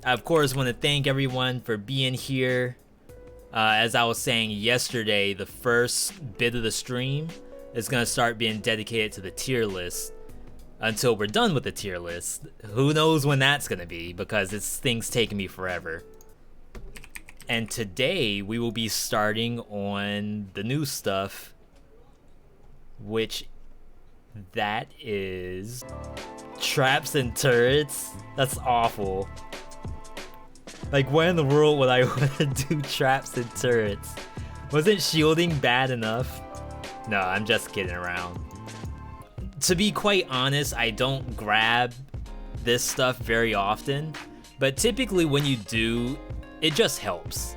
I, of course, want to thank everyone for being here. As I was saying yesterday, the first bit of the stream is going to start being dedicated to the tier list until we're done with the tier list. Who knows when that's going to be, because it's things taking me forever. And today we will be starting on the new stuff, which that is traps and turrets. That's awful. Like, why in the world would I want to do traps and turrets? Wasn't shielding bad enough? No, I'm just kidding around. To be quite honest, I don't grab this stuff very often, but typically when you do, it just helps.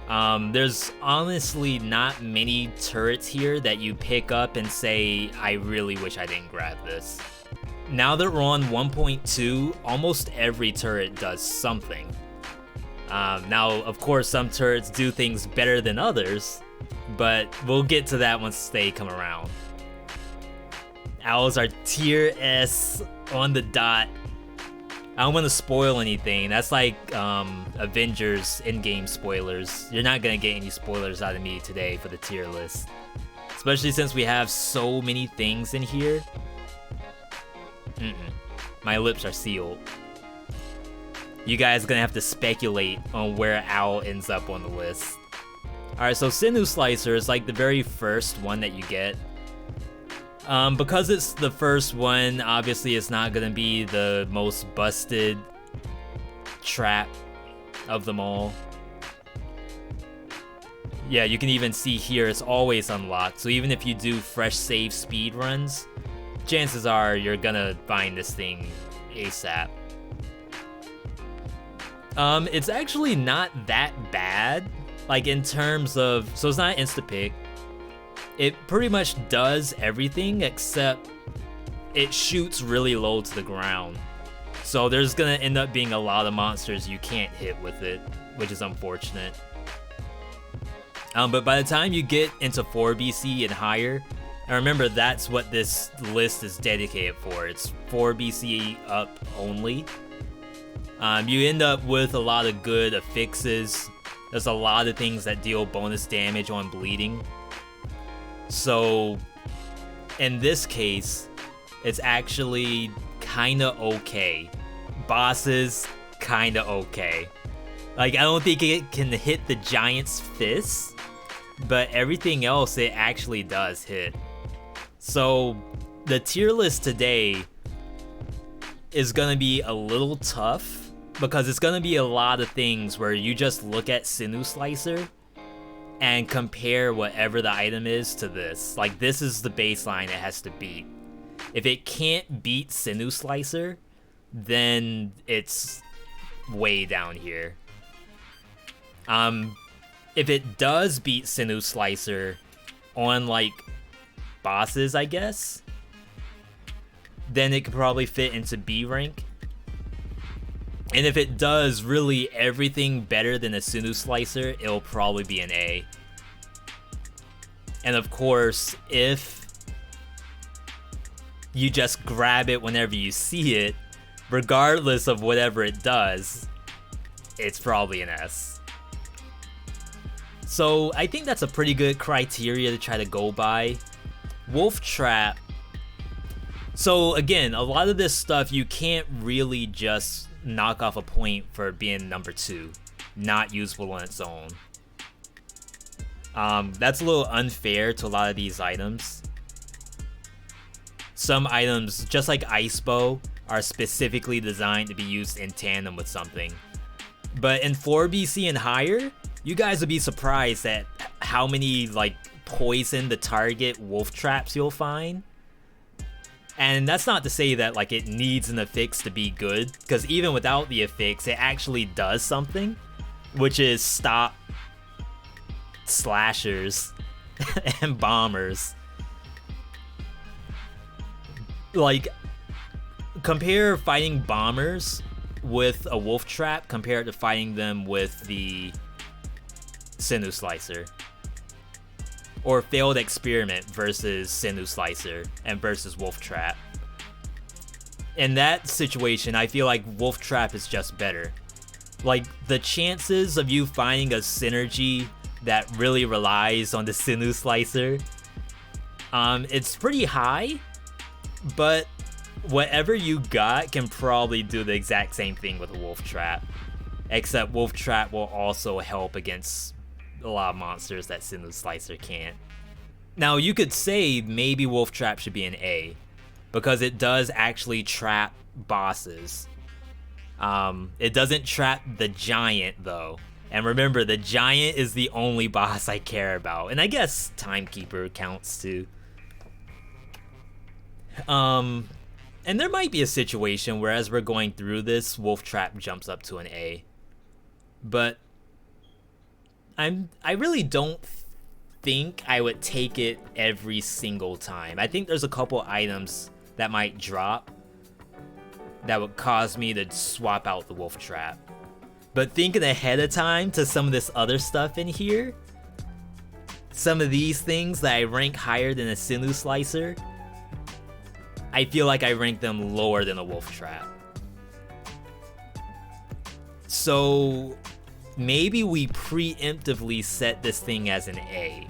There's honestly not many turrets here that you pick up and say, I really wish I didn't grab this. Now that we're on 1.2, almost every turret does something. Now, of course, some turrets do things better than others, but we'll get to that once they come around. Owls are tier S on the dot. I don't want to spoil anything. That's like Avengers in-game spoilers. You're not going to get any spoilers out of me today for the tier list. Especially since we have so many things in here. My lips are sealed. You guys are gonna have to speculate on where Owl ends up on the list. Alright, so Sinew Slicer is like the very first one that you get. Because it's the first one, obviously it's not gonna be the most busted trap of them all. Yeah, you can even see here it's always unlocked, so even if you do fresh save speed runs, chances are you're gonna find this thing ASAP. It's actually not that bad, like in terms of, so it's not insta-pick. It pretty much does everything except it shoots really low to the ground. So there's gonna end up being a lot of monsters you can't hit with it, which is unfortunate. But by the time you get into 4 BC and higher, and remember that's what this list is dedicated for, it's 4 BC up only. You end up with a lot of good affixes. There's a lot of things that deal bonus damage on bleeding. So, in this case, it's actually kinda okay. Bosses, kinda okay. Like, I don't think it can hit the giant's fist, but everything else it actually does hit. So, the tier list today is gonna be a little tough, because it's gonna be a lot of things where you just look at Sinew Slicer and compare whatever the item is to this. Like, this is the baseline it has to beat. If it can't beat Sinew Slicer, then it's way down here. If it does beat Sinew Slicer on, like, bosses, I guess, then it could probably fit into B rank. And if it does really everything better than a Sinew Slicer, it'll probably be an A. And of course, if you just grab it whenever you see it, regardless of whatever it does, it's probably an S. So I think that's a pretty good criteria to try to go by. Wolf Trap. So again, a lot of this stuff you can't really just knock off a point for being number 2, not useful on its own. That's a little unfair to a lot of these items. Some items, just like Ice Bow, are specifically designed to be used in tandem with something. But in 4 BC and higher, you guys would be surprised at how many like poison the target wolf traps you'll find. And that's not to say that like it needs an affix to be good, because even without the affix, it actually does something, which is stop slashers and bombers. Like, compare fighting bombers with a wolf trap compared to fighting them with the Sinew Slicer. Or failed experiment versus Sinew Slicer and versus Wolf Trap. In that situation, I feel like Wolf Trap is just better. Like, the chances of you finding a synergy that really relies on the Sinew Slicer, it's pretty high, but whatever you got can probably do the exact same thing with a Wolf Trap, except Wolf Trap will also help against a lot of monsters that Sinew Slicer can't. Now, you could say maybe Wolf Trap should be an A, because it does actually trap bosses. It doesn't trap the giant though. And remember, the giant is the only boss I care about. And I guess Timekeeper counts too. And there might be a situation where as we're going through this, Wolf Trap jumps up to an A. But I really don't think I would take it every single time. I think there's a couple items that might drop that would cause me to swap out the Wolf Trap. But thinking ahead of time to some of this other stuff in here, some of these things that I rank higher than a Sinew Slicer, I feel like I rank them lower than a Wolf Trap. So maybe we preemptively set this thing as an A,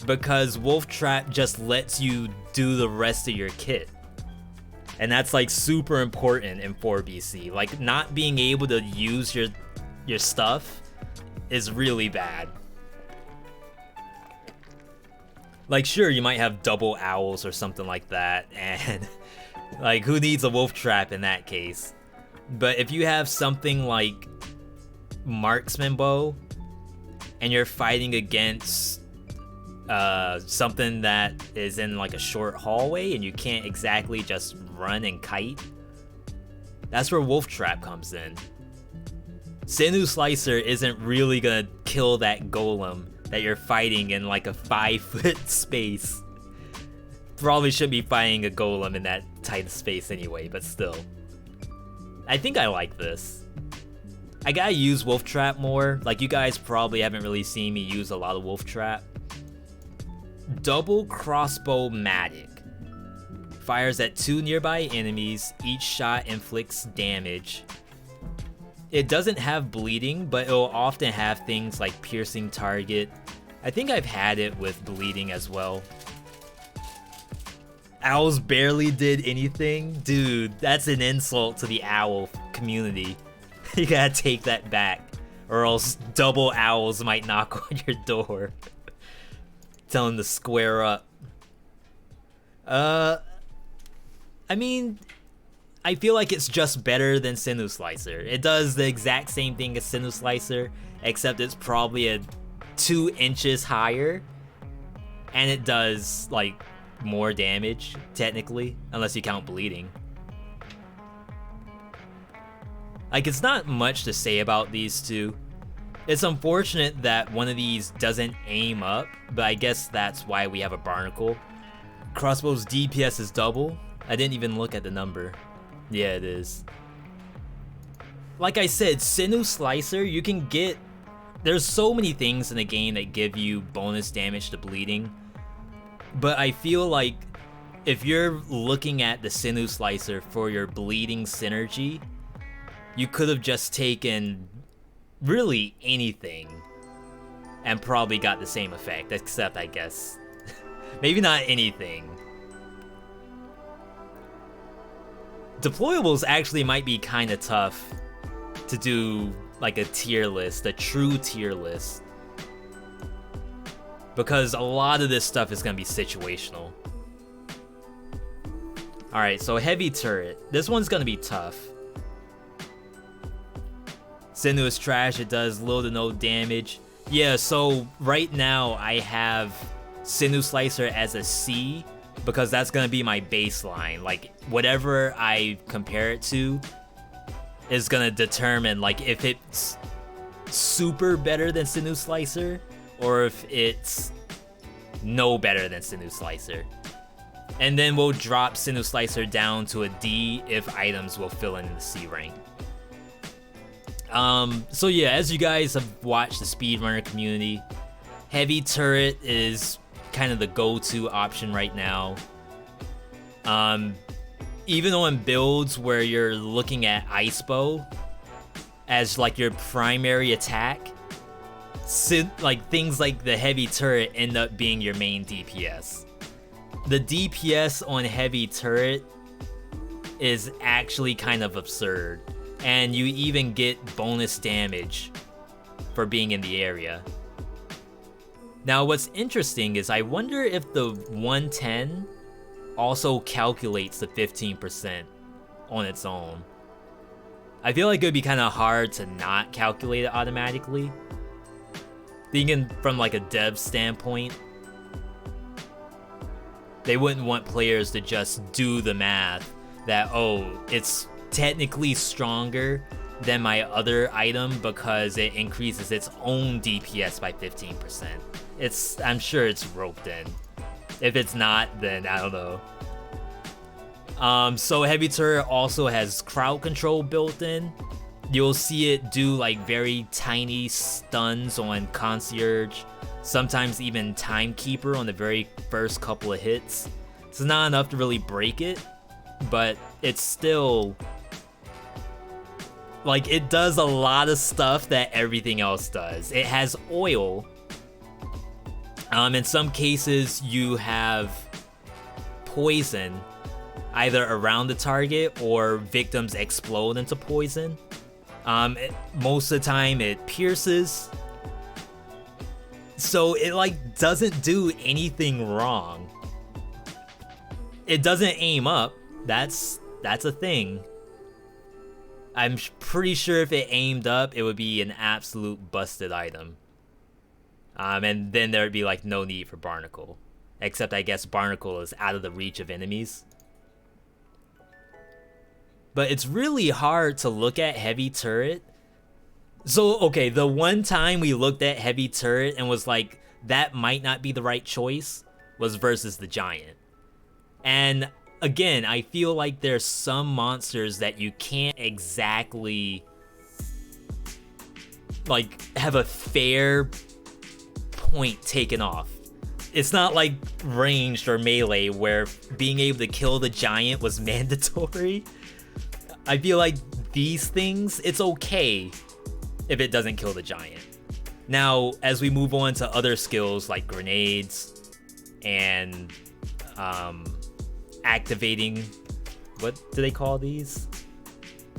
because Wolf Trap just lets you do the rest of your kit. And that's like super important in 4BC. Like, not being able to use your stuff is really bad. Like, sure, you might have double owls or something like that, and like, who needs a Wolf Trap in that case? But if you have something like Marksman Bow and you're fighting against something that is in like a short hallway and you can't exactly just run and kite, that's where Wolf Trap comes in. Sinew Slicer isn't really gonna kill that golem that you're fighting in like a 5-foot space. Probably shouldn't be fighting a golem in that tight of space anyway, but still. I think I like this. I gotta use Wolf Trap more. Like, you guys probably haven't really seen me use a lot of Wolf Trap. Double Crossbow Matic. Fires at 2 nearby enemies. Each shot inflicts damage. It doesn't have bleeding, but it'll often have things like piercing target. I think I've had it with bleeding as well. Owls barely did anything? Dude, that's an insult to the owl community. You gotta take that back, or else double owls might knock on your door. Tell them to square up. I mean, I feel like it's just better than Sinew Slicer. It does the exact same thing as Sinew Slicer, except it's probably 2 inches higher, and it does like more damage technically, unless you count bleeding. Like, it's not much to say about these two. It's unfortunate that one of these doesn't aim up, but I guess that's why we have a Barnacle. Crossbow's DPS is double. I didn't even look at the number. Yeah, it is. Like I said, Sinew Slicer, you can get... There's so many things in the game that give you bonus damage to bleeding. But I feel like if you're looking at the Sinew Slicer for your bleeding synergy, you could have just taken really anything and probably got the same effect, except I guess maybe not anything. Deployables actually might be kind of tough to do, like a tier list, a true tier list, because a lot of this stuff is going to be situational. Alright, so heavy turret. This one's going to be tough. Sinew is trash, it does little to no damage. Yeah, so right now I have Sinew Slicer as a C, because that's gonna be my baseline. Like, whatever I compare it to is gonna determine like if it's super better than Sinew Slicer or if it's no better than Sinew Slicer. And then we'll drop Sinew Slicer down to a D if items will fill in the C rank. So yeah, as you guys have watched the speedrunner community, heavy turret is kind of the go-to option right now. Even on builds where you're looking at Ice Bow, as like your primary attack, like things like the heavy turret end up being your main DPS. The DPS on heavy turret is actually kind of absurd, and you even get bonus damage for being in the area. Now what's interesting is I wonder if the 110 also calculates the 15% on its own. I feel like it would be kind of hard to not calculate it automatically. Thinking from like a dev standpoint, they wouldn't want players to just do the math that, oh, it's technically stronger than my other item because it increases its own DPS by 15%. I'm sure it's roped in. If it's not, then I don't know. So heavy turret also has crowd control built in. You'll see it do like very tiny stuns on concierge, sometimes even timekeeper on the very first couple of hits. It's not enough to really break it, but it's still like it does a lot of stuff that everything else does. It has oil. In some cases you have poison either around the target or victims explode into poison. Most of the time it pierces, so it like doesn't do anything wrong. It doesn't aim up. That's a thing. I'm pretty sure if it aimed up, it would be an absolute busted item. And then there would be like no need for Barnacle, except I guess Barnacle is out of the reach of enemies. But it's really hard to look at heavy turret. So, okay, the one time we looked at heavy turret and was like, that might not be the right choice, was versus the giant. And again, I feel like there's some monsters that you can't exactly like have a fair point taken off. It's not like ranged or melee where being able to kill the giant was mandatory. I feel like these things, it's okay if it doesn't kill the giant. Now, as we move on to other skills like grenades and activating, what do they call these?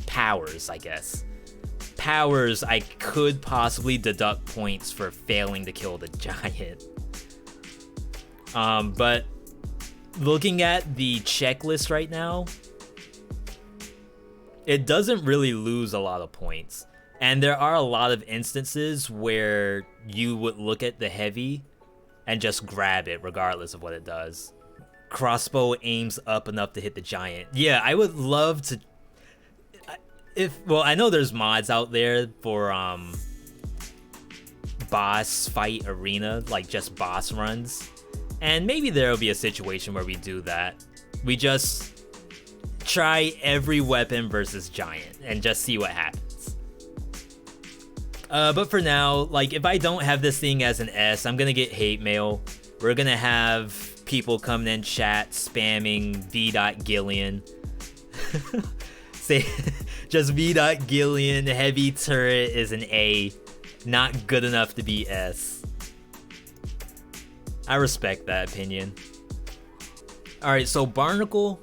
Powers, I guess. Powers, I could possibly deduct points for failing to kill the giant. But looking at the checklist right now, it doesn't really lose a lot of points. And there are a lot of instances where you would look at the heavy and just grab it regardless of what it does. Crossbow aims up enough to hit the giant. Yeah, I would love to... Well, I know there's mods out there for boss fight arena, like just boss runs. And maybe there'll be a situation where we do that. We just try every weapon versus giant and just see what happens. But for now, like if I don't have this thing as an S, I'm gonna get hate mail. We're gonna have people coming in chat spamming V.Gillian. Say just V.Gillian, heavy turret is an A, not good enough to be S. I respect that opinion. Alright, so Barnacle.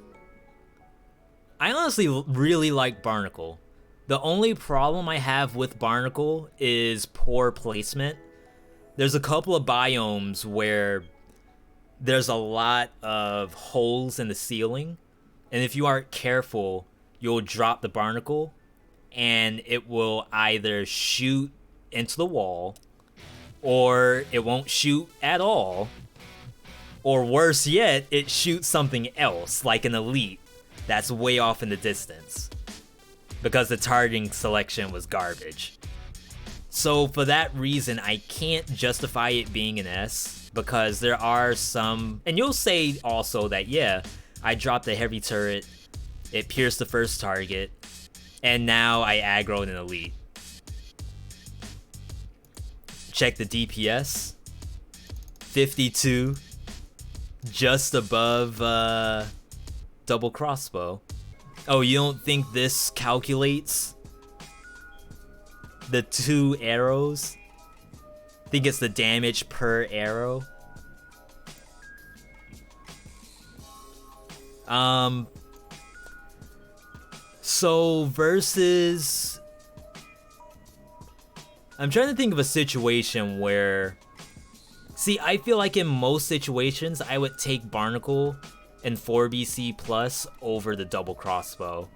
I honestly really like Barnacle. The only problem I have with Barnacle is poor placement. There's a couple of biomes where there's a lot of holes in the ceiling, and if you aren't careful, you'll drop the Barnacle, and it will either shoot into the wall, or it won't shoot at all, or worse yet, it shoots something else, like an elite, that's way off in the distance, because the targeting selection was garbage. So for that reason, I can't justify it being an S, because there are some, and you'll say also that, yeah, I dropped a heavy turret, it pierced the first target, and now I aggroed an elite. Check the DPS, 52, just above double crossbow. Oh, you don't think this calculates the 2 arrows. I think it's the damage per arrow. So versus... I'm trying to think of a situation where... See, I feel like in most situations, I would take Barnacle and 4BC plus over the double crossbow.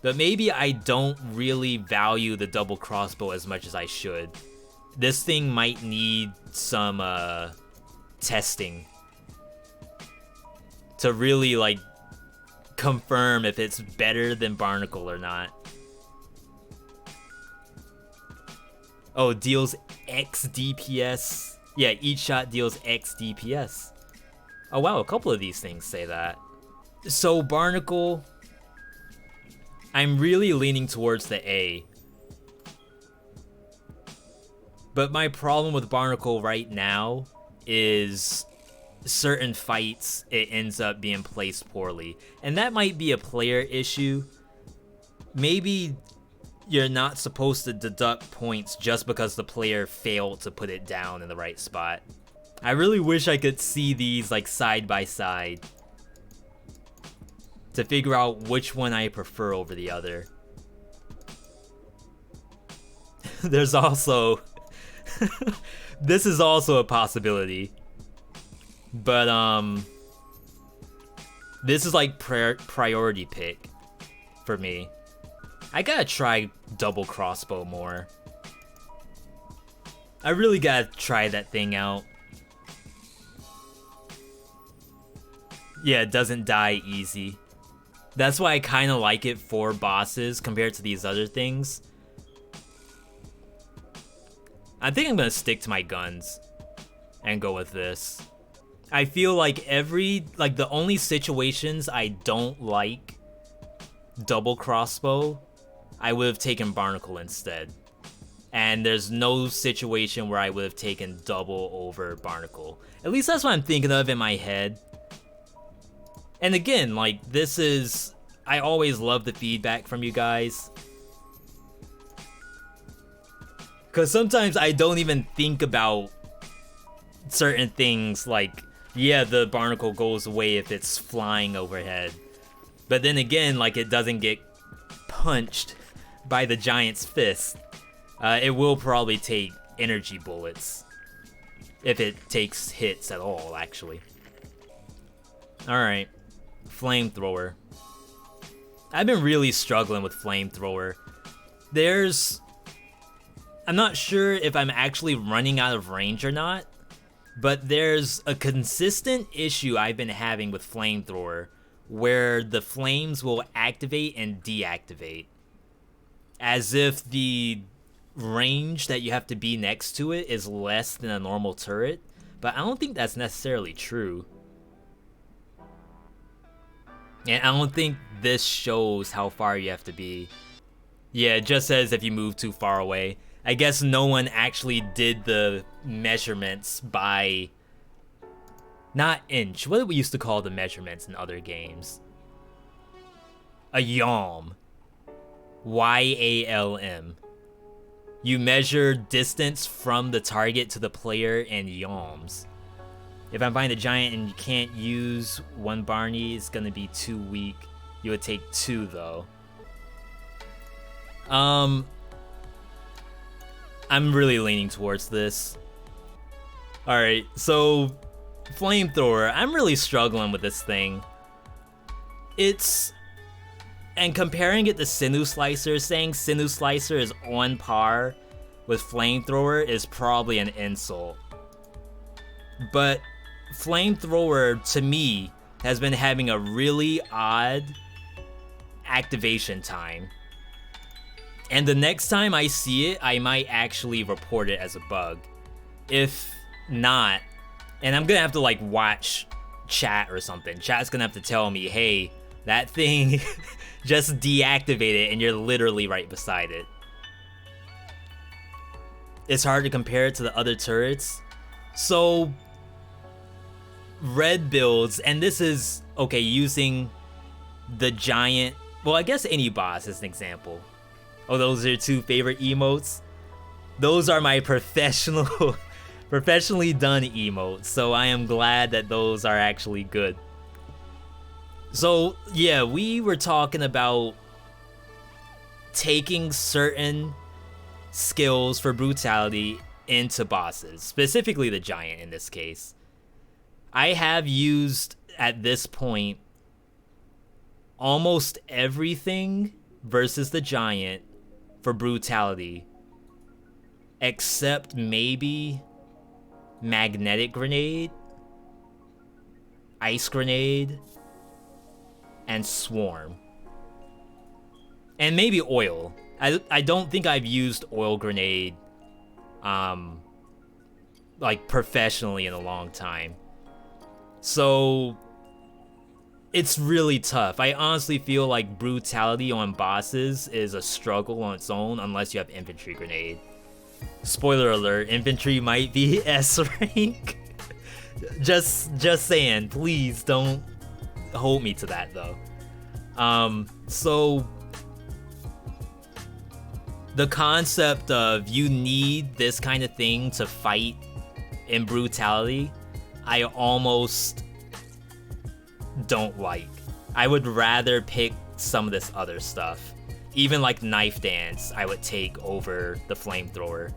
But maybe I don't really value the double crossbow as much as I should. This thing might need some testing to really like confirm if it's better than Barnacle or not. Oh, deals X DPS. Yeah, each shot deals X DPS. Oh wow, a couple of these things say that. So Barnacle, I'm really leaning towards the A. But my problem with Barnacle right now is certain fights, it ends up being placed poorly. And that might be a player issue. Maybe you're not supposed to deduct points just because the player failed to put it down in the right spot. I really wish I could see these like side by side to figure out which one I prefer over the other. There's also... this is also a possibility. But, this is like priority pick for me. I gotta try double crossbow more. I really gotta try that thing out. Yeah, it doesn't die easy. That's why I kind of like it for bosses compared to these other things. I think I'm gonna stick to my guns and go with this. I feel like the only situations I don't like double crossbow, I would have taken Barnacle instead. And there's no situation where I would have taken double over Barnacle. At least that's what I'm thinking of in my head. And again, like, this is... I always love the feedback from you guys. Because sometimes I don't even think about certain things like, yeah, the Barnacle goes away if it's flying overhead. But then again, like, it doesn't get punched by the giant's fist. It will probably take energy bullets. If it takes hits at all, actually. Alright. Flamethrower. I've been really struggling with Flamethrower. I'm not sure if I'm actually running out of range or not, but there's a consistent issue I've been having with Flamethrower where the flames will activate and deactivate. As if the range that you have to be next to it is less than a normal turret, but I don't think that's necessarily true. And I don't think this shows how far you have to be. Yeah, it just says if you move too far away. I guess no one actually did the measurements by... Not inch. What did we used to call the measurements in other games? A yalm. Y-A-L-M. You measure distance from the target to the player in yalms. If I'm fighting a giant and you can't use one Barney, it's gonna be too weak. You would take 2 though. I'm really leaning towards this. Alright, so Flamethrower, I'm really struggling with this thing. And comparing it to Sinew Slicer, saying Sinew Slicer is on par with Flamethrower is probably an insult. But Flamethrower, to me, has been having a really odd activation time. And the next time I see it, I might actually report it as a bug. If not, and I'm gonna have to like watch chat or something. Chat's gonna have to tell me, hey, that thing just deactivated and you're literally right beside it. It's hard to compare it to the other turrets. So, red builds, and this is, okay, using the giant, well, I guess any boss as an example. Oh, those are your 2 favorite emotes? those are my professionally done emotes, so I am glad that those are actually good. So yeah, we were talking about taking certain skills for brutality into bosses, specifically the giant in this case. I have used, at this point, almost everything versus the giant for brutality, except maybe Magnetic Grenade, Ice Grenade, and Swarm. And maybe Oil. I don't think I've used Oil Grenade like professionally in a long time. So it's really tough. I honestly feel like brutality on bosses is a struggle on its own unless you have Infantry Grenade. Spoiler alert, Infantry might be S rank. just saying, please don't hold me to that though. So the concept of you need this kind of thing to fight in brutality, I almost don't like. I would rather pick some of this other stuff. Even like Knife Dance, I would take over the Flamethrower.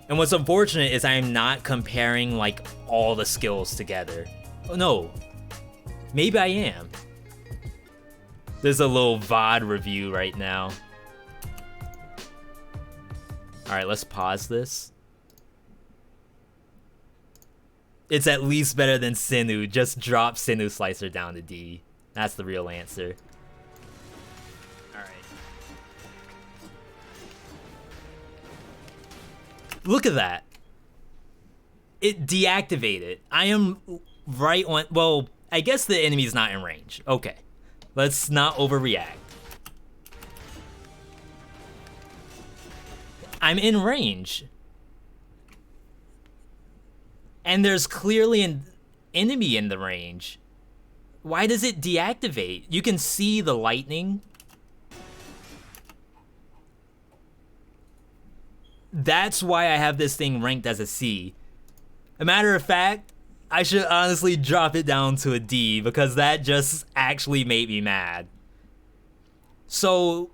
And what's unfortunate is I'm not comparing like all the skills together. Oh no, maybe I am. There's a little VOD review right now. Alright, let's pause this. It's at least better than Sinew. Just drop Sinew Slicer down to D. That's the real answer. Alright. Look at that. It deactivated. I am right on... Well, I guess the enemy's not in range. Okay. Let's not overreact. I'm in range. And there's clearly an enemy in the range. Why does it deactivate? You can see the lightning. That's why I have this thing ranked as a C. A matter of fact, I should honestly drop it down to a D because that just actually made me mad. So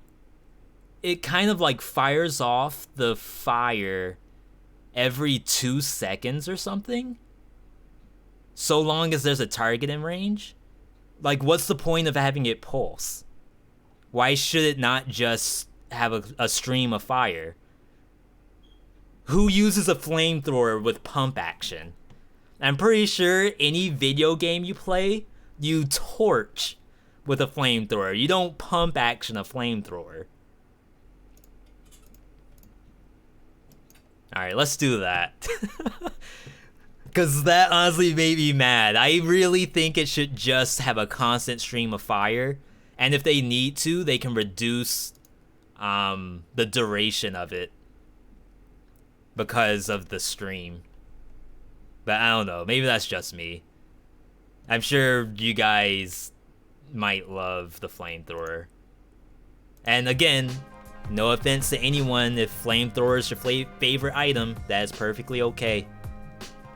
it kind of like fires off the fire every 2 seconds or something, so long as there's a target in range. Like, what's the point of having it pulse? Why should it not just have a stream of fire? Who uses a flamethrower with pump action? I'm pretty sure any video game you play, you torch with a flamethrower. You don't pump action a flamethrower. Alright, let's do that. Because that honestly made me mad. I really think it should just have a constant stream of fire. And if they need to, they can reduce the duration of it because of the stream. But I don't know. Maybe that's just me. I'm sure you guys might love the flamethrower. And again, no offense to anyone, if flamethrower is your favorite item, that is perfectly okay.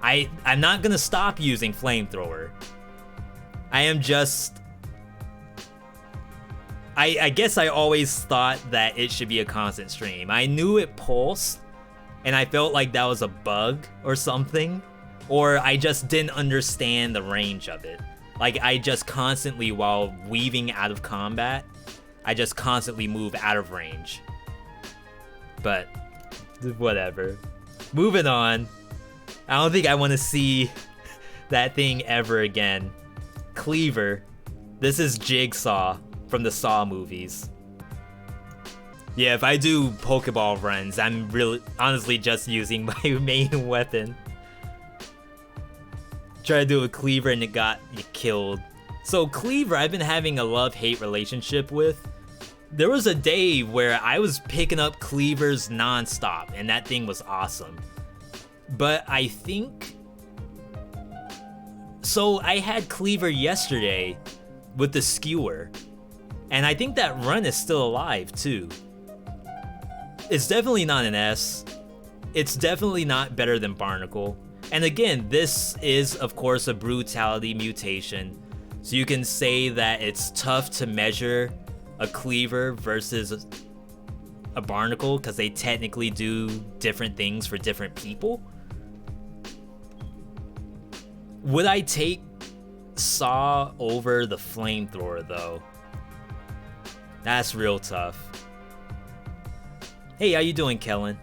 I'm not gonna stop using flamethrower. I am just... I guess I always thought that it should be a constant stream. I knew it pulsed, and I felt like that was a bug or something. Or I just didn't understand the range of it. Like, I just constantly, while weaving out of combat, I just constantly move out of range. But, whatever. Moving on. I don't think I want to see that thing ever again. Cleaver. This is Jigsaw from the Saw movies. Yeah, if I do Pokeball runs, I'm really honestly just using my main weapon. Try to do a Cleaver and it got killed. So Cleaver, I've been having a love-hate relationship with. There was a day where I was picking up Cleavers non-stop, and that thing was awesome. But I think... So I had Cleaver yesterday with the Skewer, and I think that run is still alive too. It's definitely not an S. it's definitely not better than Barnacle. And again, this is of course a brutality mutation, so you can say that it's tough to measure a Cleaver versus a Barnacle because they technically do different things for different people. Would I take Saw over the Flamethrower though? That's real tough. Hey, how you doing, Kellen?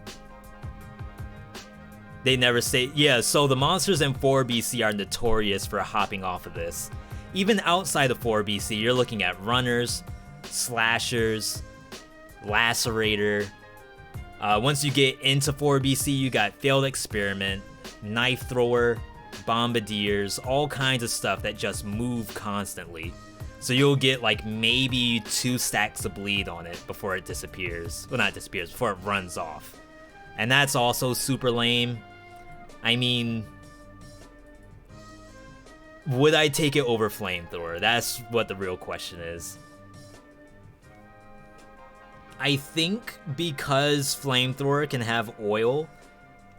They never say, yeah, so the monsters in 4BC are notorious for hopping off of this. Even outside of 4BC, you're looking at runners, slashers, lacerator. Once you get into 4BC, you got failed experiment, knife thrower, bombardiers, all kinds of stuff that just move constantly. So you'll get like maybe 2 stacks of bleed on it before it disappears. Well, not disappears, before it runs off. And that's also super lame. I mean, would I take it over Flamethrower? That's what the real question is. I think because Flamethrower can have oil,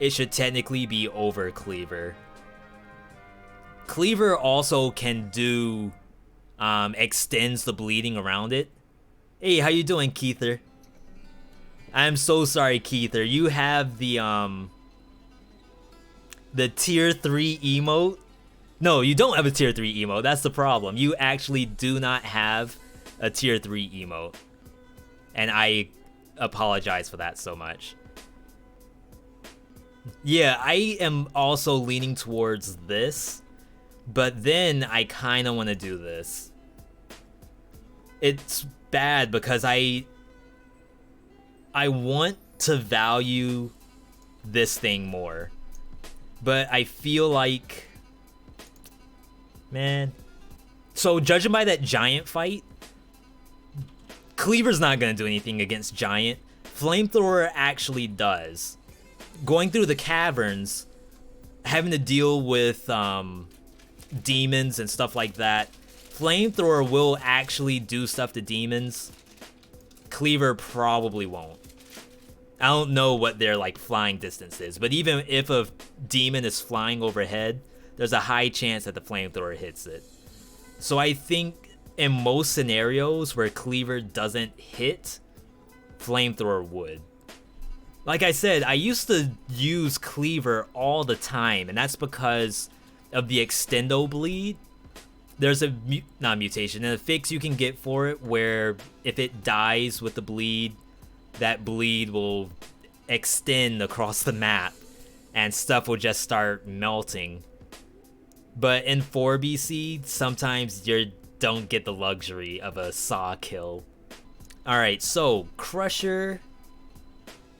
it should technically be over Cleaver. Cleaver also can do extends the bleeding around it. Hey, how you doing, Keither? I'm so sorry, Keither. You have the tier 3 emote. No, you don't have a tier 3 emote. That's the problem. You actually do not have a tier 3 emote. And I apologize for that so much. Yeah, I am also leaning towards this. But then I kind of want to do this. It's bad because I want to value this thing more. But I feel like, man. So judging by that giant fight, Cleaver's not going to do anything against giant. Flamethrower actually does. Going through the caverns, having to deal with demons and stuff like that, Flamethrower will actually do stuff to demons. Cleaver probably won't. I don't know what their like flying distance is, but even if a demon is flying overhead, there's a high chance that the Flamethrower hits it. So I think in most scenarios where Cleaver doesn't hit, Flamethrower would. Like I said, I used to use Cleaver all the time, and that's because of the extendo bleed. There's a not mutation, and a fix you can get for it where if it dies with the bleed, that bleed will extend across the map and stuff will just start melting. But in 4BC, sometimes you don't get the luxury of a Saw kill. Alright, so Crusher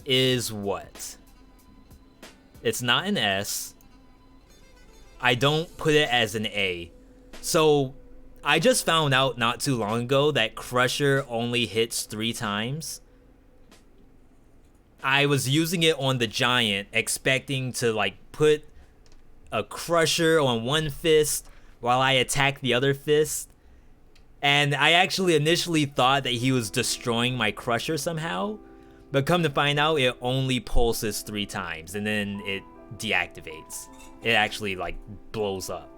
is what? It's not an S. I don't put it as an A. So I just found out not too long ago that Crusher only hits 3 times. I was using it on the giant, expecting to like put a Crusher on one fist while I attack the other fist. And I actually initially thought that he was destroying my Crusher somehow. But come to find out, it only pulses 3 times and then it deactivates. It actually like blows up.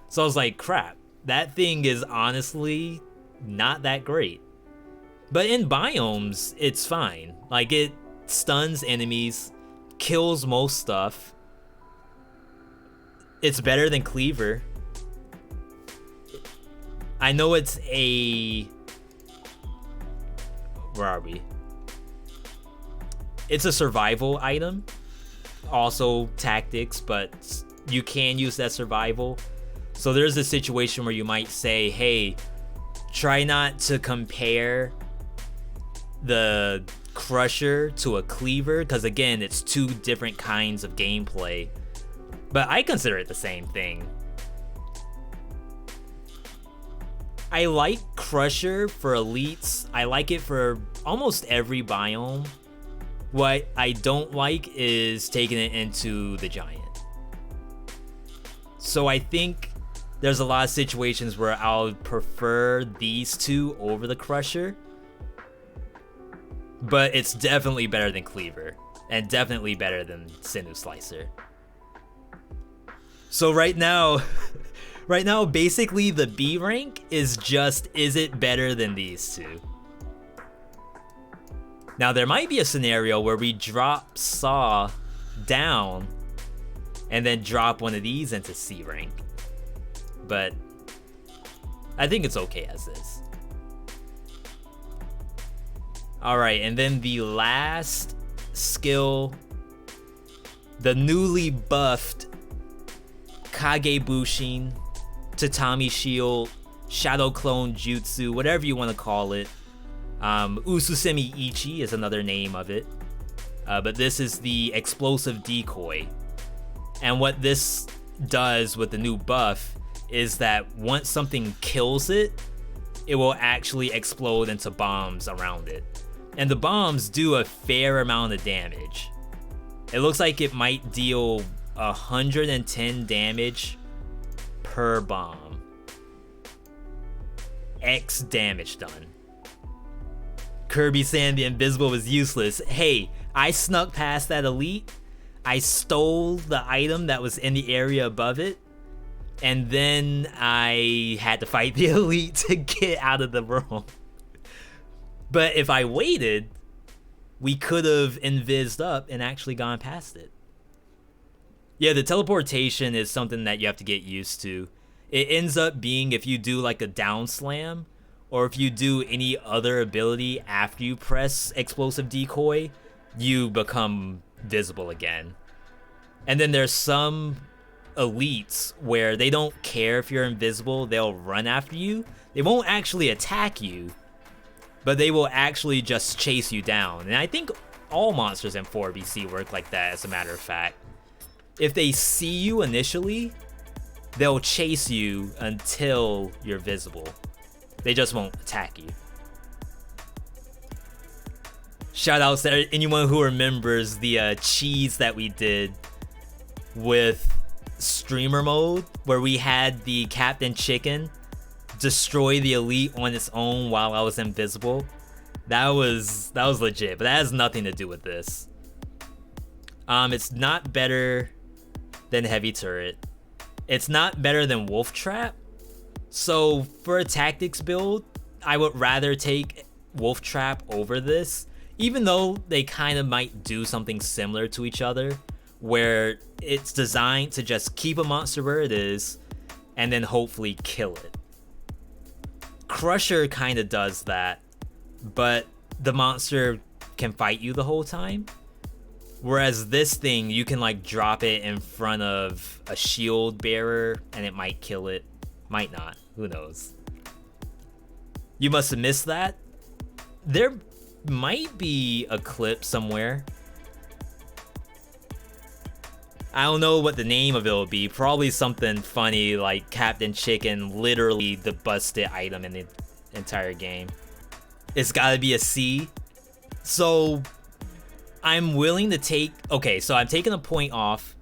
So I was like, crap, that thing is honestly not that great. But in Biomes, it's fine. Like, it stuns enemies, kills most stuff. It's better than Cleaver. I know it's a... Where are we? It's a survival item. Also tactics, but you can use that survival. So there's a situation where you might say, hey, try not to compare the Crusher to a Cleaver, because again, it's 2 different kinds of gameplay. But I consider it the same thing. I like Crusher for elites. I like it for almost every biome. What I don't like is taking it into the giant. So I think there's a lot of situations where I'll prefer these 2 over the Crusher. But it's definitely better than Cleaver. and definitely better than Sinew Slicer. So right now, basically the B rank is just, is it better than these two? Now there might be a scenario where we drop Saw down and then drop one of these into C rank, but I think it's okay as is. Alright, and then the last skill, the newly buffed Kage Bushin, Tatami Shield, Shadow Clone Jutsu, whatever you want to call it. Ususemi Ichi is another name of it. But this is the Explosive Decoy. And what this does with the new buff is that once something kills it, it will actually explode into bombs around it. And the bombs do a fair amount of damage. It looks like it might deal 110 damage per bomb. X damage done. Kirby saying the invisible was useless. Hey, I snuck past that elite. I stole the item that was in the area above it. And then I had to fight the elite to get out of the room. But if I waited, we could have invised up and actually gone past it. Yeah, the teleportation is something that you have to get used to. It ends up being if you do like a down slam, or if you do any other ability after you press Explosive Decoy, you become visible again. And then there's some elites where they don't care if you're invisible, they'll run after you. They won't actually attack you, but they will actually just chase you down. And I think all monsters in 4BC work like that, as a matter of fact. If they see you initially, they'll chase you until you're visible. They just won't attack you. Shoutouts to anyone who remembers the cheese that we did with streamer mode, where we had the Captain Chicken destroy the elite on its own while I was invisible. That was legit, but that has nothing to do with this. It's not better than Heavy Turret. It's not better than Wolf Trap. So for a tactics build, I would rather take Wolf Trap over this, even though they kind of might do something similar to each other, where it's designed to just keep a monster where it is and then hopefully kill it. Crusher kind of does that, but the monster can fight you the whole time. Whereas this thing, you can like drop it in front of a shield bearer and it might kill it. Might not. Who knows? You must have missed that. There might be a clip somewhere. I don't know what the name of it will be. Probably something funny like Captain Chicken, literally the busted item in the entire game. It's gotta be a C. So I'm willing to take... Okay, so I'm taking a point off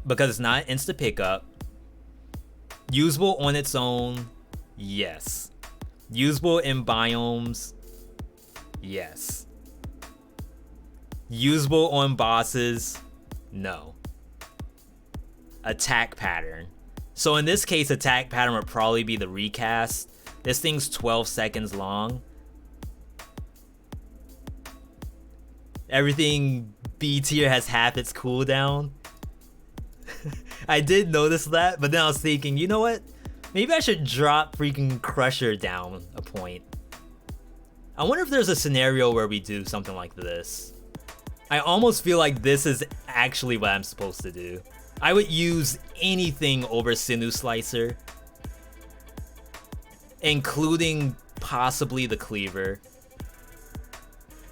because it's not insta pickup. Usable on its own, yes. Usable in biomes, yes. Usable on bosses, no. Attack pattern. So in this case, attack pattern would probably be the recast. This thing's 12 seconds long. Everything B tier has half its cooldown. I did notice that, but then I was thinking, you know what? Maybe I should drop freaking Crusher down a point. I wonder if there's a scenario where we do something like this. I almost feel like this is actually what I'm supposed to do. I would use anything over Sinew Slicer, including possibly the Cleaver.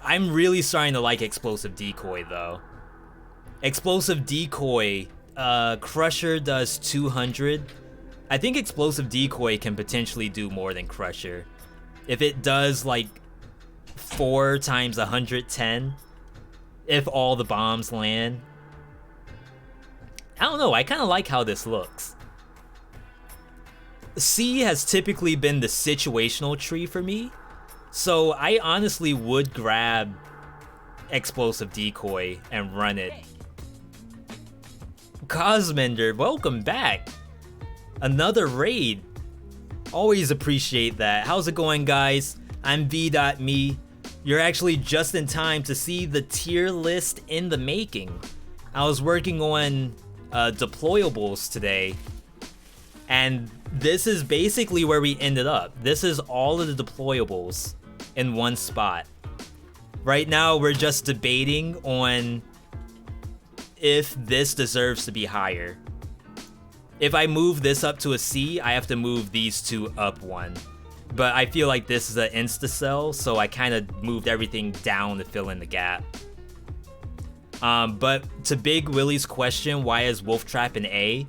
I'm really starting to like Explosive Decoy though. Explosive Decoy, Crusher does 200. I think Explosive Decoy can potentially do more than Crusher. If it does like 4 times 110, if all the bombs land. I don't know, I kind of like how this looks. C has typically been the situational tree for me, so I honestly would grab explosive decoy and run it. Cosmender, welcome back. Another raid. Always appreciate that. How's it going, guys? I'm Veedotme. You're actually just in time to see the tier list in the making. I was working on deployables today, and this is basically where we ended up. This is all of the deployables in one spot. Right now, we're just debating on if this deserves to be higher. If I move this up to a C, I have to move these two up one. But I feel like this is an insta-sell, so I kind of moved everything down to fill in the gap. But to Big Willie's question, why is Wolf Trap an A?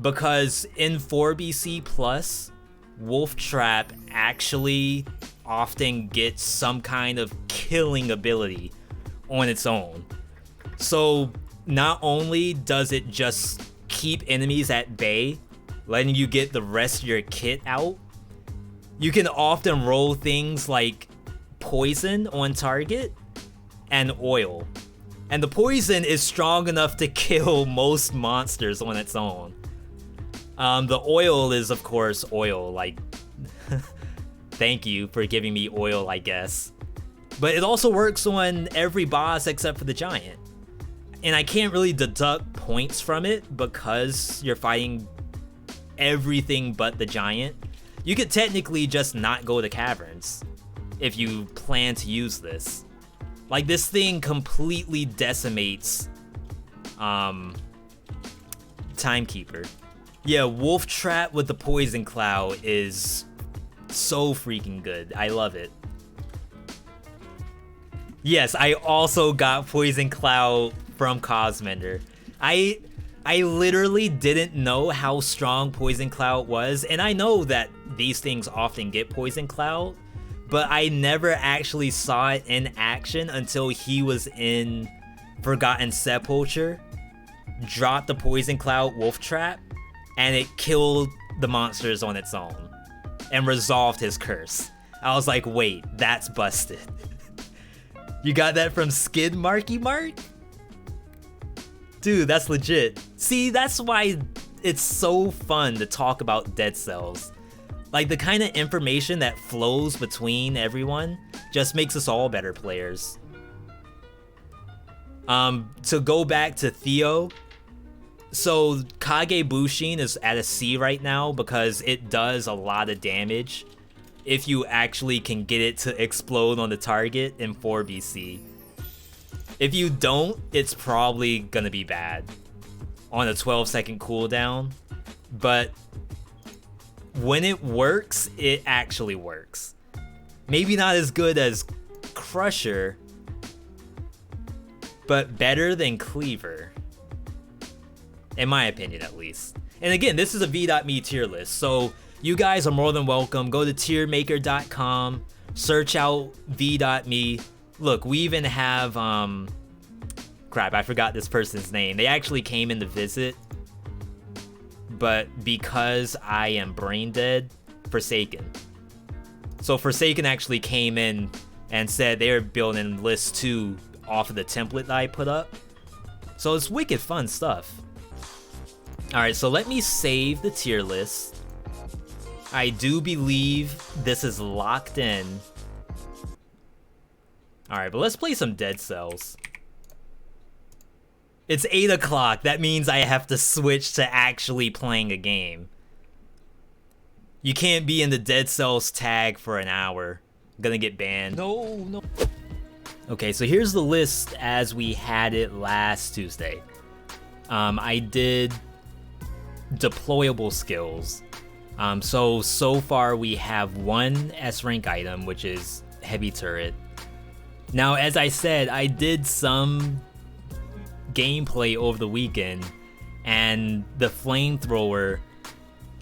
Because in 4BC+, Wolf Trap actually often gets some kind of killing ability on its own. So not only does it just keep enemies at bay, letting you get the rest of your kit out, you can often roll things like poison on target and oil. And the poison is strong enough to kill most monsters on its own. The oil is, of course, oil. Like, thank you for giving me oil, I guess. But it also works on every boss except for the giant. And I can't really deduct points from it because you're fighting everything but the giant. You could technically just not go to caverns if you plan to use this. Like, this thing completely decimates Timekeeper. Yeah, Wolf Trap with the Poison Cloud is so freaking good. I love it. Yes, I also got Poison Cloud from Cosmender. I literally didn't know how strong Poison Cloud was, and I know that these things often get Poison Cloud, but I never actually saw it in action until he was in Forgotten Sepulchre, dropped the Poison Cloud Wolf Trap, and it killed the monsters on its own and resolved his curse. I was like, wait, that's busted. You got that from Skid Marky Mark? Dude, that's legit. See, that's why it's so fun to talk about Dead Cells. Like, the kind of information that flows between everyone just makes us all better players. To go back to Theo, so Kage Bushin is at a C right now because it does a lot of damage if you actually can get it to explode on the target in 4BC. If you don't, it's probably gonna be bad on a 12-second cooldown, but when it works, it actually works. Maybe not as good as Crusher, but better than Cleaver. In my opinion, at least. And again, this is a Veedotme tier list, so you guys are more than welcome. Go to tiermaker.com, search out Veedotme. Look, we even have, crap, I forgot this person's name. They actually came in to visit, but because I am brain dead, Forsaken. So Forsaken actually came in and said they were building list 2 off of the template that I put up. So it's wicked fun stuff. Alright, so let me save the tier list. I do believe this is locked in. Alright, but let's play some Dead Cells. It's 8 o'clock. That means I have to switch to actually playing a game. You can't be in the Dead Cells tag for an hour. I'm gonna get banned. No. Okay, so here's the list as we had it last Tuesday. I did deployable skills. So far we have one S rank item, which is Heavy Turret. Now, as I said, I did some gameplay over the weekend, and the Flamethrower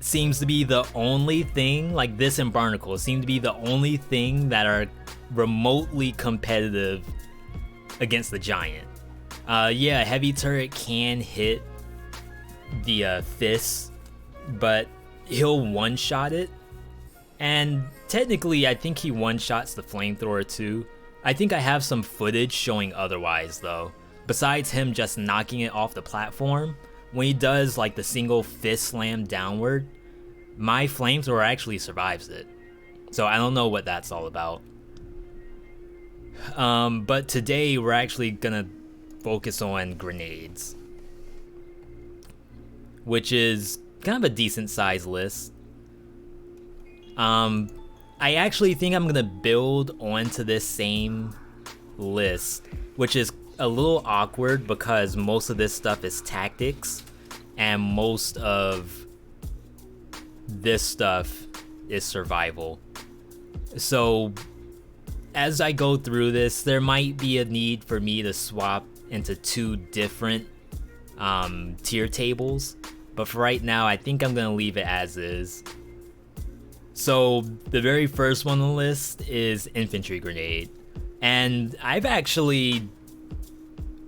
seems to be the only thing, like this and Barnacle, seem to be the only thing that are remotely competitive against the giant. Yeah, Heavy Turret can hit the fist, but he'll one-shot it, and technically I think he one-shots the Flamethrower too, I think I have some footage showing otherwise though. Besides him just knocking it off the platform, when he does like the single fist slam downward, my Flamethrower actually survives it. So I don't know what that's all about. But today we're actually gonna focus on grenades, which is kind of a decent sized list. I actually think I'm gonna build onto this same list, which is a little awkward because most of this stuff is tactics and most of this stuff is survival. So as I go through this, there might be a need for me to swap into 2 different tier tables, but for right now I think I'm gonna leave it as is. So the very first one on the list is Infantry Grenade, and I've actually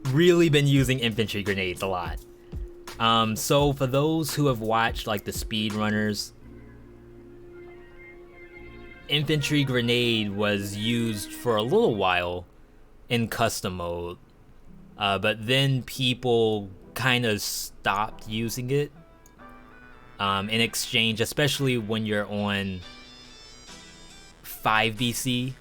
really been using Infantry Grenades a lot. So for those who have watched like the speedrunners, Infantry Grenade was used for a little while in custom mode, but then people kind of stopped using it in exchange, especially when you're on 5BC.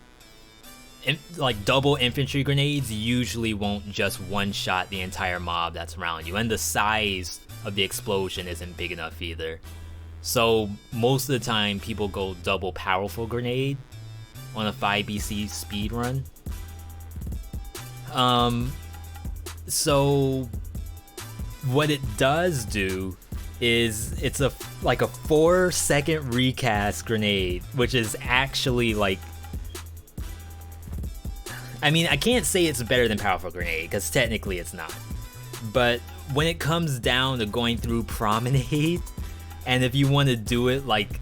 Like double infantry grenades usually won't just one-shot the entire mob that's around you, and the size of the explosion isn't big enough either. So most of the time people go double powerful grenade on a 5BC speed run. So what it does do is it's like a 4-second recast grenade, which is actually like, I mean, I can't say it's better than powerful grenade because technically it's not, but when it comes down to going through promenade, and if you want to do it like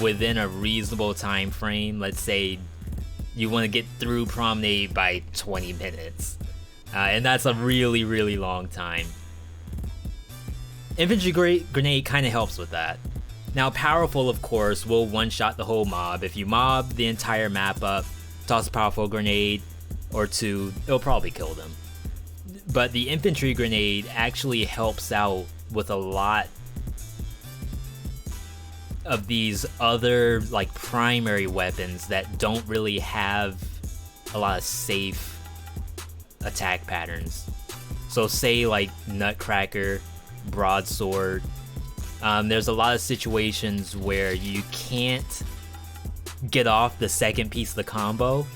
within a reasonable time frame, let's say you want to get through promenade by 20 minutes, and that's a really, really long time, Infantry Grenade kind of helps with that. Now powerful, of course, will one-shot the whole mob. If you mob the entire map up, toss a powerful grenade or 2, it'll probably kill them. But the Infantry Grenade actually helps out with a lot of these other like primary weapons that don't really have a lot of safe attack patterns. So say like Nutcracker, Broadsword, there's a lot of situations where you can't get off the second piece of the combo,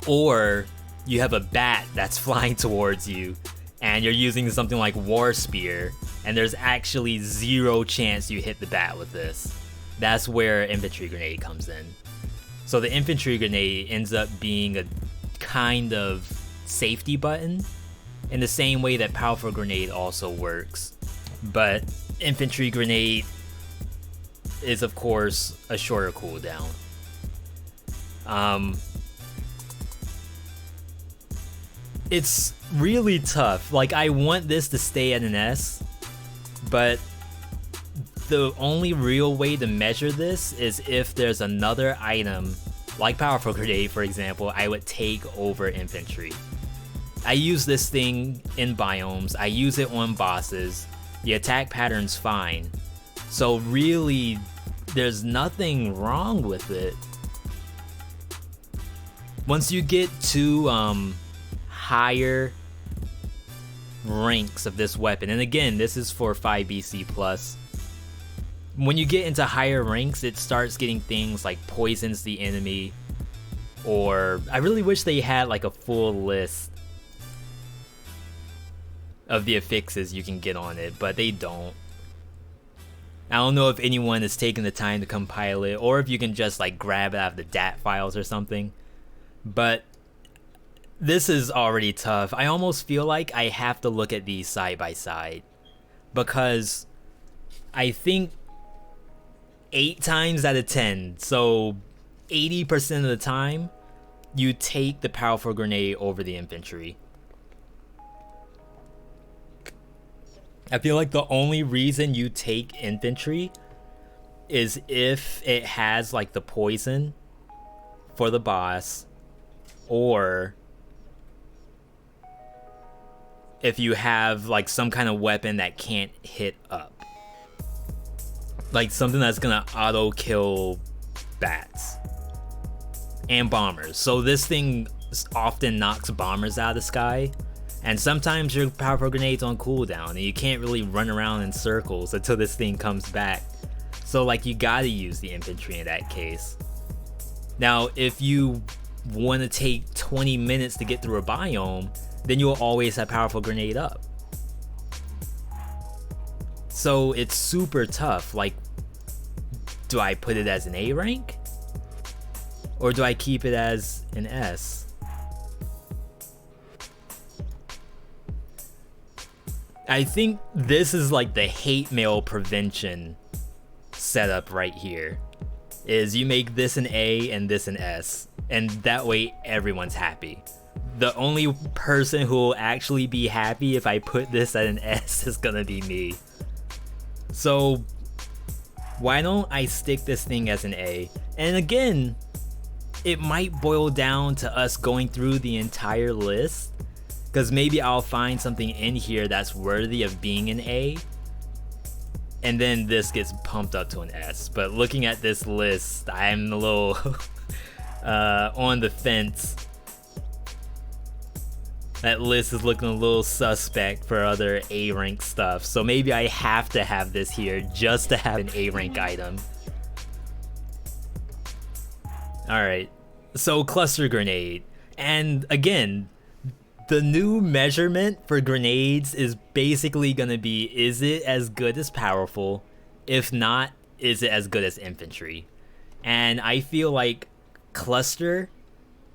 or you have a bat that's flying towards you and you're using something like War Spear, and there's actually 0 chance you hit the bat with this. That's where Infantry Grenade comes in. So the Infantry Grenade ends up being a kind of safety button in the same way that Powerful Grenade also works. But Infantry Grenade is of course a shorter cooldown. It's really tough. Like, I want this to stay at an S, but the only real way to measure this is if there's another item, like Powerful Grenade for example, I would take over infantry. I use this thing in Biomes, I use it on bosses, the attack pattern's fine. So really, there's nothing wrong with it. Once you get to higher ranks of this weapon, and again, this is for 5BC plus, when you get into higher ranks, it starts getting things like poisons the enemy, or I really wish they had like a full list of the affixes you can get on it, but they don't. I don't know if anyone has taken the time to compile it, or if you can just like grab it out of the DAT files or something, but this is already tough. I almost feel like I have to look at these side by side, because I think 8 times out of 10, so 80% of the time, you take the Powerful Grenade over the infantry. I feel like the only reason you take infantry is if it has like the poison for the boss, or if you have like some kind of weapon that can't hit up. Like something that's gonna auto kill bats and bombers. So this thing often knocks bombers out of the sky, and sometimes your powerful grenade's on cooldown and you can't really run around in circles until this thing comes back. So like you gotta use the infantry in that case. Now if you want to take 20 minutes to get through a biome, then you'll always have powerful grenade up. So it's super tough. Like, do I put it as an A rank? Or do I keep it as an S? I think this is like the hate mail prevention setup right here. Is you make this an A and this an S, and that way everyone's happy. The only person who will actually be happy if I put this at an S is gonna be me. So why don't I stick this thing as an A? And again, it might boil down to us going through the entire list, because maybe I'll find something in here that's worthy of being an A, and then this gets pumped up to an S. But looking at this list, I'm a little on the fence. That list is looking a little suspect for other A rank stuff, so maybe I have to have this here just to have an A rank item. Alright, so cluster grenade. And again, the new measurement for grenades is basically gonna be, is it as good as powerful? If not, is it as good as infantry? And I feel like cluster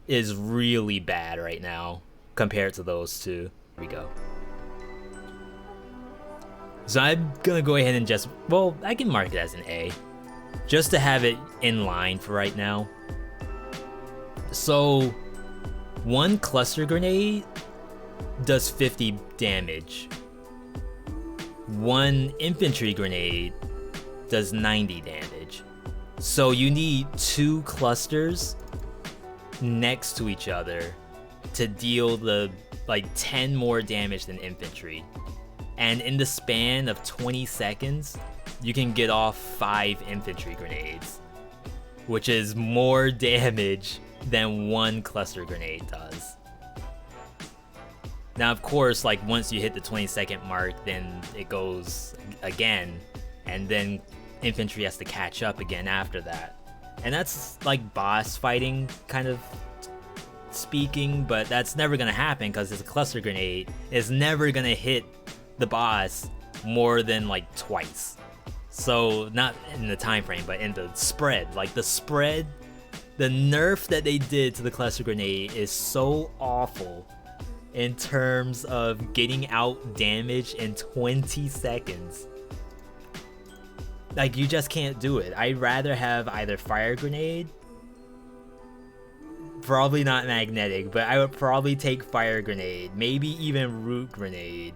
is really bad right now compared to those two. Here we go. So I'm gonna go ahead and just, well, I can mark it as an A, just to have it in line for right now. So one cluster grenade does 50 damage. One infantry grenade does 90 damage. So you need 2 clusters next to each other to deal the like 10 more damage than infantry. And in the span of 20 seconds, you can get off 5 infantry grenades, which is more damage than 1 cluster grenade does. Now of course, like once you hit the 20-second mark, then it goes again, and then infantry has to catch up again after that. And that's like boss fighting kind of speaking, but that's never gonna happen because it's a cluster grenade. It's never gonna hit the boss more than like twice. So not in the time frame, but in the spread. Like the spread, the nerf that they did to the cluster grenade is so awful in terms of getting out damage in 20 seconds. Like you just can't do it. I'd rather have either fire grenade, probably not magnetic, but I would probably take fire grenade, maybe even root grenade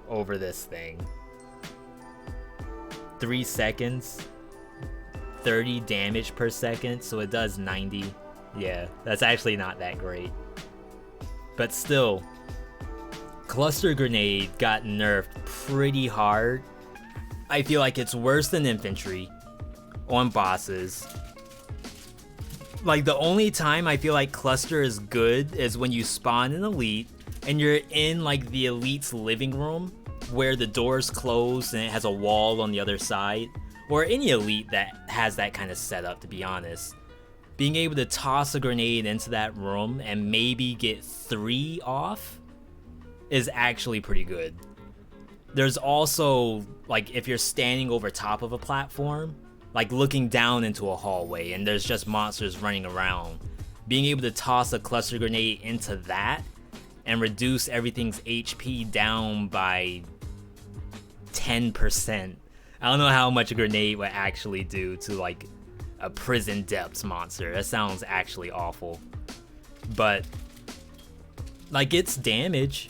over this thing. 3 seconds, 30 damage per second, so it does 90. Yeah, that's actually not that great. But still, cluster grenade got nerfed pretty hard. I feel like it's worse than infantry on bosses. Like the only time I feel like cluster is good is when you spawn an elite and you're in like the elite's living room where the door's closed and it has a wall on the other side, or any elite that has that kind of setup, to be honest. Being able to toss a grenade into that room and maybe get 3 off is actually pretty good. There's also, like, if you're standing over top of a platform, like looking down into a hallway and there's just monsters running around, being able to toss a cluster grenade into that and reduce everything's HP down by 10%. I don't know how much a grenade would actually do to like a prison depths monster. That sounds actually awful. But like it's damage.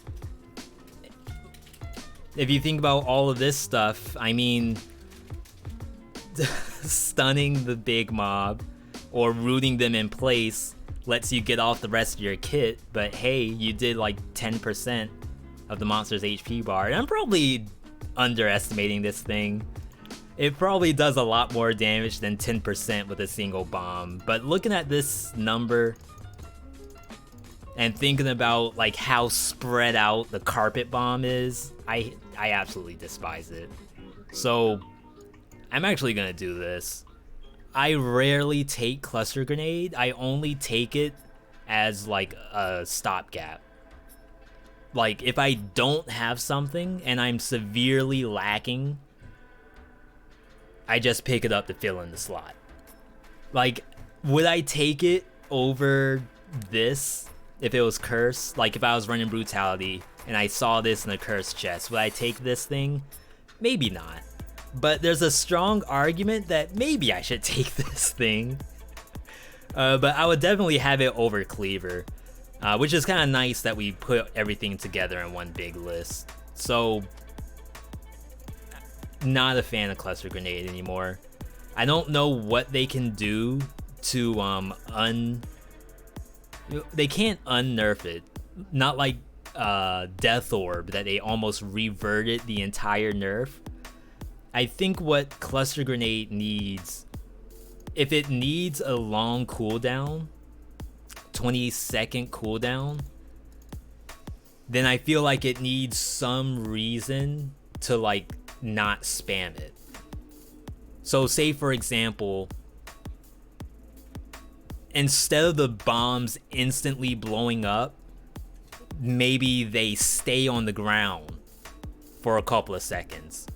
If you think about all of this stuff, I mean, stunning the big mob or rooting them in place lets you get off the rest of your kit, but hey, you did like 10% of the monster's HP bar. And I'm probably underestimating this thing. It probably does a lot more damage than 10% with a single bomb, but looking at this number and thinking about like how spread out the carpet bomb is, I absolutely despise it. So I'm actually gonna do this. I rarely take Cluster Grenade. I only take it as like a stopgap. Like if I don't have something and I'm severely lacking, I just pick it up to fill in the slot. Like, would I take it over this if it was cursed? Like if I was running Brutality and I saw this in a cursed chest, would I take this thing? Maybe not. But there's a strong argument that maybe I should take this thing. But I would definitely have it over Cleaver, which is kind of nice that we put everything together in one big list. So, not a fan of Cluster Grenade anymore. I don't know what they can do to they can't unnerf it. Not like Death Orb that they almost reverted the entire nerf. I think what Cluster Grenade needs, if it needs a long cooldown, 20-second cooldown, then I feel like it needs some reason to like not spam it. So say for example, instead of the bombs instantly blowing up, maybe they stay on the ground for a couple of seconds.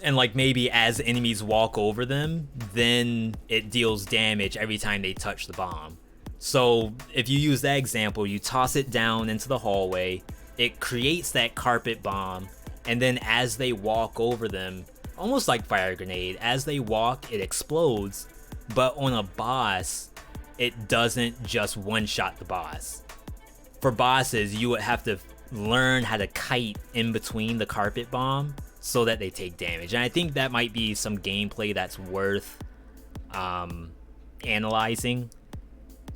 And like maybe as enemies walk over them, then it deals damage every time they touch the bomb. So if you use that example, you toss it down into the hallway, it creates that carpet bomb, and then as they walk over them, almost like Fire Grenade, as they walk, it explodes, but on a boss, it doesn't just one-shot the boss. For bosses, you would have to learn how to kite in between the carpet bomb so that they take damage. And I think that might be some gameplay that's worth analyzing.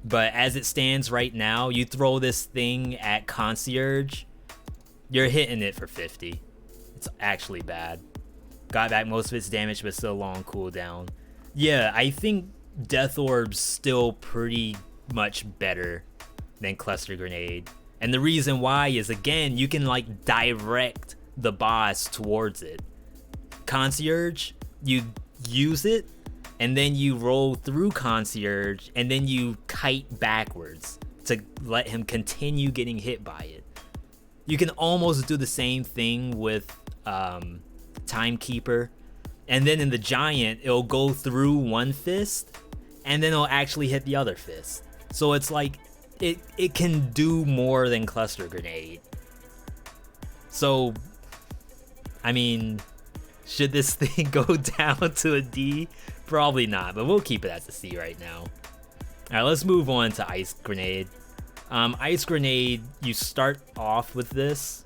But as it stands right now, you throw this thing at Concierge, you're hitting it for 50. It's actually bad. Got back most of its damage, but still long cooldown. Yeah, I think Death Orb's still pretty much better than Cluster Grenade. And the reason why is, again, you can like direct the boss towards it. Concierge, you use it, and then you roll through Concierge, and then you kite backwards to let him continue getting hit by it. You can almost do the same thing with Timekeeper, and then in the Giant, it'll go through one fist, and then it'll actually hit the other fist. So it's like, it can do more than Cluster Grenade. So, I mean, should this thing go down to a D? Probably not, but we'll keep it as a C right now. Alright, let's move on to Ice Grenade. Ice Grenade, you start off with this.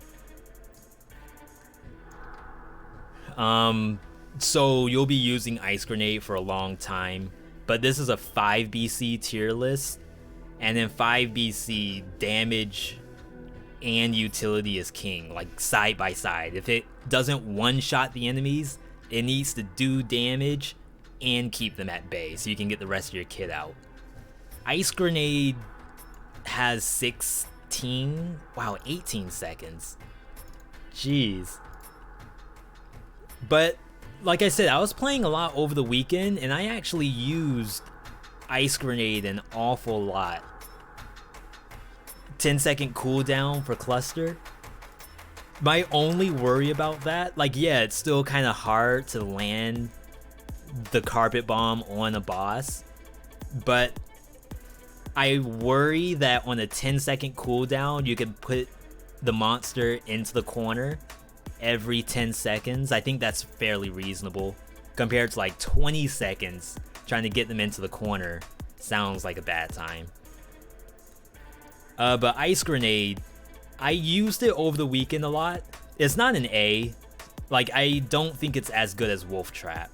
So you'll be using Ice Grenade for a long time, but this is a 5 BC tier list, and in 5 BC, damage and utility is king, like side by side. If it doesn't one-shot the enemies, it needs to do damage and keep them at bay so you can get the rest of your kit out. Ice Grenade has 18 seconds. Jeez. But like I said, I was playing a lot over the weekend, and I actually used Ice Grenade an awful lot. 10-second cooldown for cluster. My only worry about that, like, yeah, it's still kind of hard to land the carpet bomb on a boss, but I worry that on a 10-second cooldown, you can put the monster into the corner every 10 seconds. I think that's fairly reasonable compared to like 20 seconds trying to get them into the corner. Sounds like a bad time. But Ice Grenade, I used it over the weekend a lot. It's not an A. Like, I don't think it's as good as Wolf Trap.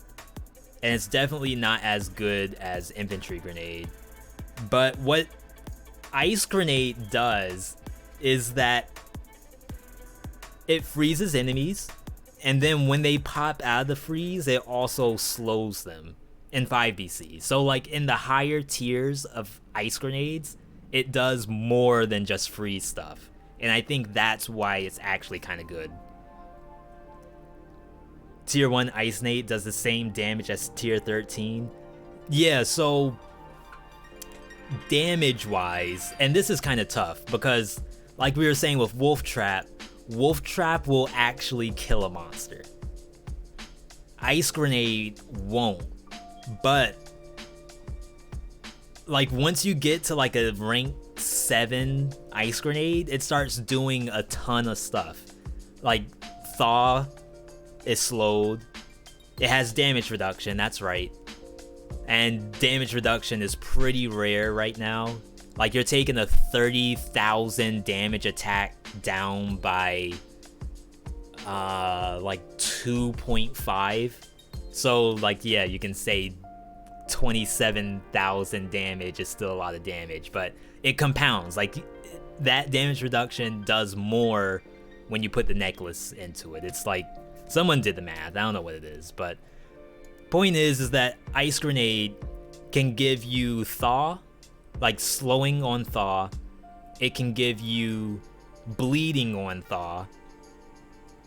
And it's definitely not as good as Infantry Grenade. But what Ice Grenade does is that it freezes enemies, and then when they pop out of the freeze, it also slows them in 5BC. So like in the higher tiers of Ice Grenades, it does more than just freeze stuff. And I think that's why it's actually kind of good. Tier 1 Ice Nade does the same damage as Tier 13. Yeah, so damage-wise, and this is kind of tough because like we were saying with Wolf Trap will actually kill a monster. Ice Grenade won't, but like once you get to like a rank 7 Ice Grenade, it starts doing a ton of stuff. Like Thaw is slowed. It has damage reduction, that's right. And damage reduction is pretty rare right now. Like you're taking a 30,000 damage attack down by like 2.5. So like yeah, you can say 27,000 damage is still a lot of damage, but it compounds. Like that damage reduction does more when you put the necklace into it. It's like someone did the math. I don't know what it is, but point is that Ice Grenade can give you Thaw, like slowing on Thaw. It can give you bleeding on Thaw.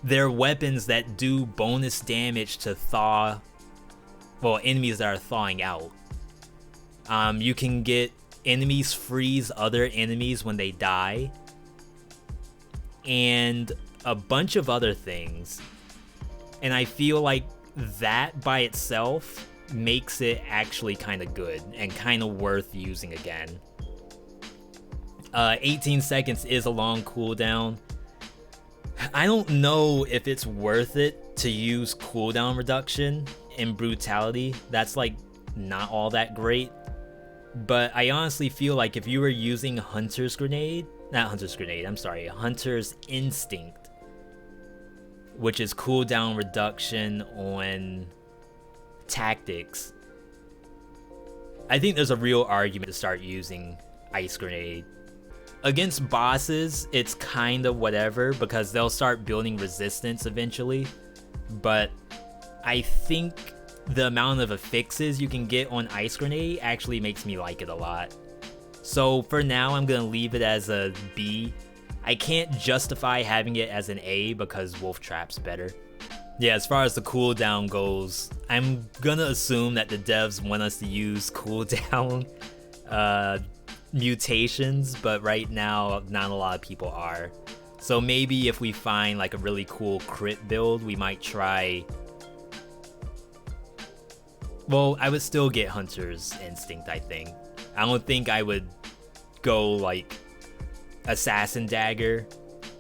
They're weapons that do bonus damage to Thaw, well, enemies that are thawing out. You can get enemies freeze other enemies when they die, and a bunch of other things. And I feel like that by itself makes it actually kind of good and kind of worth using again. 18 seconds is a long cooldown. I don't know if it's worth it to use cooldown reduction in Brutality. That's like not all that great. But I honestly feel like if you were using Hunter's Instinct, which is cooldown reduction on tactics, I think there's a real argument to start using Ice Grenade. Against bosses, it's kind of whatever because they'll start building resistance eventually, but I think the amount of affixes you can get on Ice Grenade actually makes me like it a lot. So for now, I'm gonna leave it as a B. I can't justify having it as an A because Wolf Trap's better. Yeah, as far as the cooldown goes, I'm gonna assume that the devs want us to use cooldown mutations, but right now not a lot of people are. So maybe if we find like a really cool crit build, we might try. Well, I would still get Hunter's Instinct, I think. I don't think I would go like Assassin Dagger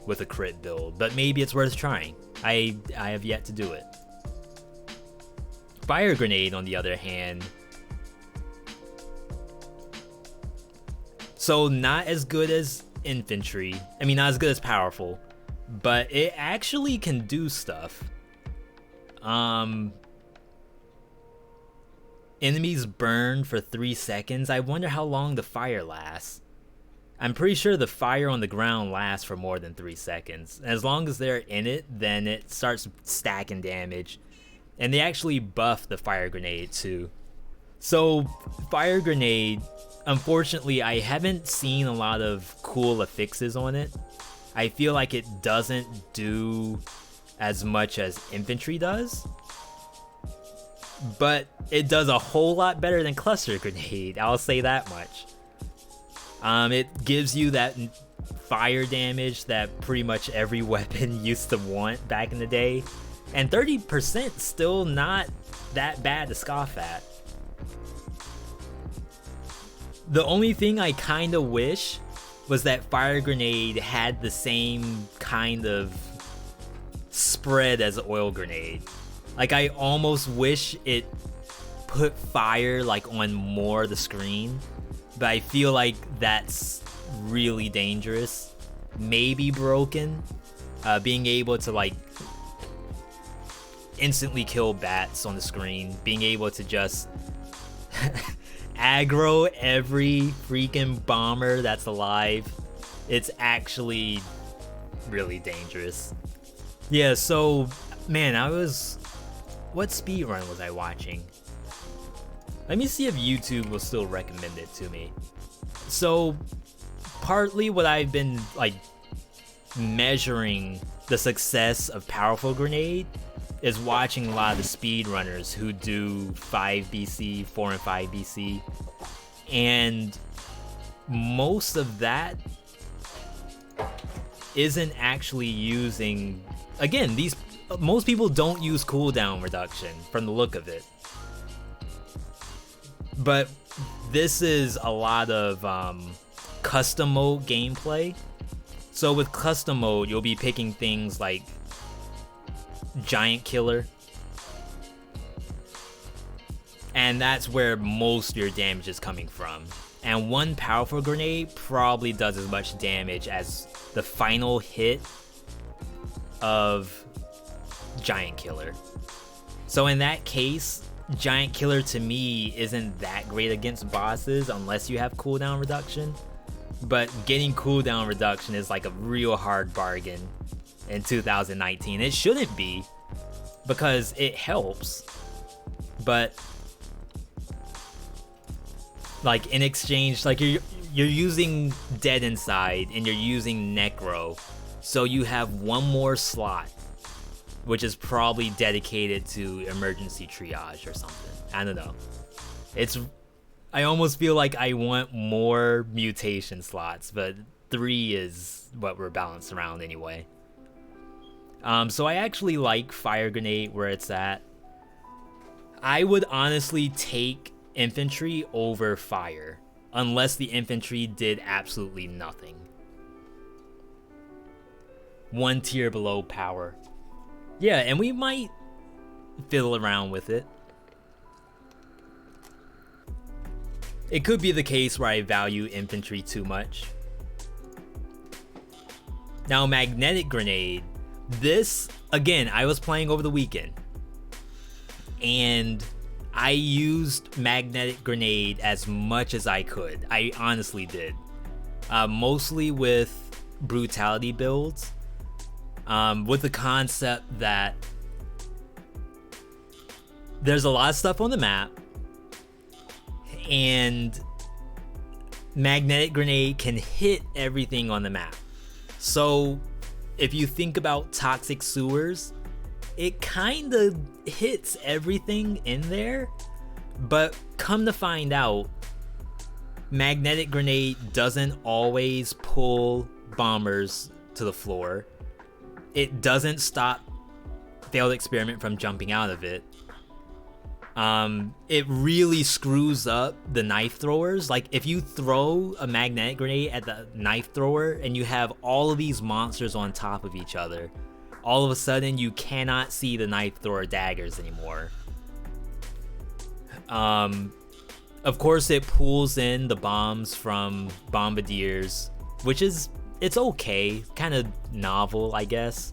with a crit build, but maybe it's worth trying. I have yet to do it. Fire Grenade, on the other hand, so not as good as Infantry. I mean, not as good as powerful, but it actually can do stuff. Enemies burn for 3 seconds. I wonder how long the fire lasts. I'm pretty sure the fire on the ground lasts for more than 3 seconds. As long as they're in it, then it starts stacking damage. And they actually buff the Fire Grenade too. So Fire Grenade, unfortunately, I haven't seen a lot of cool affixes on it. I feel like it doesn't do as much as Infantry does, but it does a whole lot better than Cluster Grenade, I'll say that much. It gives you that fire damage that pretty much every weapon used to want back in the day, and 30% still not that bad to scoff at. The only thing I kind of wish was that Fire Grenade had the same kind of spread as Oil Grenade. Like, I almost wish it put fire like on more of the screen, but I feel like that's really dangerous. Maybe broken. Being able to like instantly kill bats on the screen, being able to just aggro every freaking bomber that's alive, it's actually really dangerous. Yeah, so, man, what speedrun was I watching? Let me see if YouTube will still recommend it to me. So, partly what I've been, like, measuring the success of Powerful Grenade is watching a lot of the speedrunners who do 5 BC, 4 and 5 BC. And most of that isn't actually using, again, most people don't use cooldown reduction from the look of it. But this is a lot of custom mode gameplay. So with custom mode, you'll be picking things like Giant Killer. And that's where most of your damage is coming from. And one Powerful Grenade probably does as much damage as the final hit of Giant Killer. So in that case, Giant Killer to me isn't that great against bosses unless you have cooldown reduction. But getting cooldown reduction is like a real hard bargain in 2019. It shouldn't be, because it helps. But like in exchange, like you're using Dead Inside and you're using Necro, so you have one more slot, which is probably dedicated to emergency triage or something. I don't know. I almost feel like I want more mutation slots, but 3 is what we're balanced around anyway. So I actually like Fire Grenade where it's at. I would honestly take Infantry over Fire, unless the Infantry did absolutely nothing. 1 tier below Power. Yeah, and we might fiddle around with it. It could be the case where I value Infantry too much. Now, Magnetic Grenade. This, again, I was playing over the weekend. And I used Magnetic Grenade as much as I could. I honestly did. Mostly with Brutality builds. With the concept that there's a lot of stuff on the map. And Magnetic Grenade can hit everything on the map. So if you think about Toxic Sewers, it kind of hits everything in there. But come to find out, Magnetic Grenade doesn't always pull bombers to the floor. It doesn't stop Failed Experiment from jumping out of it. It really screws up the knife throwers. Like, if you throw a magnetic grenade at the knife thrower and you have all of these monsters on top of each other, all of a sudden you cannot see the knife thrower daggers anymore. Of course, it pulls in the bombs from bombardiers, which is, it's okay, kind of novel, I guess.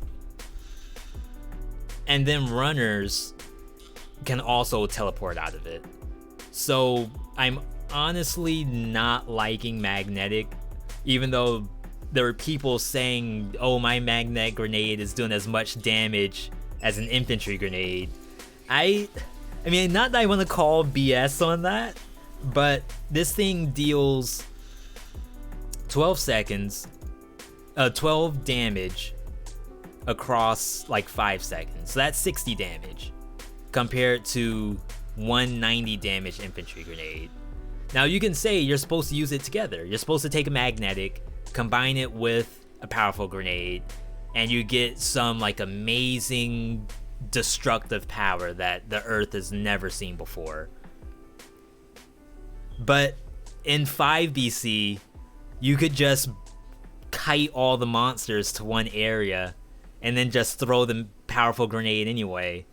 And then runners can also teleport out of it. So I'm honestly not liking magnetic, even though there were people saying, oh, my magnetic grenade is doing as much damage as an infantry grenade. I mean, not that I want to call BS on that, but this thing deals 12 seconds, 12 damage across like 5 seconds. So that's 60 damage compared to 190 damage infantry grenade. Now you can say you're supposed to use it together. You're supposed to take a magnetic, combine it with a powerful grenade, and you get some like amazing destructive power that the earth has never seen before. But in 5 BC, you could just kite all the monsters to one area and then just throw the powerful grenade anyway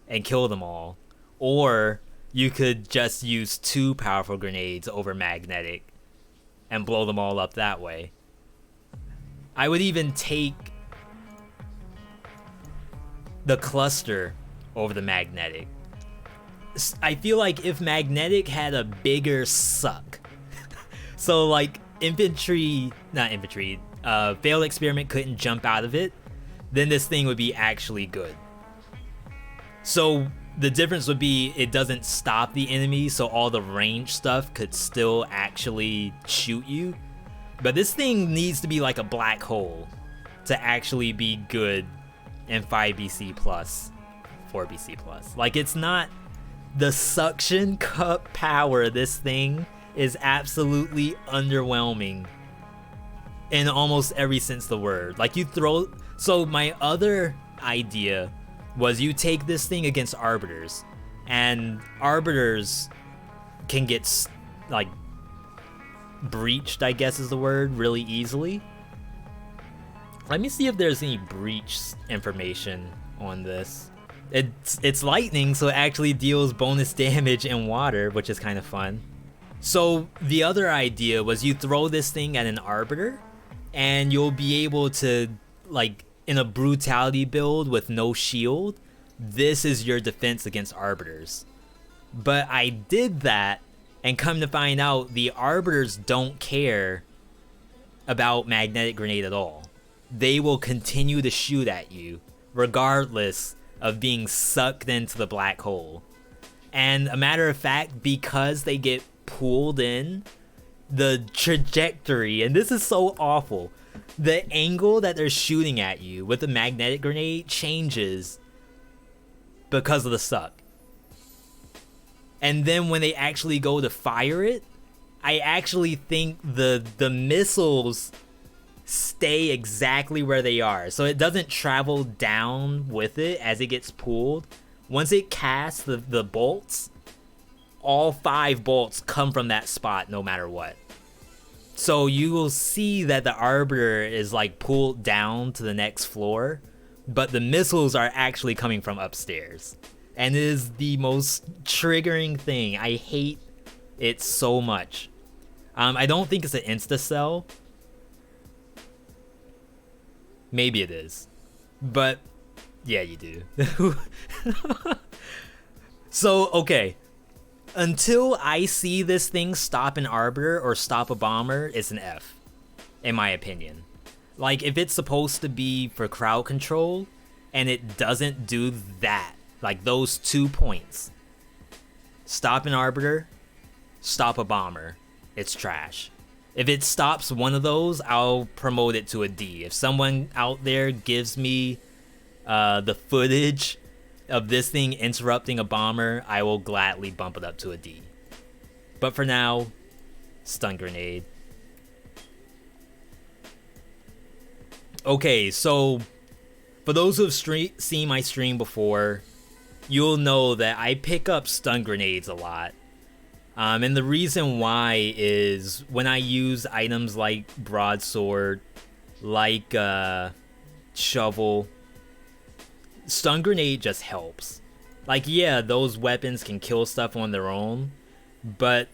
and kill them all. Or you could just use 2 powerful grenades over magnetic and blow them all up that way. I would even take the cluster over the magnetic. I feel like if magnetic had a bigger suck, so like failed experiment couldn't jump out of it, then this thing would be actually good. So the difference would be it doesn't stop the enemy, so all the range stuff could still actually shoot you. But this thing needs to be like a black hole to actually be good in 5BC plus, 4BC plus. Like, it's not the suction cup power of this thing is absolutely underwhelming in almost every sense of the word. Like, you throw... So my other idea was you take this thing against Arbiters, and Arbiters can get, like, breached, I guess is the word, really easily. Let me see if there's any breach information on this. It's lightning, so it actually deals bonus damage in water, which is kind of fun. So the other idea was you throw this thing at an Arbiter, and you'll be able to, like, in a brutality build with no shield, this is your defense against Arbiters. But I did that, and come to find out, the Arbiters don't care about Magnetic Grenade at all. They will continue to shoot at you, regardless of being sucked into the black hole. And a matter of fact, because they get pulled in, the trajectory, and this is so awful, the angle that they're shooting at you with the Magnetic Grenade changes because of the suck. And then when they actually go to fire it, I actually think the missiles stay exactly where they are. So it doesn't travel down with it as it gets pulled. Once it casts the bolts, all 5 bolts come from that spot no matter what. So you will see that the Arbiter is like pulled down to the next floor, but the missiles are actually coming from upstairs. And it is the most triggering thing. I hate it so much. I don't think it's an insta-cell. Maybe it is. But, yeah, you do. So, okay. Until I see this thing stop an Arbiter or stop a Bomber, it's an F. In my opinion. Like, if it's supposed to be for crowd control, and it doesn't do that, like those 2 points. Stop an Arbiter, stop a Bomber. It's trash. If it stops one of those, I'll promote it to a D. If someone out there gives me the footage of this thing interrupting a Bomber, I will gladly bump it up to a D. But for now, Stun Grenade. Okay, so for those who have seen my stream before, you'll know that I pick up Stun Grenades a lot. And the reason why is when I use items like Broadsword, like Shovel, Stun Grenade just helps. Like, yeah, those weapons can kill stuff on their own, but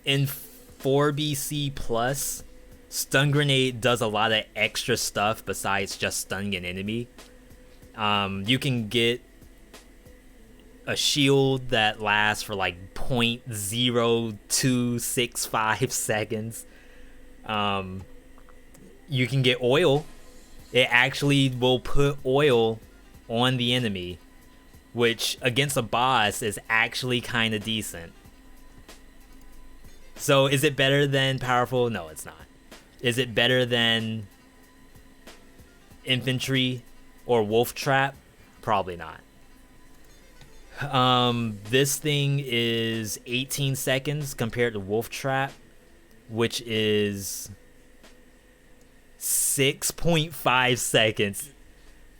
in 4BC plus, Stun Grenade does a lot of extra stuff besides just stunning an enemy. You can get a shield that lasts for like 0.0265 seconds. You can get oil. It actually will put oil on the enemy, which against a boss is actually kind of decent. So is it better than powerful? No, it's not. Is it better than Infantry or Wolf Trap? Probably not. This thing is 18 seconds compared to Wolf Trap, which is 6.5 seconds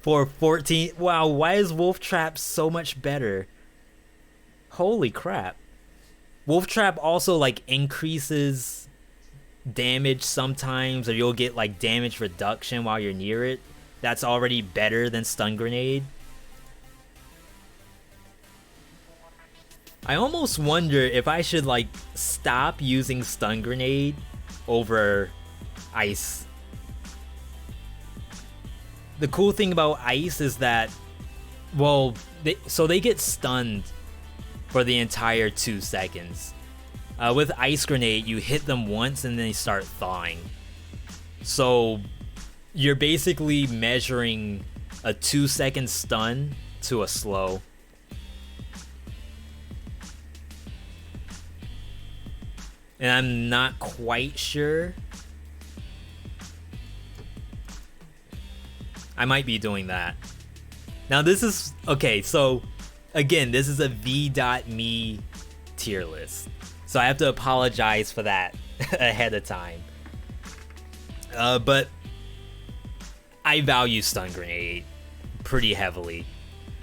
for 14. Wow, why is Wolf Trap so much better? Holy crap. Wolf Trap also like increases damage sometimes, or you'll get like damage reduction while you're near it. That's already better than Stun Grenade. I almost wonder if I should like stop using Stun Grenade over Ice. The cool thing about Ice is that, well, they get stunned for the entire 2 seconds. With Ice Grenade, you hit them once and then they start thawing. So you're basically measuring a 2-second stun to a slow. And I'm not quite sure. I might be doing that. Now this is, okay, so again, this is a Veedotme tier list. So I have to apologize for that ahead of time. But I value Stun Grenade pretty heavily.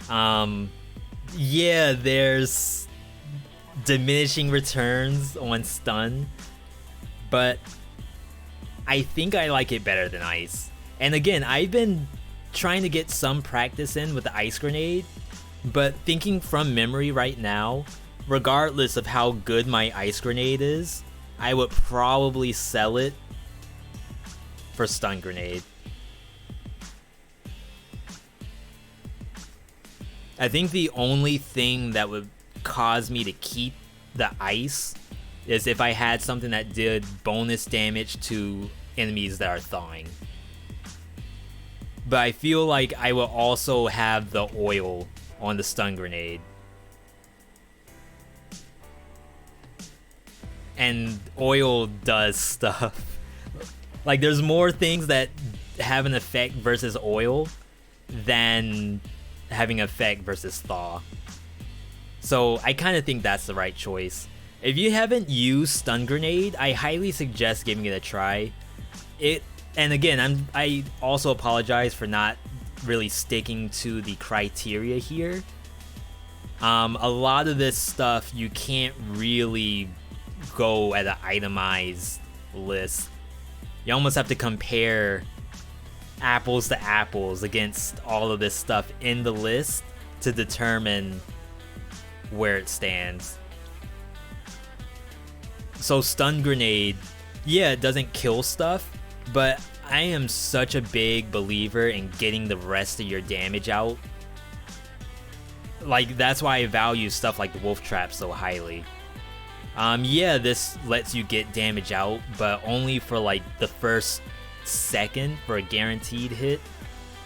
Yeah, there's diminishing returns on stun, but I think I like it better than Ice. And again, I've been trying to get some practice in with the Ice Grenade, but thinking from memory right now, regardless of how good my Ice Grenade is, I would probably sell it for Stun Grenade. I think the only thing that would cause me to keep the Ice is if I had something that did bonus damage to enemies that are thawing. But I feel like I will also have the oil on the Stun Grenade. And oil does stuff. Like, there's more things that have an effect versus oil than having effect versus thaw. So I kind of think that's the right choice. If you haven't used Stun Grenade, I highly suggest giving it a try. And again, I also apologize for not really sticking to the criteria here. A lot of this stuff you can't really go at an itemized list. You almost have to compare apples to apples against all of this stuff in the list to determine where it stands. So Stun Grenade, yeah, it doesn't kill stuff, but I am such a big believer in getting the rest of your damage out. Like, that's why I value stuff like the Wolf Trap so highly. Yeah, this lets you get damage out, but only for like the first second for a guaranteed hit,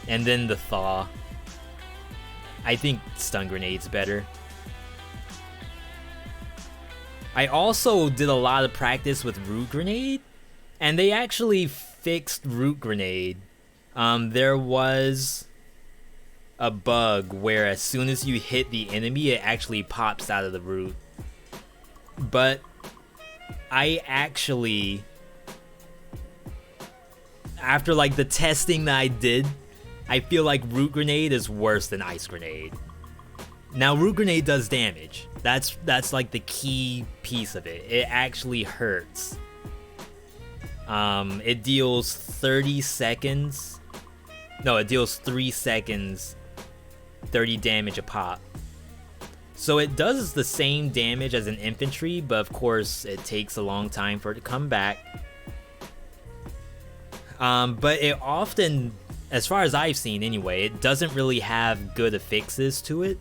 and then the thaw. I think Stun Grenade's better. I also did a lot of practice with Root Grenade, and they actually fixed Root Grenade. There was a bug where as soon as you hit the enemy, it actually pops out of the root. But I actually, after like the testing that I did, I feel like Root Grenade is worse than Ice Grenade. Now Root Grenade does damage. That's like the key piece of it. It actually hurts. It deals 30 seconds. No, it deals 3 seconds, 30 damage a pop. So it does the same damage as an infantry, but of course it takes a long time for it to come back. But it often, as far as I've seen anyway, it doesn't really have good affixes to it.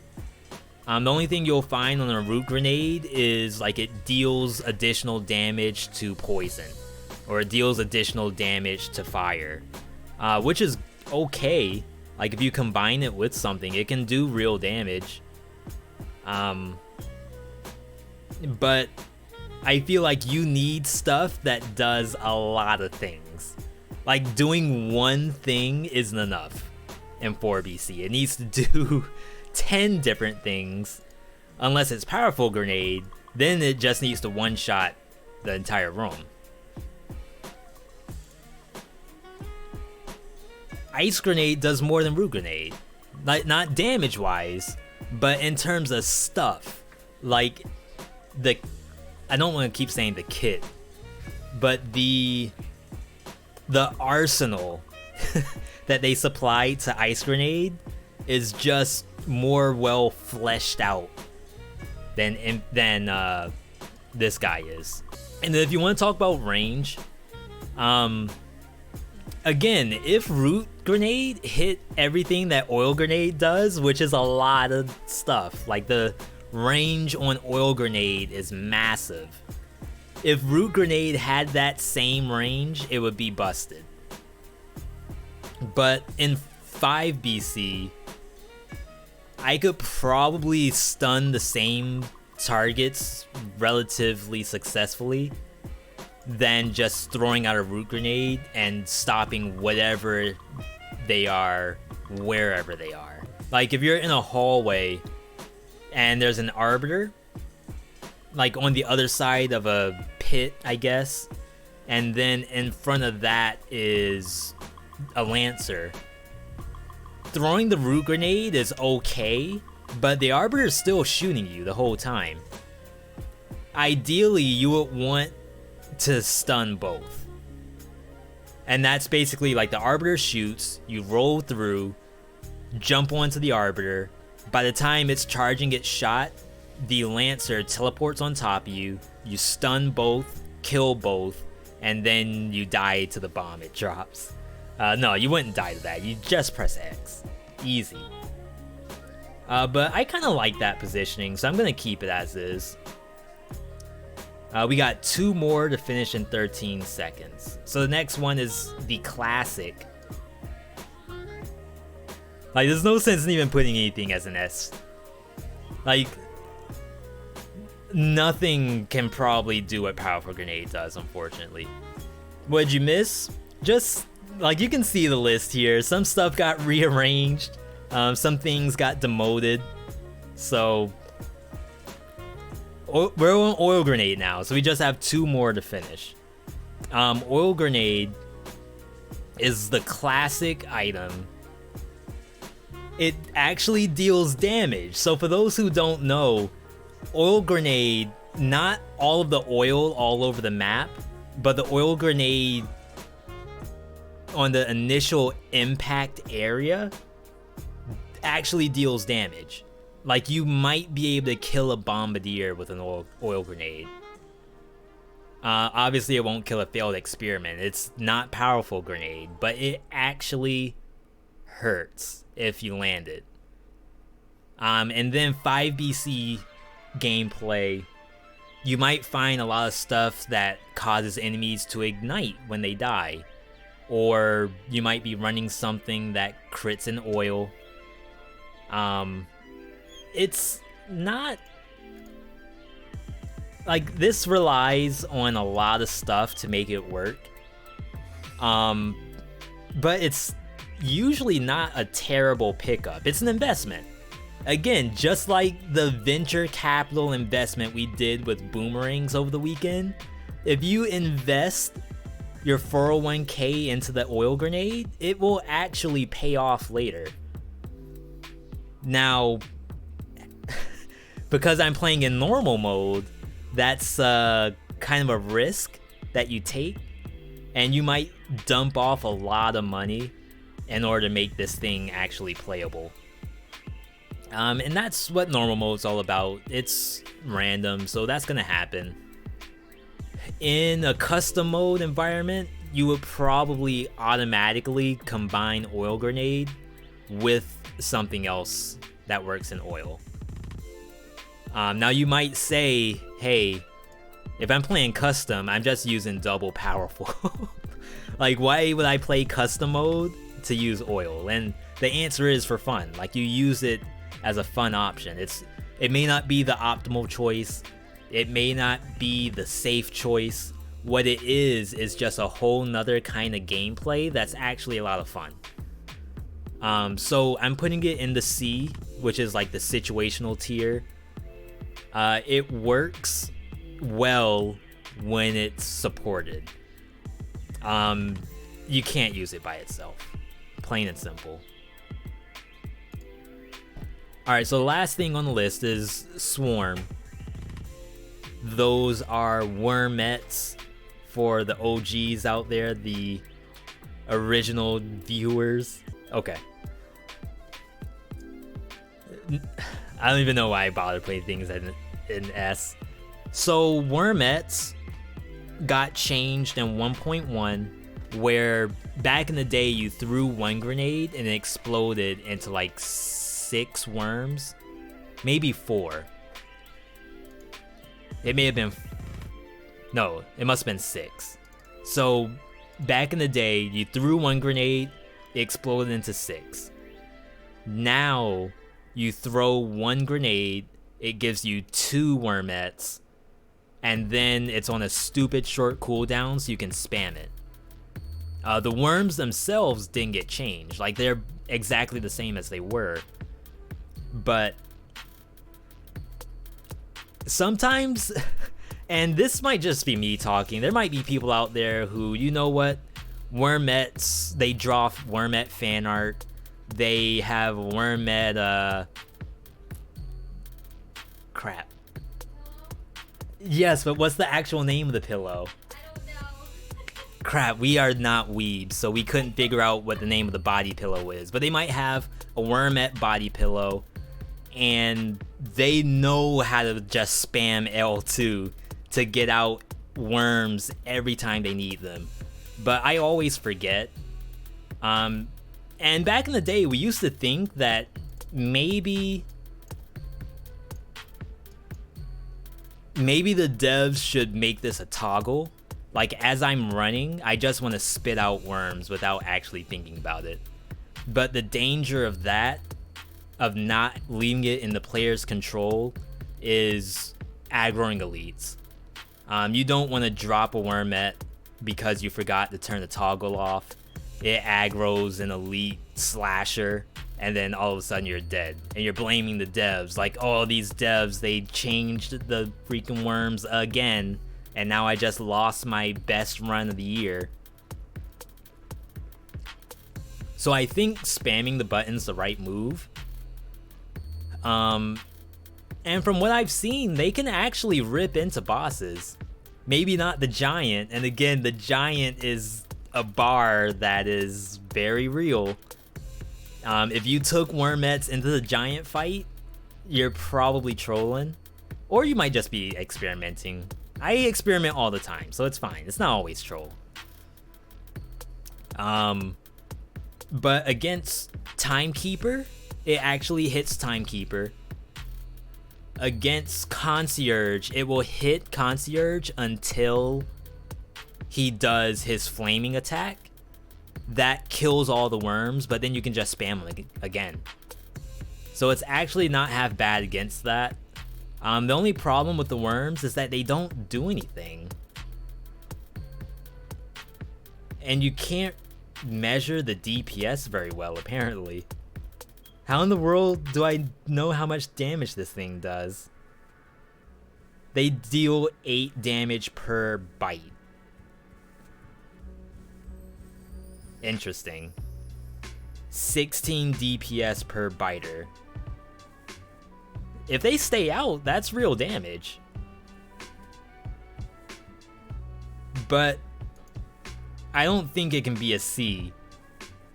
The only thing you'll find on a Root Grenade is like it deals additional damage to poison, or it deals additional damage to fire, which is okay. Like if you combine it with something, it can do real damage. But I feel like you need stuff that does a lot of things. Like doing one thing isn't enough in 4BC. It needs to do 10 different things. Unless it's Powerful Grenade, then it just needs to one-shot the entire room. Ice Grenade does more than Root Grenade. Like, not damage-wise, but in terms of stuff. Like, I don't want to keep saying the kit, but the arsenal that they supply to Ice Grenade is just more well fleshed out than this guy is. And if you want to talk about range, again, if Root Grenade hit everything that Oil Grenade does, which is a lot of stuff, like the range on Oil Grenade is massive. If Root Grenade had that same range, it would be busted. But in 5 BC, I could probably stun the same targets relatively successfully than just throwing out a Root Grenade and stopping whatever they are, wherever they are. Like, if you're in a hallway and there's an Arbiter, like on the other side of a pit, I guess, and then in front of that is a Lancer, throwing the Root Grenade is okay, but the Arbiter is still shooting you the whole time. Ideally, you would want to stun both. And that's basically like the Arbiter shoots, you roll through, jump onto the Arbiter. By the time it's charging its shot, the Lancer teleports on top of you, you stun both, kill both, and then you die to the bomb it drops. No, you wouldn't die to that, you just press X. Easy. But I kind of like that positioning, so I'm going to keep it as is. We got 2 more to finish in 13 seconds. So the next one is the classic. Like, there's no sense in even putting anything as an S. Like, nothing can probably do what Powerful Grenade does, unfortunately. What'd you miss? Just, like, you can see the list here. Some stuff got rearranged. Some things got demoted. So we're on Oil Grenade now, so we just have 2 more to finish. Oil Grenade is the classic item. It actually deals damage. So for those who don't know, Oil Grenade, not all of the oil all over the map, but the Oil Grenade on the initial impact area actually deals damage. Like, you might be able to kill a Bombardier with an oil grenade. Obviously, it won't kill a failed experiment. It's not Powerful Grenade, but it actually hurts if you land it. And then 5 BC gameplay, you might find a lot of stuff that causes enemies to ignite when they die. Or you might be running something that crits in oil. It's not... Like, this relies on a lot of stuff to make it work. But it's usually not a terrible pickup. It's an investment. Again, just like the venture capital investment we did with boomerangs over the weekend, if you invest your 401k into the oil grenade, it will actually pay off later. Now, because I'm playing in normal mode, that's kind of a risk that you take, and you might dump off a lot of money in order to make this thing actually playable. And that's what normal mode's all about. It's random, so that's gonna happen. In a custom mode environment, you would probably automatically combine Oil Grenade with something else that works in oil. Now you might say, hey, if I'm playing custom, I'm just using double powerful. Like, why would I play custom mode to use oil? And the answer is for fun. Like, you use it as a fun option. It may not be the optimal choice. It may not be the safe choice. What it is just a whole nother kind of gameplay that's actually a lot of fun. So I'm putting it in the C, which is like the situational tier. It works well when it's supported. You can't use it by itself. Plain and simple. Alright, so the last thing on the list is Swarm. Those are wormettes for the OGs out there, the original viewers. Okay. I don't even know why I bother playing things in S. So wormettes got changed in 1.1, where back in the day you threw one grenade and it exploded into like 6 worms, maybe 4. It may have been... No, it must have been 6. So, back in the day, you threw 1 grenade, it exploded into 6. Now, you throw 1 grenade, it gives you 2 wormettes, and then it's on a stupid short cooldown so you can spam it. The worms themselves didn't get changed. Like, they're exactly the same as they were. But sometimes, and this might just be me talking, there might be people out there who, you know what, wormettes, they draw wormette fan art, they have wormette, crap. Yes, but what's the actual name of the pillow? I don't know. Crap, we are not weebs, so we couldn't figure out what the name of the body pillow is. But they might have a wormette body pillow, and they know how to just spam L2 to get out worms every time they need them. But I always forget. And back in the day, we used to think that maybe the devs should make this a toggle. Like, as I'm running, I just want to spit out worms without actually thinking about it. But the danger of that, of not leaving it in the player's control, is aggroing elites. You don't want to drop a wormette because you forgot to turn the toggle off. It aggroes an elite slasher, and then all of a sudden you're dead. And you're blaming the devs, like, oh, these devs, they changed the freaking worms again, and now I just lost my best run of the year. So I think spamming the button's the right move. And from what I've seen, they can actually rip into bosses. Maybe not the giant, and again, the giant is a bar that is very real. If you took wormettes into the giant fight, you're probably trolling, or you might just be experimenting. I experiment all the time, so it's fine. It's not always troll. But against Timekeeper, it actually hits Timekeeper. Against Concierge, it will hit Concierge until he does his flaming attack. That kills all the worms, but then you can just spam them again. So it's actually not half bad against that. The only problem with the worms is that they don't do anything. And you can't measure the DPS very well, apparently. How in the world do I know how much damage this thing does? They deal 8 damage per bite. Interesting. 16 DPS per biter. If they stay out, that's real damage. But I don't think it can be a C.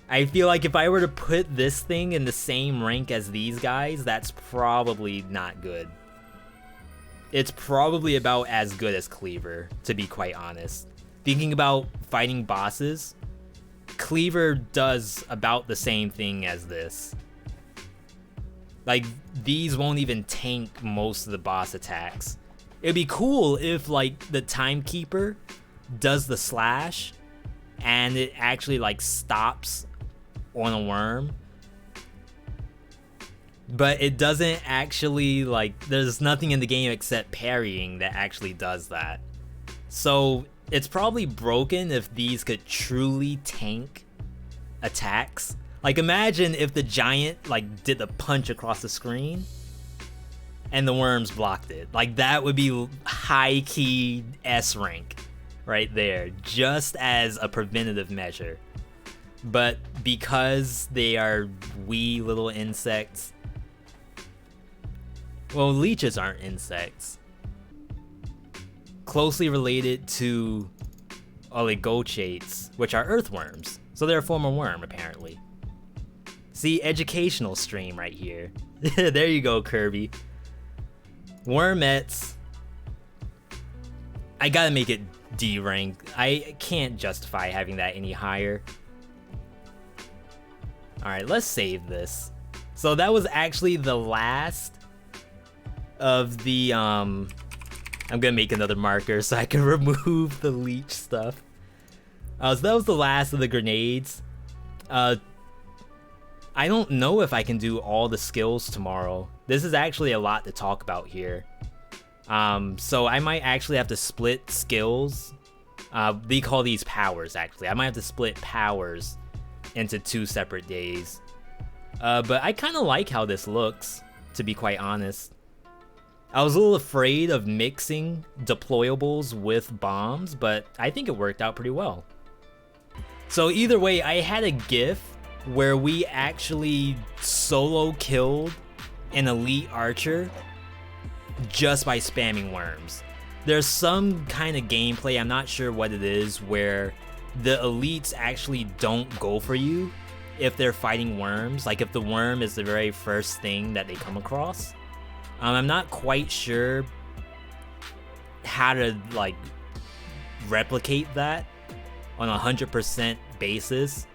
I feel like if I were to put this thing in the same rank as these guys, that's probably not good. It's probably about as good as Cleaver, to be quite honest. Thinking about fighting bosses, Cleaver does about the same thing as this. Like, these won't even tank most of the boss attacks. It'd be cool if, like, the Timekeeper does the slash and it actually, like, stops on a worm. But it doesn't actually, like, there's nothing in the game except parrying that actually does that. So it's probably broken if these could truly tank attacks. Like, imagine if the giant, like, did the punch across the screen and the worms blocked it. Like, that would be high-key S rank right there, just as a preventative measure. But because they are wee little insects, well, leeches aren't insects. Closely related to oligochates, which are earthworms. So they're a form of worm, apparently. See, educational stream right here. There you go, Kirby. Wormettes. I gotta make it D rank. I can't justify having that any higher. Alright, let's save this. So that was actually the last of the I'm gonna make another marker so I can remove the leech stuff. So that was the last of the grenades. I don't know if I can do all the skills tomorrow. This is actually a lot to talk about here. So I might actually have to split skills. They call these powers, actually. I might have to split powers into 2 separate days. But I kind of like how this looks, to be quite honest. I was a little afraid of mixing deployables with bombs, but I think it worked out pretty well. So either way, I had a GIF where we actually solo killed an elite archer just by spamming worms. There's some kind of gameplay, I'm not sure what it is, where the elites actually don't go for you if they're fighting worms, like if the worm is the very first thing that they come across. I'm not quite sure how to like replicate that on a 100% basis,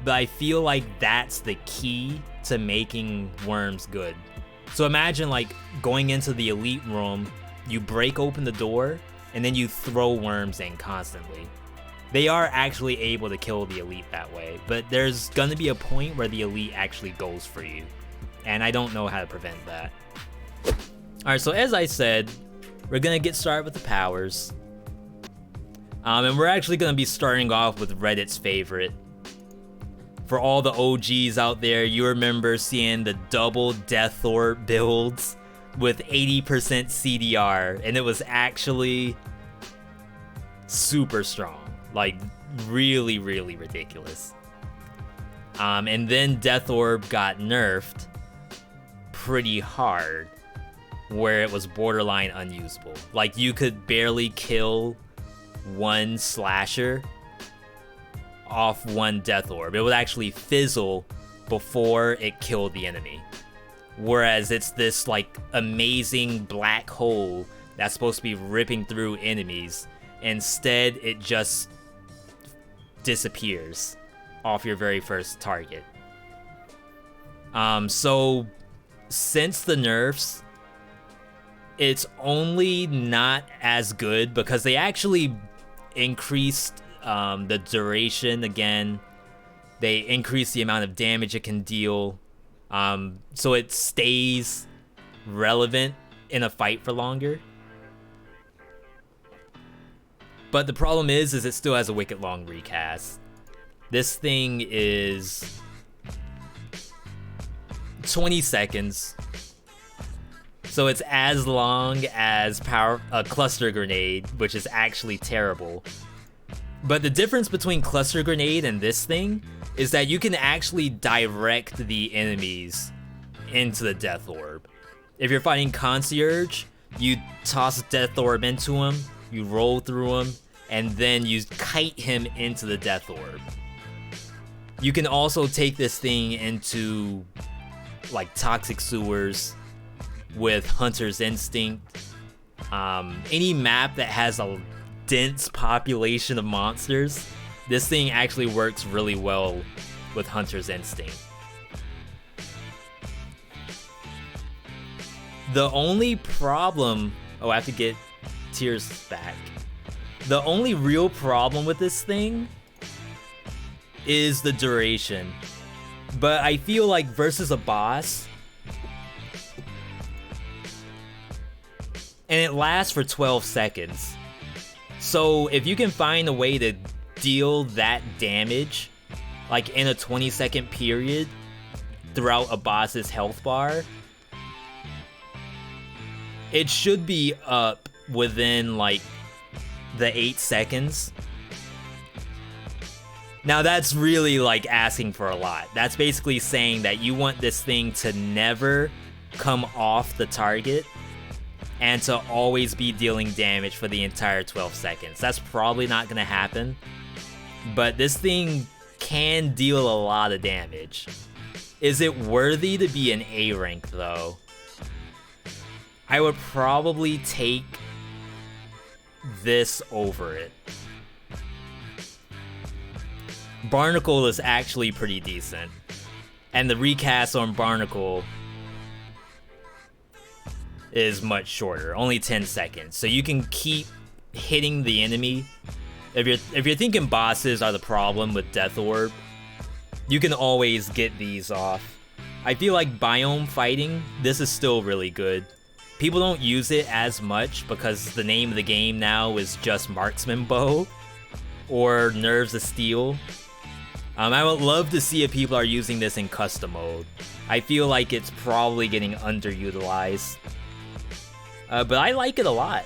but I feel like that's the key to making worms good. So imagine like going into the elite room, you break open the door, and then you throw worms in constantly. They are actually able to kill the elite that way, but there's gonna be a point where the elite actually goes for you, and I don't know how to prevent that. Alright, so as I said, we're gonna get started with the powers. And we're actually gonna be starting off with Reddit's favorite. For all the OGs out there, you remember seeing the double Death Orb builds with 80% CDR, and it was actually super strong. Like, really, really ridiculous. And then Death Orb got nerfed pretty hard, where it was borderline unusable. Like, you could barely kill one slasher off one Death Orb. It would actually fizzle before it killed the enemy. Whereas it's this like amazing black hole that's supposed to be ripping through enemies. Instead, it just disappears off your very first target. So since the nerfs, it's only not as good because they actually increased the duration again. They increased the amount of damage it can deal, so it stays relevant in a fight for longer. But the problem is it still has a wicked long recast. This thing is 20 seconds. So it's as long as a cluster grenade, which is actually terrible. But the difference between cluster grenade and this thing is that you can actually direct the enemies into the Death Orb. If you're fighting Concierge, you toss Death Orb into him, you roll through him, and then you kite him into the Death Orb. You can also take this thing into like toxic sewers with Hunter's Instinct. Any map that has a dense population of monsters, this thing actually works really well with Hunter's Instinct. The only problem... Oh, I have to get Tears back. The only real problem with this thing is the duration. But I feel like versus a boss, and it lasts for 12 seconds. So if you can find a way to deal that damage, like in a 20-second period throughout a boss's health bar, it should be up within like the 8 seconds. Now that's really like asking for a lot. That's basically saying that you want this thing to never come off the target and to always be dealing damage for the entire 12 seconds. That's probably not gonna happen, but this thing can deal a lot of damage. Is it worthy to be an A rank though? I would probably take this over it. Barnacle is actually pretty decent, and the recast on Barnacle is much shorter, only 10 seconds. So you can keep hitting the enemy. If you're thinking bosses are the problem with Death Orb, you can always get these off. I feel like biome fighting, this is still really good. People don't use it as much because the name of the game now is just Marksman Bow or Nerves of Steel. I would love to see if people are using this in custom mode. I feel like it's probably getting underutilized. But I like it a lot.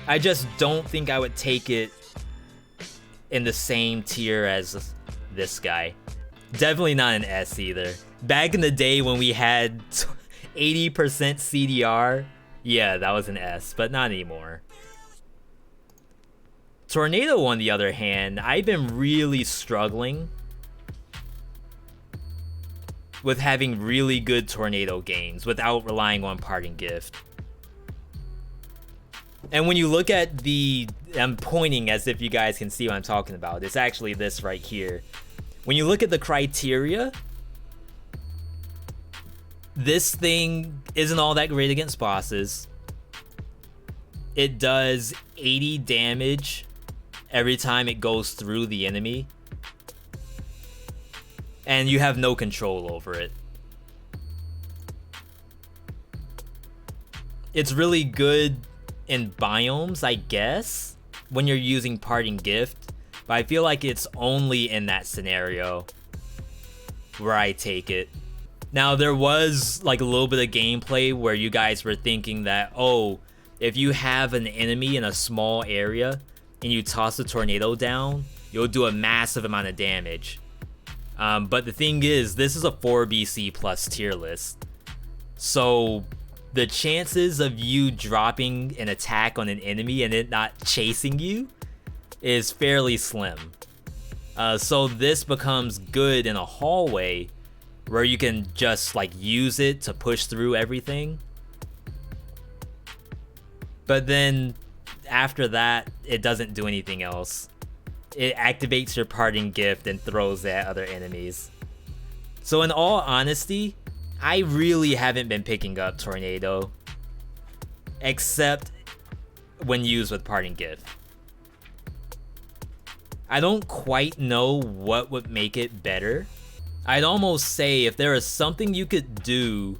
I just don't think I would take it in the same tier as this guy. Definitely not an S either. Back in the day when we had 80% CDR, yeah, that was an S, but not anymore. Tornado, on the other hand, I've been really struggling with having really good tornado games without relying on Parting Gift. And when you look at the, I'm pointing as if you guys can see what I'm talking about. It's actually this right here. When you look at the criteria, this thing isn't all that great against bosses. It does 80 damage every time it goes through the enemy. And you have no control over it. It's really good in biomes, I guess, when you're using Parting Gift. But I feel like it's only in that scenario where I take it. Now, there was like a little bit of gameplay where you guys were thinking that, oh, if you have an enemy in a small area and you toss a tornado down, you'll do a massive amount of damage. But the thing is, this is a 4BC plus tier list. So the chances of you dropping an attack on an enemy and it not chasing you is fairly slim. So this becomes good in a hallway where you can just like use it to push through everything. But then after that, it doesn't do anything else. It activates your Parting Gift and throws at other enemies. So in all honesty, I really haven't been picking up Tornado, except when used with Parting Gift. I don't quite know what would make it better. I'd almost say if there is something you could do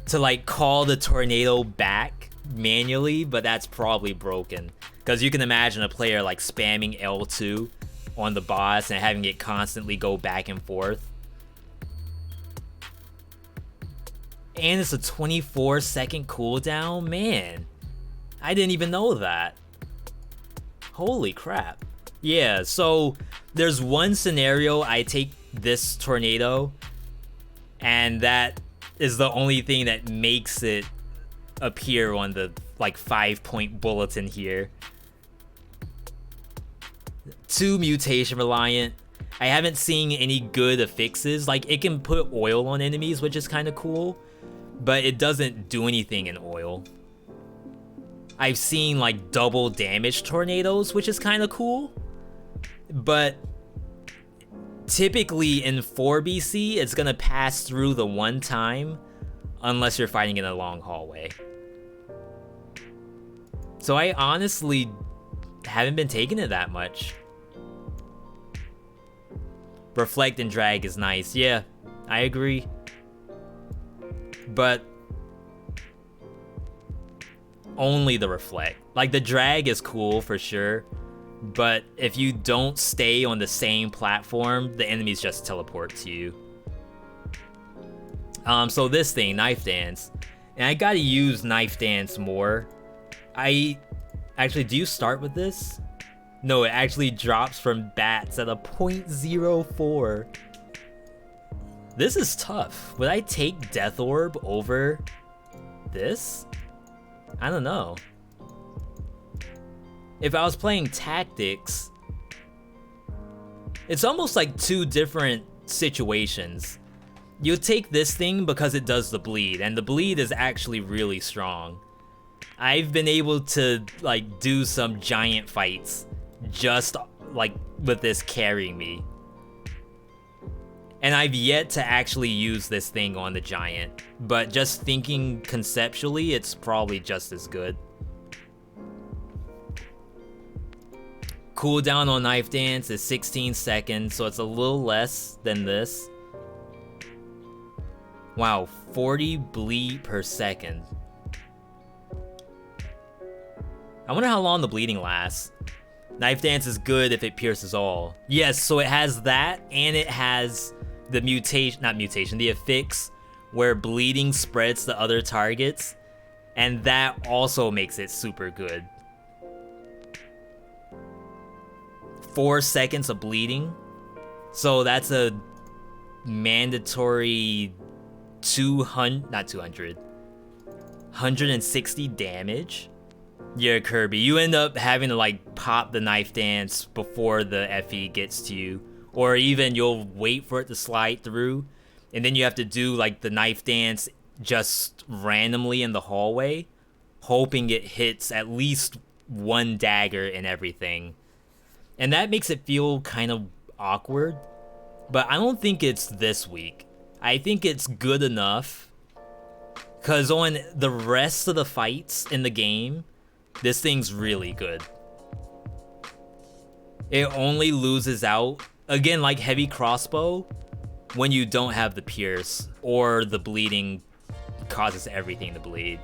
to like call the tornado back manually, but that's probably broken. Because you can imagine a player like spamming L2 on the boss and having it constantly go back and forth. And it's a 24-second cooldown? Man, I didn't even know that. Holy crap. Yeah, so there's one scenario I take this tornado, and that is the only thing that makes it appear on the like 5-point bulletin here. 2 mutation reliant. I haven't seen any good affixes. Like, it can put oil on enemies, which is kind of cool, but it doesn't do anything in oil. I've seen like double damage tornadoes, which is kind of cool, but typically in 4BC, it's gonna pass through the one time unless you're fighting in a long hallway. So I honestly haven't been taking it that much. Reflect and drag is nice. Yeah, I agree. But only the reflect. Like, the drag is cool for sure, but if you don't stay on the same platform, the enemies just teleport to you. So this thing, Knife Dance. And I gotta use Knife Dance more. Actually, do you start with this? No, it actually drops from bats at a 0.04. This is tough. Would I take Death Orb over this? I don't know. If I was playing Tactics, it's almost like 2 different situations. You'll take this thing because it does the bleed, and the bleed is actually really strong. I've been able to like do some giant fights just like with this carrying me. And I've yet to actually use this thing on the giant, but just thinking conceptually, it's probably just as good. Cooldown on Knife Dance is 16 seconds, so it's a little less than this. Wow, 40 bleed per second. I wonder how long the bleeding lasts. Knife Dance is good if it pierces all. Yes, so it has that, and it has the the affix where bleeding spreads to other targets, and that also makes it super good. 4 seconds of bleeding, so that's a mandatory 160 damage. Yeah, Kirby, you end up having to like pop the Knife Dance before the FE gets to you, or even you'll wait for it to slide through, and then you have to do like the Knife Dance just randomly in the hallway, hoping it hits at least one dagger and everything. And that makes it feel kind of awkward, but I don't think it's this weak. I think it's good enough, because on the rest of the fights in the game, this thing's really good. It only loses out, again, like Heavy Crossbow, when you don't have the pierce, or the bleeding causes everything to bleed.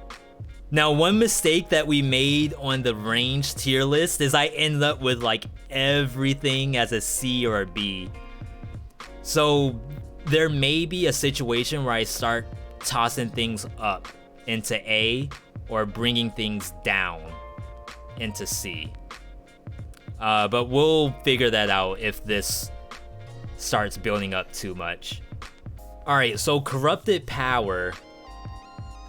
Now, one mistake that we made on the range tier list is I ended up with like everything as a C or a B. So there may be a situation where I start tossing things up into A, or bringing things down into C. But we'll figure that out if this starts building up too much. Alright, so Corrupted Power.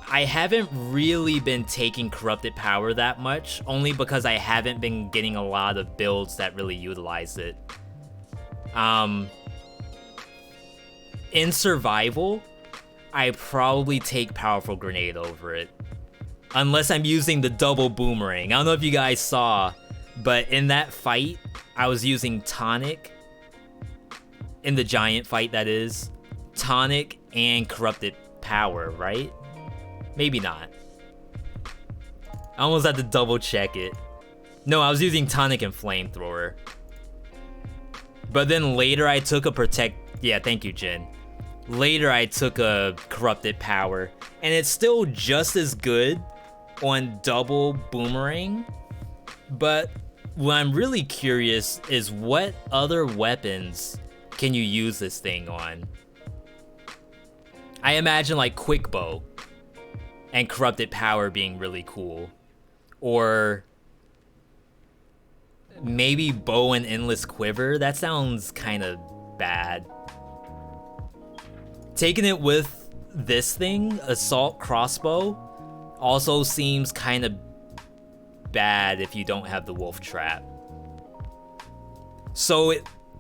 I haven't really been taking Corrupted Power that much, only because I haven't been getting a lot of builds that really utilize it. In survival, I probably take Powerful Grenade over it. Unless I'm using the double boomerang. I don't know if you guys saw, but in that fight, I was using Tonic. In the giant fight, that is. Tonic and Corrupted Power, right? Maybe not. I almost had to double check it. No, I was using Tonic and Flamethrower. But then later I took a yeah, thank you, Jin. Later I took a Corrupted Power, and it's still just as good on double boomerang. But what I'm really curious is what other weapons can you use this thing on? I imagine like Quick Bow and Corrupted Power being really cool. Or maybe Bow and Endless Quiver. That sounds kind of bad. Taking it with this thing, Assault Crossbow, also seems kind of bad if you don't have the Wolf Trap. So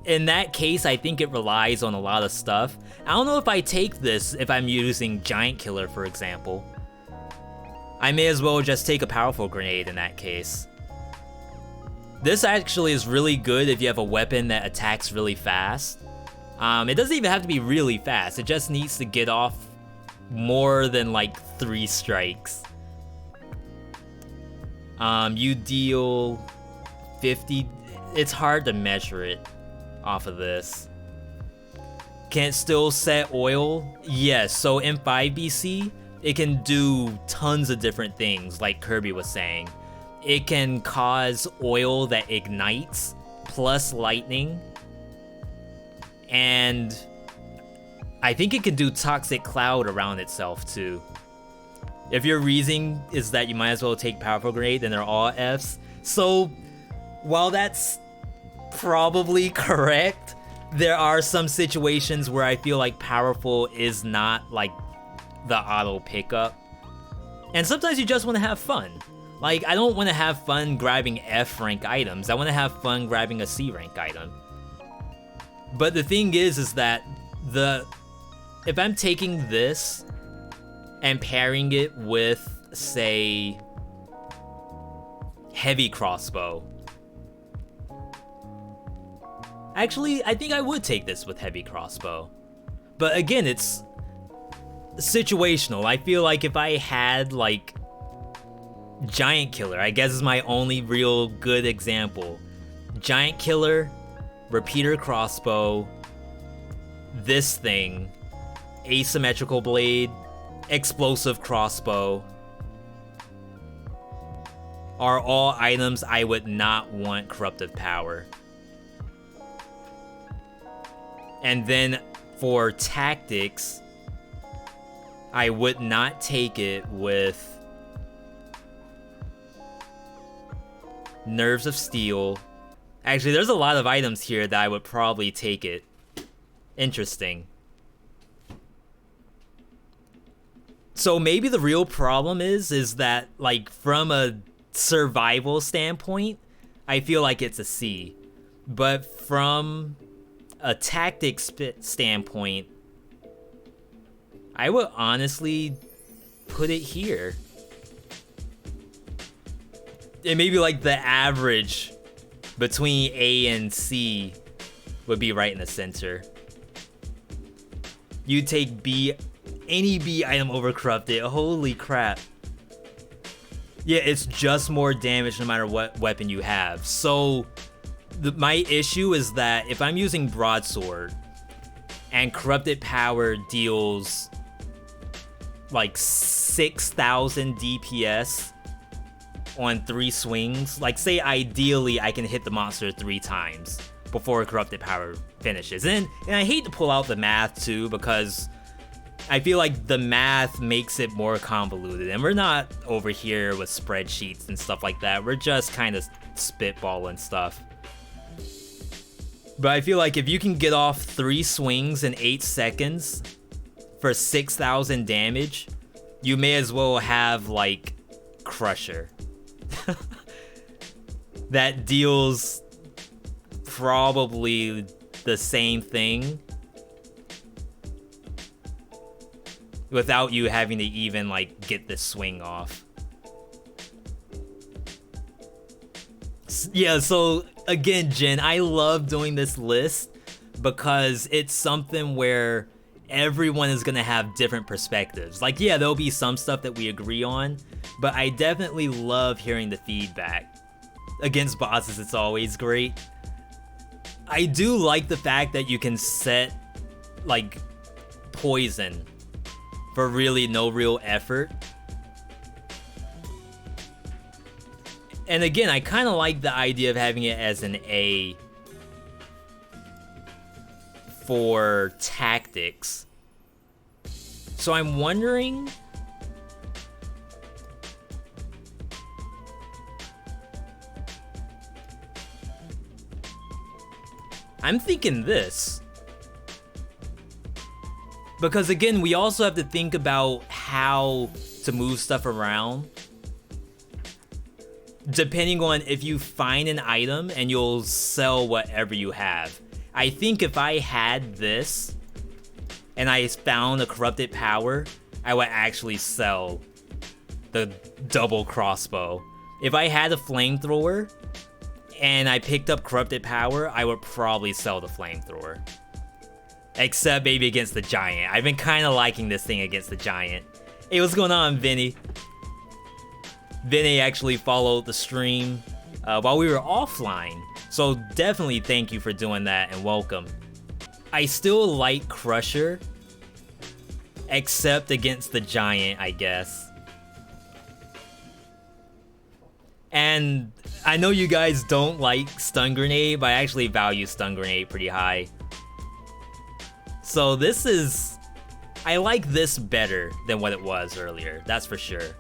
in that case, I think it relies on a lot of stuff. I don't know if I take this if I'm using Giant Killer, for example. I may as well just take a Powerful Grenade in that case. This actually is really good if you have a weapon that attacks really fast. It doesn't even have to be really fast, it just needs to get off more than like 3 strikes. You deal 50, it's hard to measure it off of this. Can it still set oil? Yes, so in 5BC, it can do tons of different things, like Kirby was saying. It can cause oil that ignites, plus lightning. And I think it can do Toxic Cloud around itself too. If your reasoning is that you might as well take Powerful Grenade, then they're all Fs. So while that's probably correct, there are some situations where I feel like Powerful is not like the auto pickup. And sometimes you just want to have fun. Like, I don't want to have fun grabbing F rank items. I want to have fun grabbing a C rank item. But the thing is that if I'm taking this and pairing it with, say, Heavy Crossbow. Actually, I think I would take this with Heavy Crossbow. But again, it's situational. I feel like if I had like Giant Killer, I guess is my only real good example. Giant Killer, Repeater Crossbow, this thing, Asymmetrical Blade, Explosive Crossbow are all items I would not want Corruptive Power. And then for tactics, I would not take it with Nerves of Steel. Actually, there's a lot of items here that I would probably take it. Interesting. So maybe the real problem is that, like, from a survival standpoint, I feel like it's a C. But from a tactics standpoint, I would honestly put it here. And maybe like the average between A and C would be right in the center. You take B, any B item over Corrupted. Holy crap. Yeah, it's just more damage no matter what weapon you have. So my issue is that if I'm using Broadsword and Corrupted Power deals like 6,000 DPS on 3 swings, like say ideally I can hit the monster 3 times before Corrupted Power finishes. And I hate to pull out the math too, because I feel like the math makes it more convoluted, and we're not over here with spreadsheets and stuff like that. We're just kind of spitballing stuff. But I feel like if you can get off 3 swings in 8 seconds for 6,000 damage, you may as well have like Crusher. That deals probably the same thing without you having to even like get the swing off. Yeah, so again, Jen, I love doing this list because it's something where everyone is gonna have different perspectives. Like, yeah, there'll be some stuff that we agree on, but I definitely love hearing the feedback. Against bosses, it's always great. I do like the fact that you can set like poison for really no real effort. And again, I kind of like the idea of having it as an A for tactics. So I'm wondering, I'm thinking this. Because again, we also have to think about how to move stuff around. Depending on if you find an item and you'll sell whatever you have. I think if I had this and I found a Corrupted Power, I would actually sell the double crossbow. If I had a Flamethrower and I picked up Corrupted Power, I would probably sell the Flamethrower. Except maybe against the Giant. I've been kind of liking this thing against the Giant. Hey, what's going on, Vinny? Vinny actually followed the stream while we were offline. So definitely thank you for doing that and welcome. I still like Crusher, except against the Giant, I guess. And I know you guys don't like Stun Grenade, but I actually value Stun Grenade pretty high. So this is, I like this better than what it was earlier, that's for sure.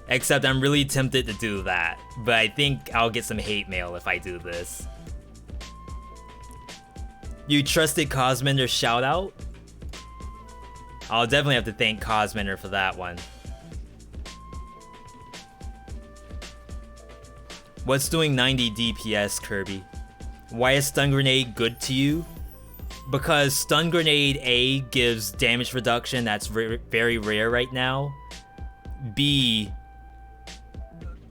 Except I'm really tempted to do that, but I think I'll get some hate mail if I do this. You trusted Cosmender shout out? I'll definitely have to thank Cosmender for that one. What's doing 90 DPS, Kirby? Why is Stun Grenade good to you? Because Stun Grenade A gives damage reduction that's very rare right now. B,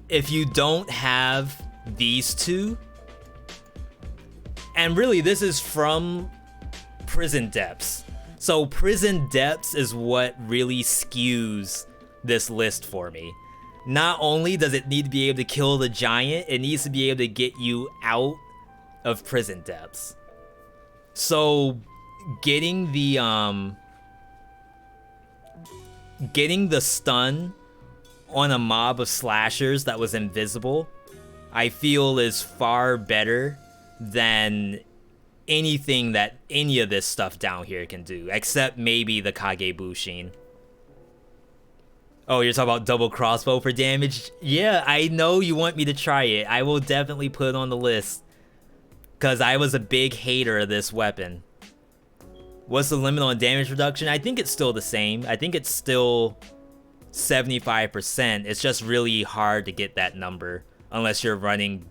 if you don't have these two, and really this is from Prison Depths. So prison depths is what really skews this list for me. Not only does it need to be able to kill the giant, it needs to be able to get you out of prison depths. So getting the stun on a mob of slashers that was invisible, I feel is far better than anything that any of this stuff down here can do, except maybe the Kagebushin. Oh, you're talking about double crossbow for damage? Yeah, I know you want me to try it. I will definitely put it on the list, because I was a big hater of this weapon. What's the limit on damage reduction? I think it's still the same. I think it's still 75%. It's just really hard to get that number unless you're running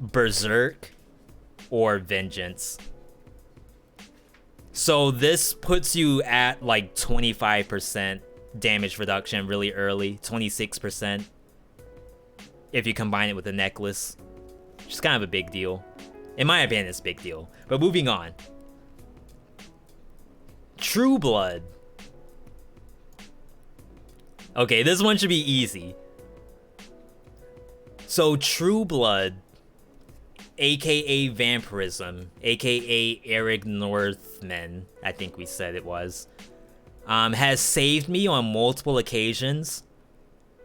Berserk or Vengeance. So this puts you at like 25% damage reduction really early, 26% if you combine it with the necklace, which is kind of a big deal. In my opinion, it's a big deal. But moving on. True Blood. Okay, this one should be easy. So True Blood, aka Vampirism, aka Eric Northman, I think we said it was, has saved me on multiple occasions,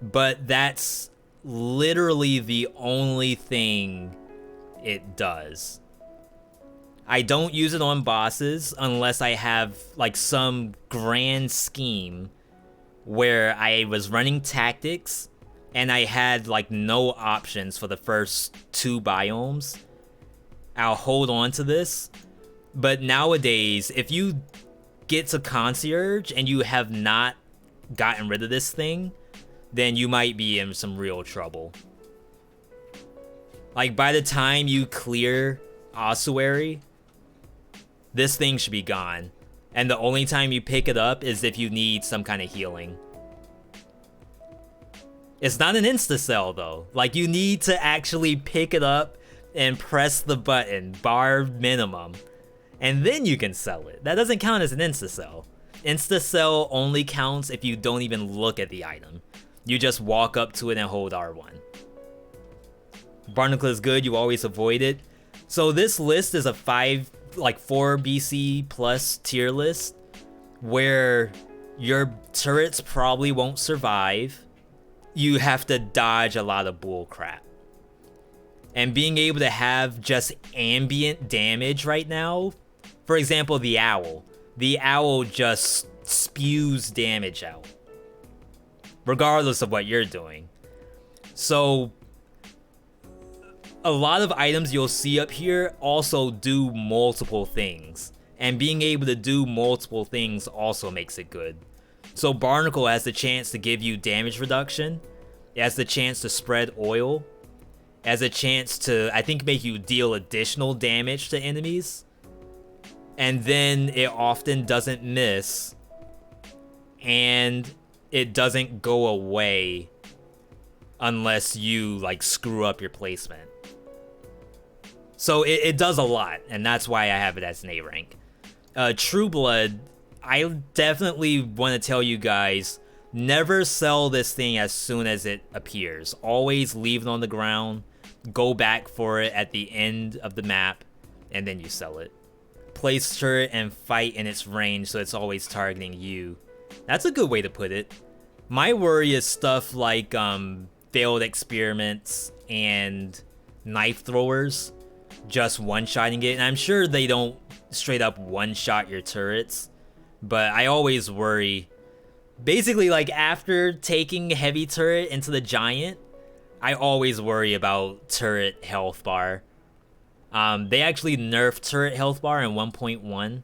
but that's literally the only thing it does. I don't use it on bosses unless I have like some grand scheme where I was running tactics and I had like no options for the first 2 biomes. I'll hold on to this. But nowadays, if you get to Concierge and you have not gotten rid of this thing, then you might be in some real trouble. Like by the time you clear Ossuary, this thing should be gone. And the only time you pick it up is if you need some kind of healing. It's not an insta-sell though. Like you need to actually pick it up and press the button, bar minimum. And then you can sell it. That doesn't count as an insta-sell. Insta-sell only counts if you don't even look at the item. You just walk up to it and hold R1. Barnacle is good, you always avoid it. So this list is a 4 BC plus tier list where your turrets probably won't survive. You have to dodge a lot of bull crap. And being able to have just ambient damage right now, for example, the owl. The owl just spews damage out, regardless of what you're doing. So a lot of items you'll see up here also do multiple things. And being able to do multiple things also makes it good. So Barnacle has the chance to give you damage reduction. It has the chance to spread oil. It has a chance to, I think, make you deal additional damage to enemies. And then it often doesn't miss. And it doesn't go away unless you like screw up your placement. So it does a lot, and that's why I have it as an A rank. True Blood, I definitely want to tell you guys, never sell this thing as soon as it appears. Always leave it on the ground, go back for it at the end of the map, and then you sell it. Place turret and fight in its range so it's always targeting you. That's a good way to put it. My worry is stuff like failed experiments and knife throwers just one-shotting it. And I'm sure they don't straight up one-shot your turrets, but I always worry. Basically, like after taking heavy turret into the giant, I always worry about turret health bar. They actually nerfed turret health bar in 1.1.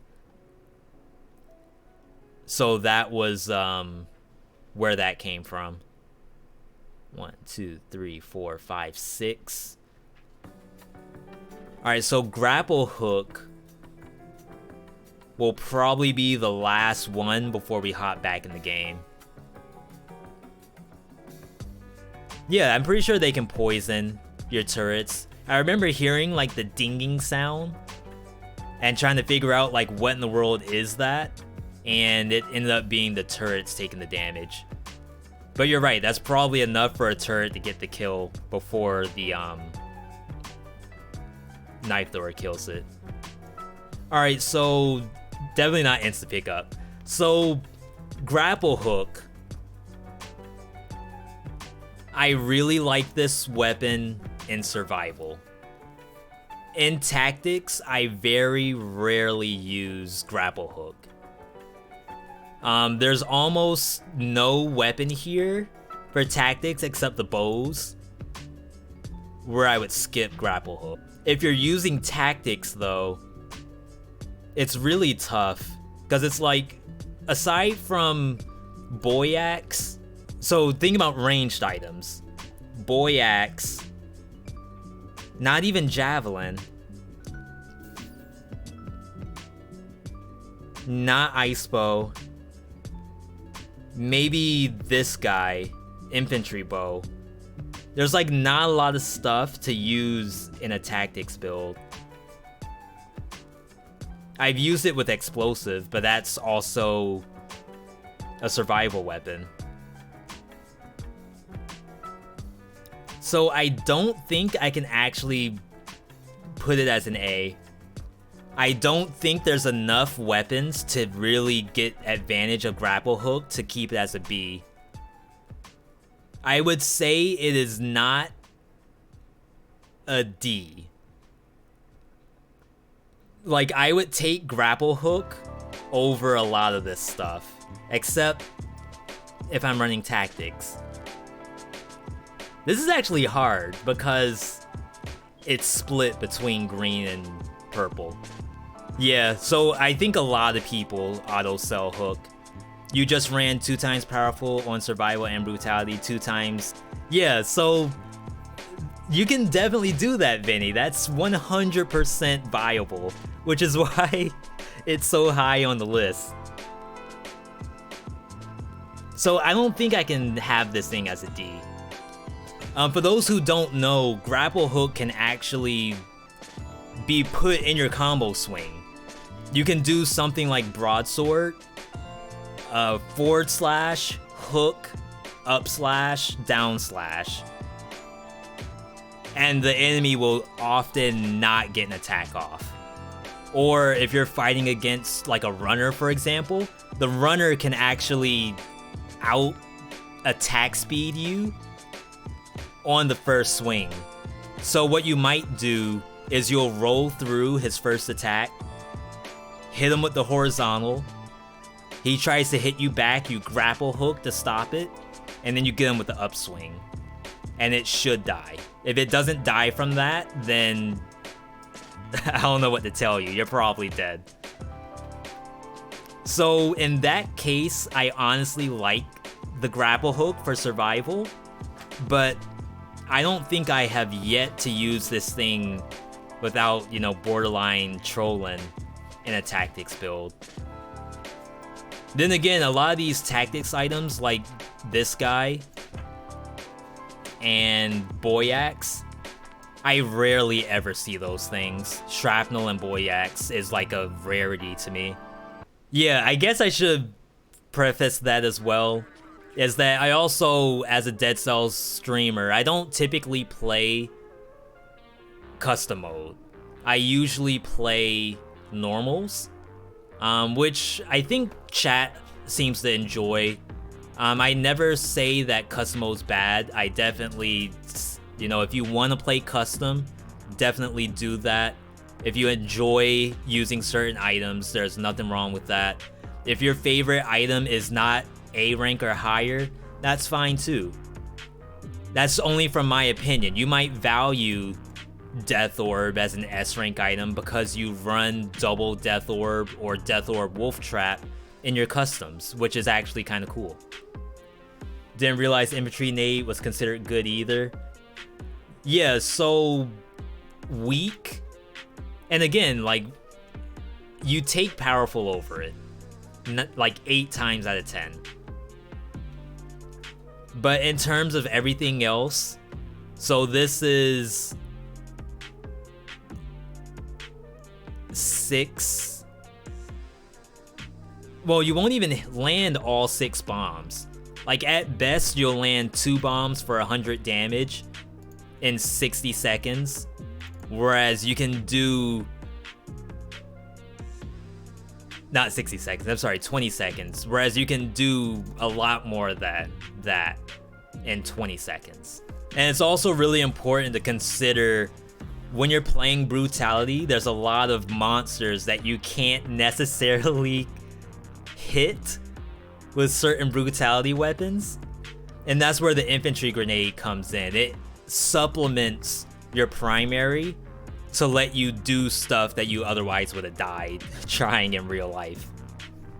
So that was where that came from. 1, 2, 3, 4, 5, 6. Alright, so Grapple Hook will probably be the last one before we hop back in the game. Yeah, I'm pretty sure they can poison your turrets. I remember hearing like the dinging sound and trying to figure out like what in the world is that, and it ended up being the turrets taking the damage. But you're right, that's probably enough for a turret to get the kill before the knife thrower kills it. Alright, so definitely not instant pickup. So Grapple Hook, I really like this weapon in survival. In tactics, I very rarely use Grapple Hook. There's almost no weapon here for tactics except the bows, where I would skip Grapple Hook. If you're using tactics though, it's really tough, because it's like, aside from Boy Axe, so think about ranged items. Boy Axe, not even Javelin, not Ice Bow, maybe this guy, Infantry Bow. There's like not a lot of stuff to use in a tactics build. I've used it with explosive, but that's also a survival weapon. So I don't think I can actually put it as an A. I don't think there's enough weapons to really get advantage of Grapple Hook to keep it as a B. I would say it is not a D. Like, I would take Grapple Hook over a lot of this stuff, except if I'm running tactics. This is actually hard because it's split between green and purple. Yeah, so I think a lot of people auto-sell Hook. You just ran 2 times powerful on survival and brutality, 2 times. Yeah, so you can definitely do that, Vinny. That's 100% viable, which is why it's so high on the list. So I don't think I can have this thing as a D. For those who don't know, Grapple Hook can actually be put in your combo swing. You can do something like Broadsword, / hook, / down slash. And the enemy will often not get an attack off. Or if you're fighting against like a runner, for example, the runner can actually out attack speed you on the first swing. So what you might do is you'll roll through his first attack, hit him with the horizontal, he tries to hit you back, you Grapple Hook to stop it, and then you get him with the upswing. And it should die. If it doesn't die from that, then I don't know what to tell you. You're probably dead. So in that case, I honestly like the Grapple Hook for survival, but I don't think I have yet to use this thing without, you know, borderline trolling in a tactics build. Then again, a lot of these tactics items, like this guy and Boy Axe, I rarely ever see those things. Shrapnel and Boy Axe is like a rarity to me. Yeah, I guess I should preface that as well, is that I also, as a Dead Cells streamer, I don't typically play custom mode. I usually play normals, which I think chat seems to enjoy. I never say that custom mode's bad. I definitely, you know, if you want to play custom, definitely do that. If you enjoy using certain items, there's nothing wrong with that. If your favorite item is not A rank or higher, that's fine too. That's only from my opinion. You might value Death Orb as an S rank item because you run double Death Orb or Death Orb Wolf Trap in your customs, which is actually kind of cool. Didn't realize Infantry Grenade was considered good either. Yeah, so weak. And again, like, you take powerful over it, like 8 times out of 10. But in terms of everything else, so this is 6. Well, you won't even land all 6 bombs. Like, at best, you'll land 2 bombs for 100 damage in 60 seconds. Whereas you can do... Not 60 seconds, I'm sorry, 20 seconds. Whereas you can do a lot more of that in 20 seconds. And it's also really important to consider when you're playing Brutality, there's a lot of monsters that you can't necessarily hit with certain Brutality weapons. And that's where the Infantry Grenade comes in. It supplements your primary to let you do stuff that you otherwise would have died trying in real life.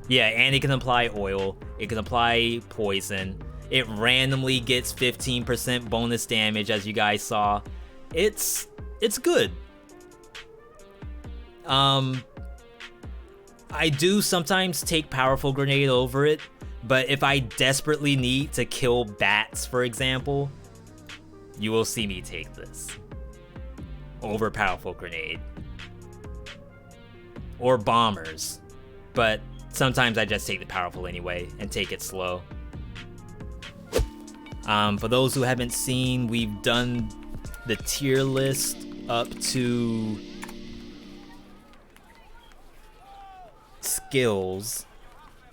Yeah, and it can apply oil, it can apply poison, it randomly gets 15% bonus damage, as you guys saw. It's good. I do sometimes take Powerful Grenade over it, but if I desperately need to kill bats, for example, you will see me take this over Powerful Grenade. Or bombers. But sometimes I just take the powerful anyway and take it slow. For those who haven't seen, we've done the tier list up to skills.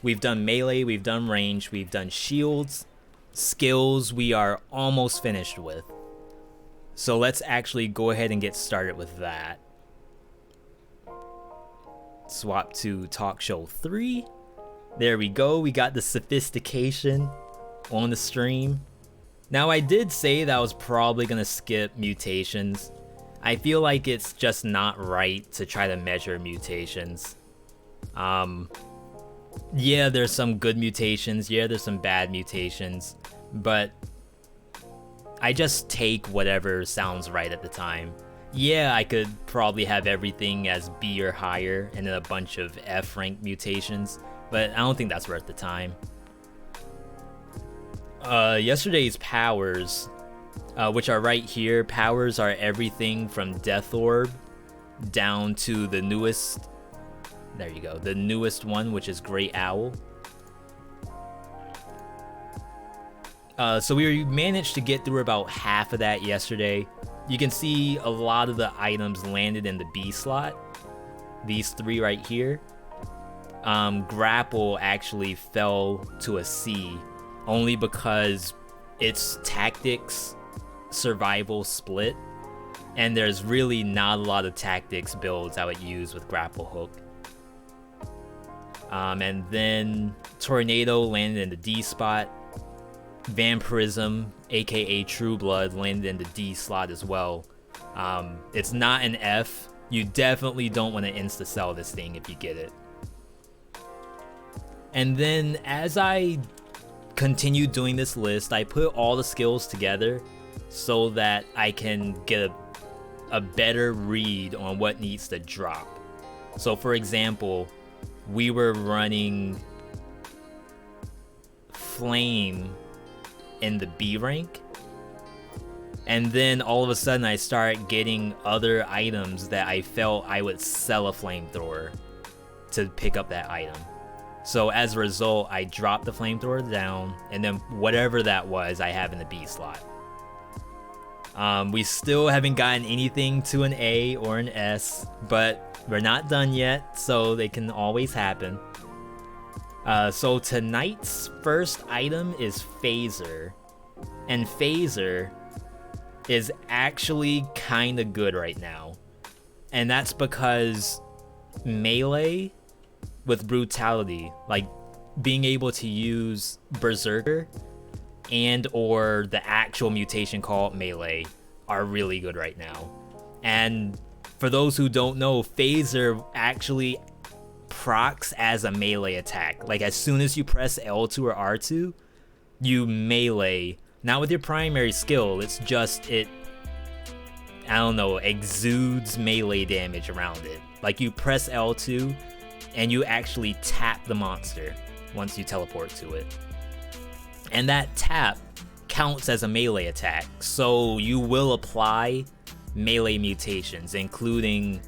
We've done melee, we've done range, we've done shields. Skills we are almost finished with. So let's actually go ahead and get started with that. Swap to Talk Show 3. There we go, we got the sophistication on the stream. Now I did say that I was probably gonna skip mutations. I feel like it's just not right to try to measure mutations. Yeah, there's some good mutations, yeah, there's some bad mutations, but I just take whatever sounds right at the time. Yeah, I could probably have everything as B or higher and then a bunch of F rank mutations, but I don't think that's worth the time. Yesterday's powers, which are right here, powers are everything from Death Orb down to the newest, there you go, the newest one, which is Great Owl. So we managed to get through about half of that yesterday. You can see a lot of the items landed in the B slot. These 3 right here. Grapple actually fell to a C, only because it's tactics, survival split, and there's really not a lot of tactics builds I would use with Grapple Hook. And then Tornado landed in the D spot. Vampirism, aka True Blood, landed in the D slot as well. It's not an F. You definitely don't want to insta-sell this thing if you get it. And then as I continued doing this list, I put all the skills together so that I can get a better read on what needs to drop. So for example, we were running Flame in the B rank, and then all of a sudden I start getting other items that I felt I would sell a Flamethrower to pick up that item. So as a result, I dropped the Flamethrower down, and then whatever that was, I have in the B slot. We still haven't gotten anything to an A or an S, but we're not done yet, so they can always happen. So tonight's first item is Phaser, and Phaser is actually kinda good right now. And that's because melee with Brutality, like being able to use Berserker and or the actual mutation called melee, are really good right now. And for those who don't know, Phaser actually procs as a melee attack. Like as soon as you press L2 or R2, you melee, not with your primary skill, it's just it, I don't know, exudes melee damage around it. Like you press L2 and you actually tap the monster once you teleport to it. And that tap counts as a melee attack, so you will apply melee mutations, including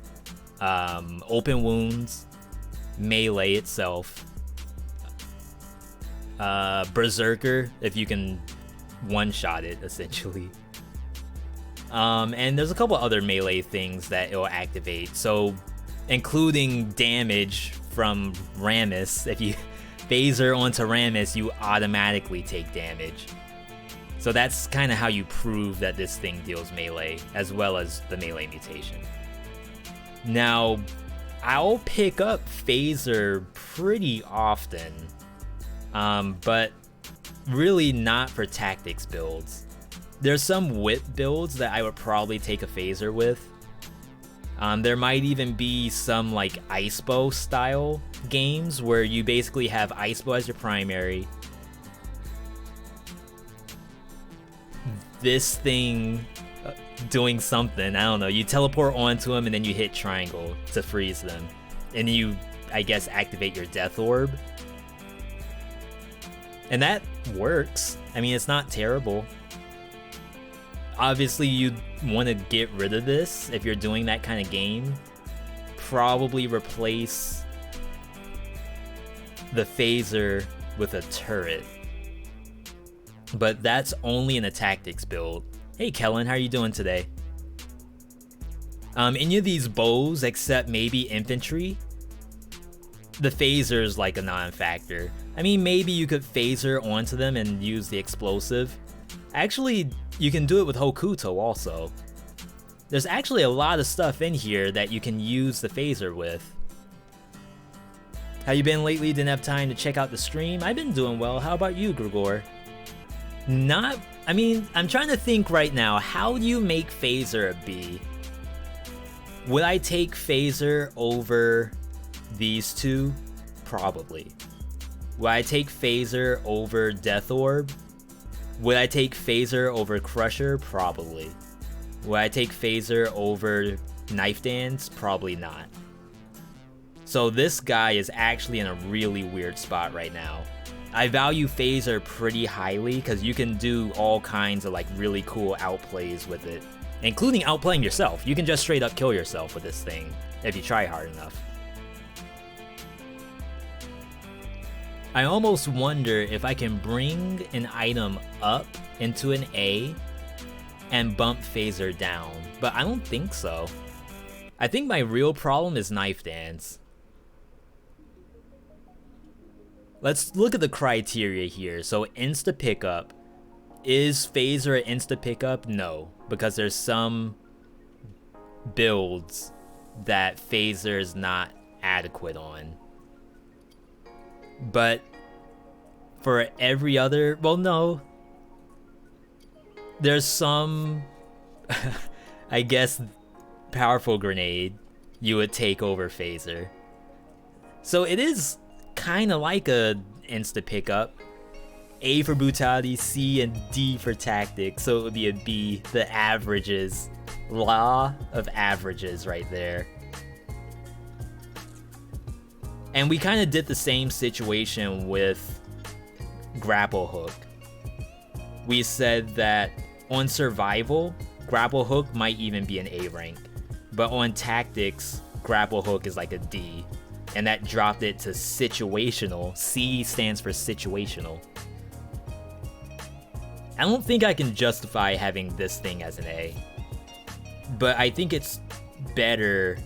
open wounds, melee itself, berserker if you can one-shot it essentially, and there's a couple other melee things that it'll activate, so including damage from Rammus. If you phaser onto Rammus, you automatically take damage. So that's kind of how you prove that this thing deals melee, as well as the melee mutation. Now, I'll pick up phaser pretty often, but really not for tactics builds. There's some whip builds that I would probably take a phaser with. There might even be some like Ice Bow style games where you basically have Ice Bow as your primary. This thing doing something, I don't know, you teleport onto them and then you hit triangle to freeze them. And you, I guess, activate your Death Orb. And that works. I mean, it's not terrible. Obviously, you'd want to get rid of this if you're doing that kind of game. Probably replace the phaser with a turret. But that's only in a tactics build. Hey Kellen, how are you doing today? Any of these bows except maybe infantry, the phaser is like a non-factor. I mean, maybe you could phaser onto them and use the explosive. Actually, you can do it with Hokuto also. There's actually a lot of stuff in here that you can use the phaser with. How you been lately? Didn't have time to check out the stream? I've been doing well. How about you, Grigor? I mean, I'm trying to think right now, how do you make phaser a B? Would I take phaser over these two? Probably. Would I take phaser over Death Orb? Would I take phaser over Crusher? Probably. Would I take phaser over Knife Dance? Probably not. So this guy is actually in a really weird spot right now. I value phaser pretty highly because you can do all kinds of like really cool outplays with it, including outplaying yourself. You can just straight up kill yourself with this thing if you try hard enough. I almost wonder if I can bring an item up into an A and bump phaser down, but I don't think so. I think my real problem is Knife Dance. Let's look at the criteria here. So insta pickup. Is phaser an insta pickup? No, because there's some builds that phaser is not adequate on. But for every other, well, no. There's some, I guess, powerful grenade you would take over phaser. So it is kind of like a insta pickup. A for brutality, C and D for tactics, so it would be a B. The averages, law of averages right there. And we kind of did the same situation with Grapple Hook. We said that on survival, Grapple Hook might even be an A rank, but on tactics, Grapple Hook is like a D. And that dropped it to situational. C stands for situational. I don't think I can justify having this thing as an A, but I think it's better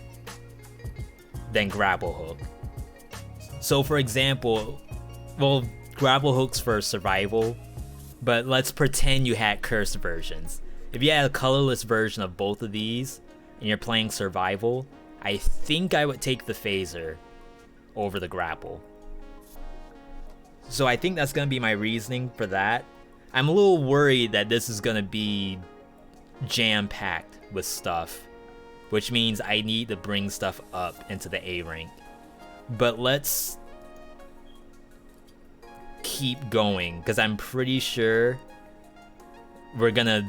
than Grapple Hook. So for example, well, Grapple Hook's for survival, but let's pretend you had cursed versions. If you had a colorless version of both of these and you're playing survival, I think I would take the phaser over the grapple. So I think that's gonna be my reasoning for that. I'm a little worried that this is gonna be jam-packed with stuff, which means I need to bring stuff up into the A rank. But let's keep going, because I'm pretty sure we're gonna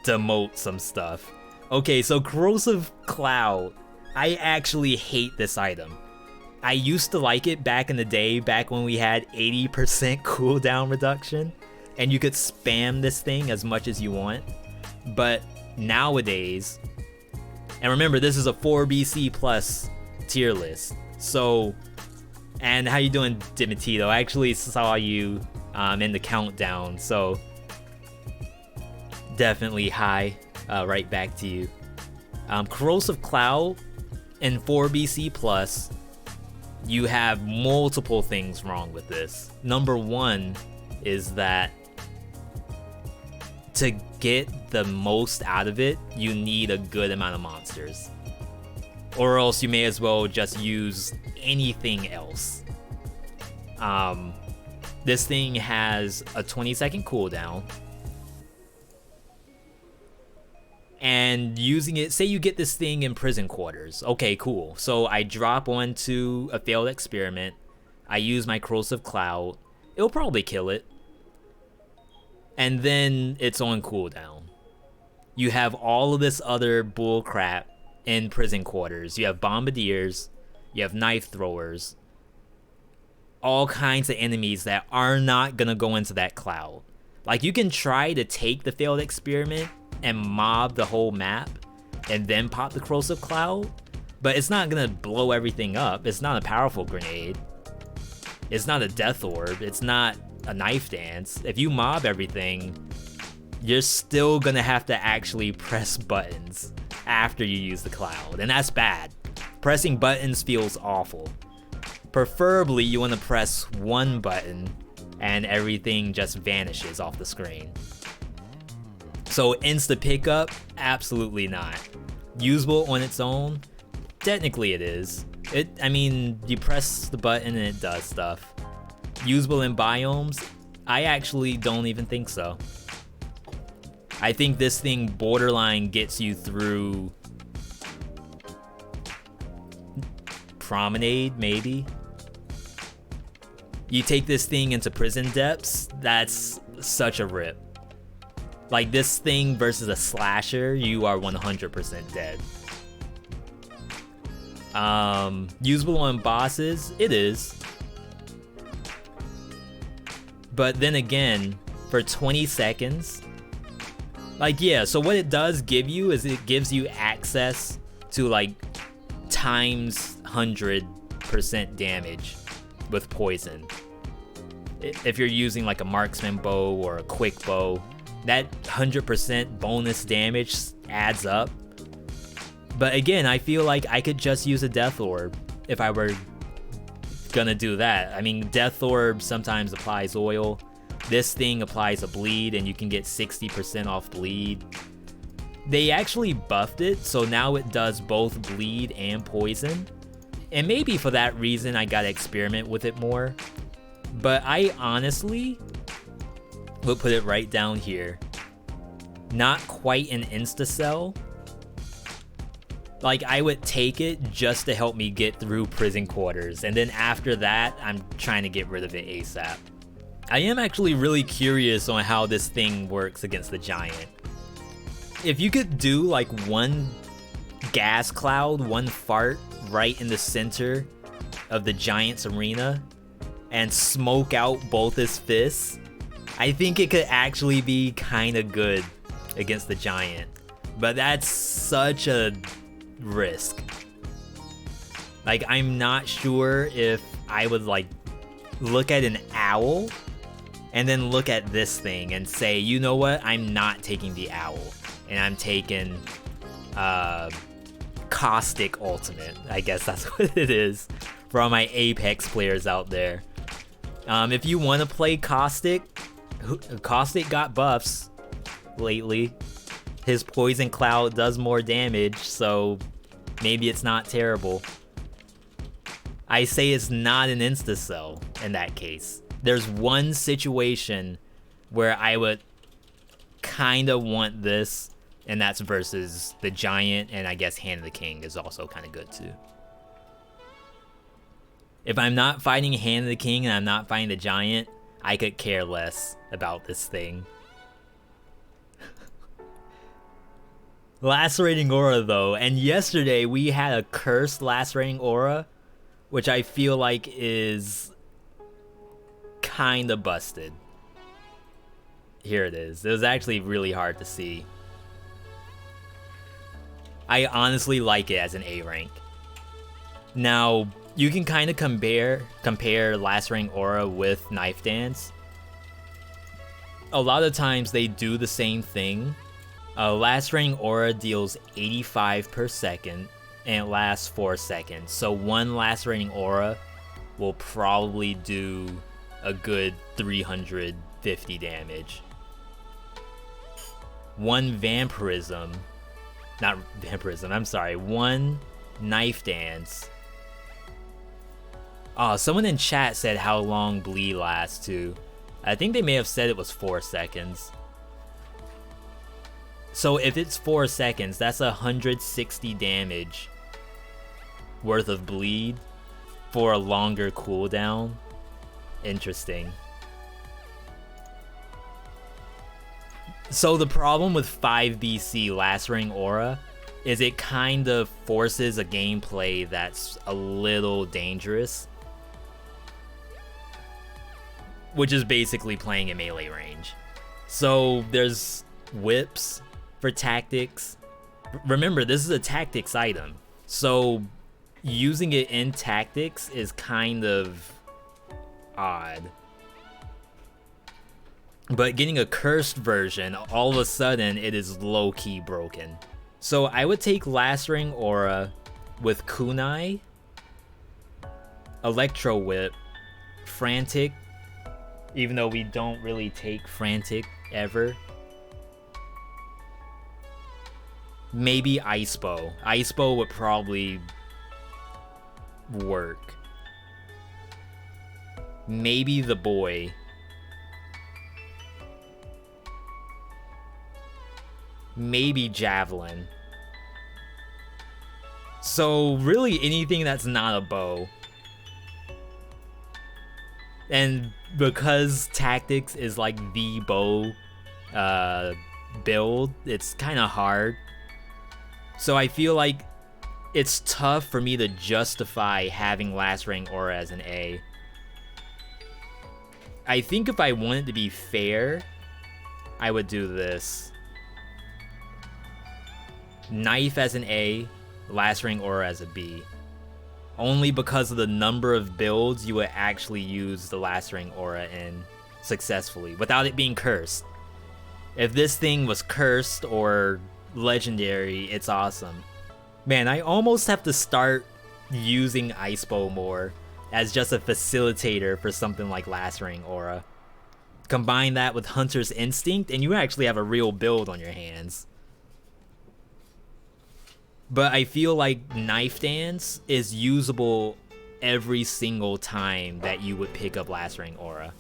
demote some stuff. Okay, so Corrosive Cloud. I actually hate this item. I used to like it back in the day, back when we had 80% cooldown reduction, and you could spam this thing as much as you want. But nowadays, And remember, this is a 4BC plus tier list. So, and how you doing, Dimitito? I actually saw you in the countdown, so definitely hi, right back to you. Corrosive Cloud in 4BC plus, you have multiple things wrong with this. Number one is that to get the most out of it, you need a good amount of monsters. Or else you may as well just use anything else. This thing has a 20-second cooldown. And using it, say you get this thing in prison quarters. Okay, cool. So I drop onto a failed experiment. I use my Corrosive Cloud. It'll probably kill it. And then it's on cooldown. You have all of this other bullcrap in prison quarters. You have bombardiers. You have knife throwers. All kinds of enemies that are not gonna go into that cloud. Like, you can try to take the failed experiment and mob the whole map and then pop the Corrosive Cloud, but it's not gonna blow everything up. It's not a powerful grenade. It's not a death orb. It's not a knife dance. If you mob everything, you're still gonna have to actually press buttons after you use the cloud, and that's bad. Pressing buttons feels awful. Preferably, you want to press one button and everything just vanishes off the screen. So insta pickup, absolutely not. Usable on its own, technically it is. I mean, you press the button and it does stuff. Usable in biomes, I actually don't even think so. I think this thing borderline gets you through Promenade, maybe. You take this thing into prison depths, that's such a rip. Like, this thing versus a slasher, you are 100% dead. Usable on bosses, it is. But then again, for 20 seconds, like, yeah, so what it does give you is it gives you access to, like, times 100% damage with poison. If you're using, like, a marksman bow or a quick bow, that 100% bonus damage adds up. But again, I feel like I could just use a death orb if I were gonna do that. I mean, death orb sometimes applies oil. This thing applies a bleed, and you can get 60% off bleed. They actually buffed it, so now it does both bleed and poison. And maybe for that reason, I gotta experiment with it more. But I honestly would put it right down here. Not quite an insta-sell. Like, I would take it just to help me get through prison quarters, and then after that, I'm trying to get rid of it ASAP. I am actually really curious on how this thing works against the giant. If you could do like one gas cloud, one fart right in the center of the giant's arena and smoke out both his fists, I think it could actually be kind of good against the giant. But that's such a risk. Like, I'm not sure if I would like look at an owl and then look at this thing and say, you know what, I'm not taking the owl and I'm taking Caustic Ultimate. I guess that's what it is for all my Apex players out there. If you want to play Caustic got buffs lately. His Poison Cloud does more damage, so maybe it's not terrible. I say it's not an insta-sell in that case. There's one situation where I would kind of want this, and that's versus the Giant, and I guess Hand of the King is also kind of good too. If I'm not fighting Hand of the King and I'm not fighting the Giant, I could care less about this thing. Lacerating Aura though, and yesterday we had a cursed Lacerating Aura, which I feel like is kinda busted. Here it is. It was actually really hard to see. I honestly like it as an A rank. Now, you can kind of compare Lacerating Aura with Knife Dance. A lot of times they do the same thing. Lacerating Aura deals 85 per second and it lasts 4 seconds. So one Lacerating Aura will probably do a good 350 damage. One one Knife Dance. Oh, someone in chat said how long bleed lasts too. I think they may have said it was 4 seconds. So if it's 4 seconds, that's 160 damage worth of bleed for a longer cooldown. Interesting. So the problem with 5BC Lacerating Aura is it kind of forces a gameplay that's a little dangerous, which is basically playing in melee range. So there's whips for tactics. Remember, this is a tactics item, so using it in tactics is kind of odd. But getting a cursed version, all of a sudden it is low-key broken. So I would take Lacerating Aura with Kunai, Electro Whip, Frantic, even though we don't really take Frantic ever. Maybe Ice Bow. Ice Bow would probably work. Maybe the Boy. Maybe Javelin. So really anything that's not a bow. And because tactics is like the bow build, it's kind of hard. So I feel like it's tough for me to justify having Lacerating Aura as an A. I think if I wanted to be fair, I would do this. Knife as an A, Lacerating Aura as a B. Only because of the number of builds you would actually use the Lacerating Aura in successfully, without it being cursed. If this thing was cursed or legendary, it's awesome. Man, I almost have to start using Ice Bow more as just a facilitator for something like Lacerating Aura. Combine that with Hunter's Instinct and you actually have a real build on your hands. But I feel like Knife Dance is usable every single time that you would pick up Lacerating Aura.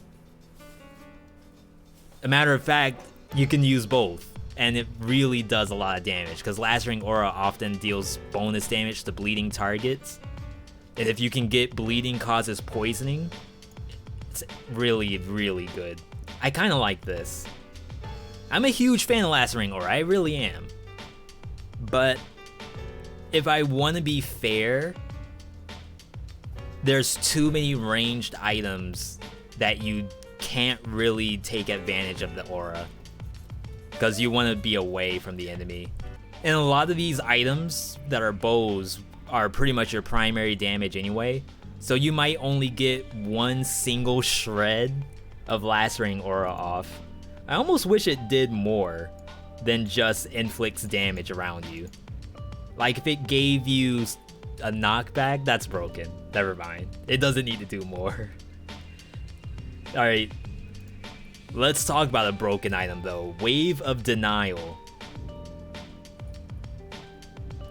A matter of fact, you can use both, and it really does a lot of damage, because Lacerating Aura often deals bonus damage to bleeding targets. And if you can get bleeding causes poisoning, it's really, really good. I kind of like this. I'm a huge fan of Lacerating Aura, I really am. But if I want to be fair, there's too many ranged items that you can't really take advantage of the aura, because you want to be away from the enemy. And a lot of these items that are bows are pretty much your primary damage anyway, so you might only get one single shred of Lacerating Aura off. I almost wish it did more than just inflicts damage around you. Like if it gave you a knockback, that's broken. Never mind. It doesn't need to do more. Alright. Let's talk about a broken item though. Wave of Denial.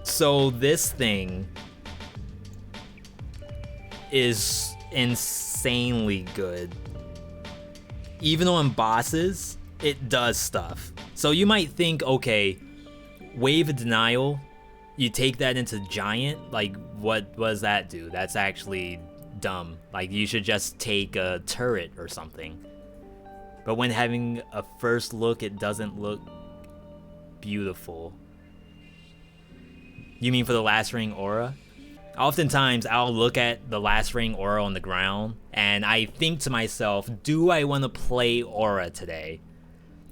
So this thing is insanely good. Even on bosses, it does stuff. So you might think, okay, Wave of Denial, you take that into Giant, like what does that do? That's actually dumb. Like you should just take a turret or something. But when having a first look, it doesn't look beautiful. You mean for the Lacerating Aura? Oftentimes I'll look at the Lacerating Aura on the ground and I think to myself, do I want to play Aura today?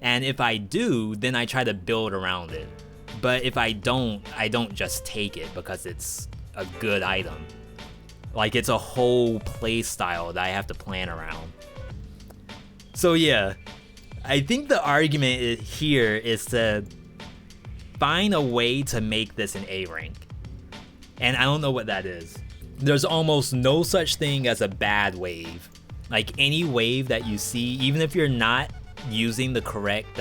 And if I do, then I try to build around it. But if I don't just take it because it's a good item. Like, it's a whole play style that I have to plan around. So yeah, I think the argument here is to find a way to make this an A rank. And I don't know what that is. There's almost no such thing as a bad wave. Like, any wave that you see, even if you're not using the correct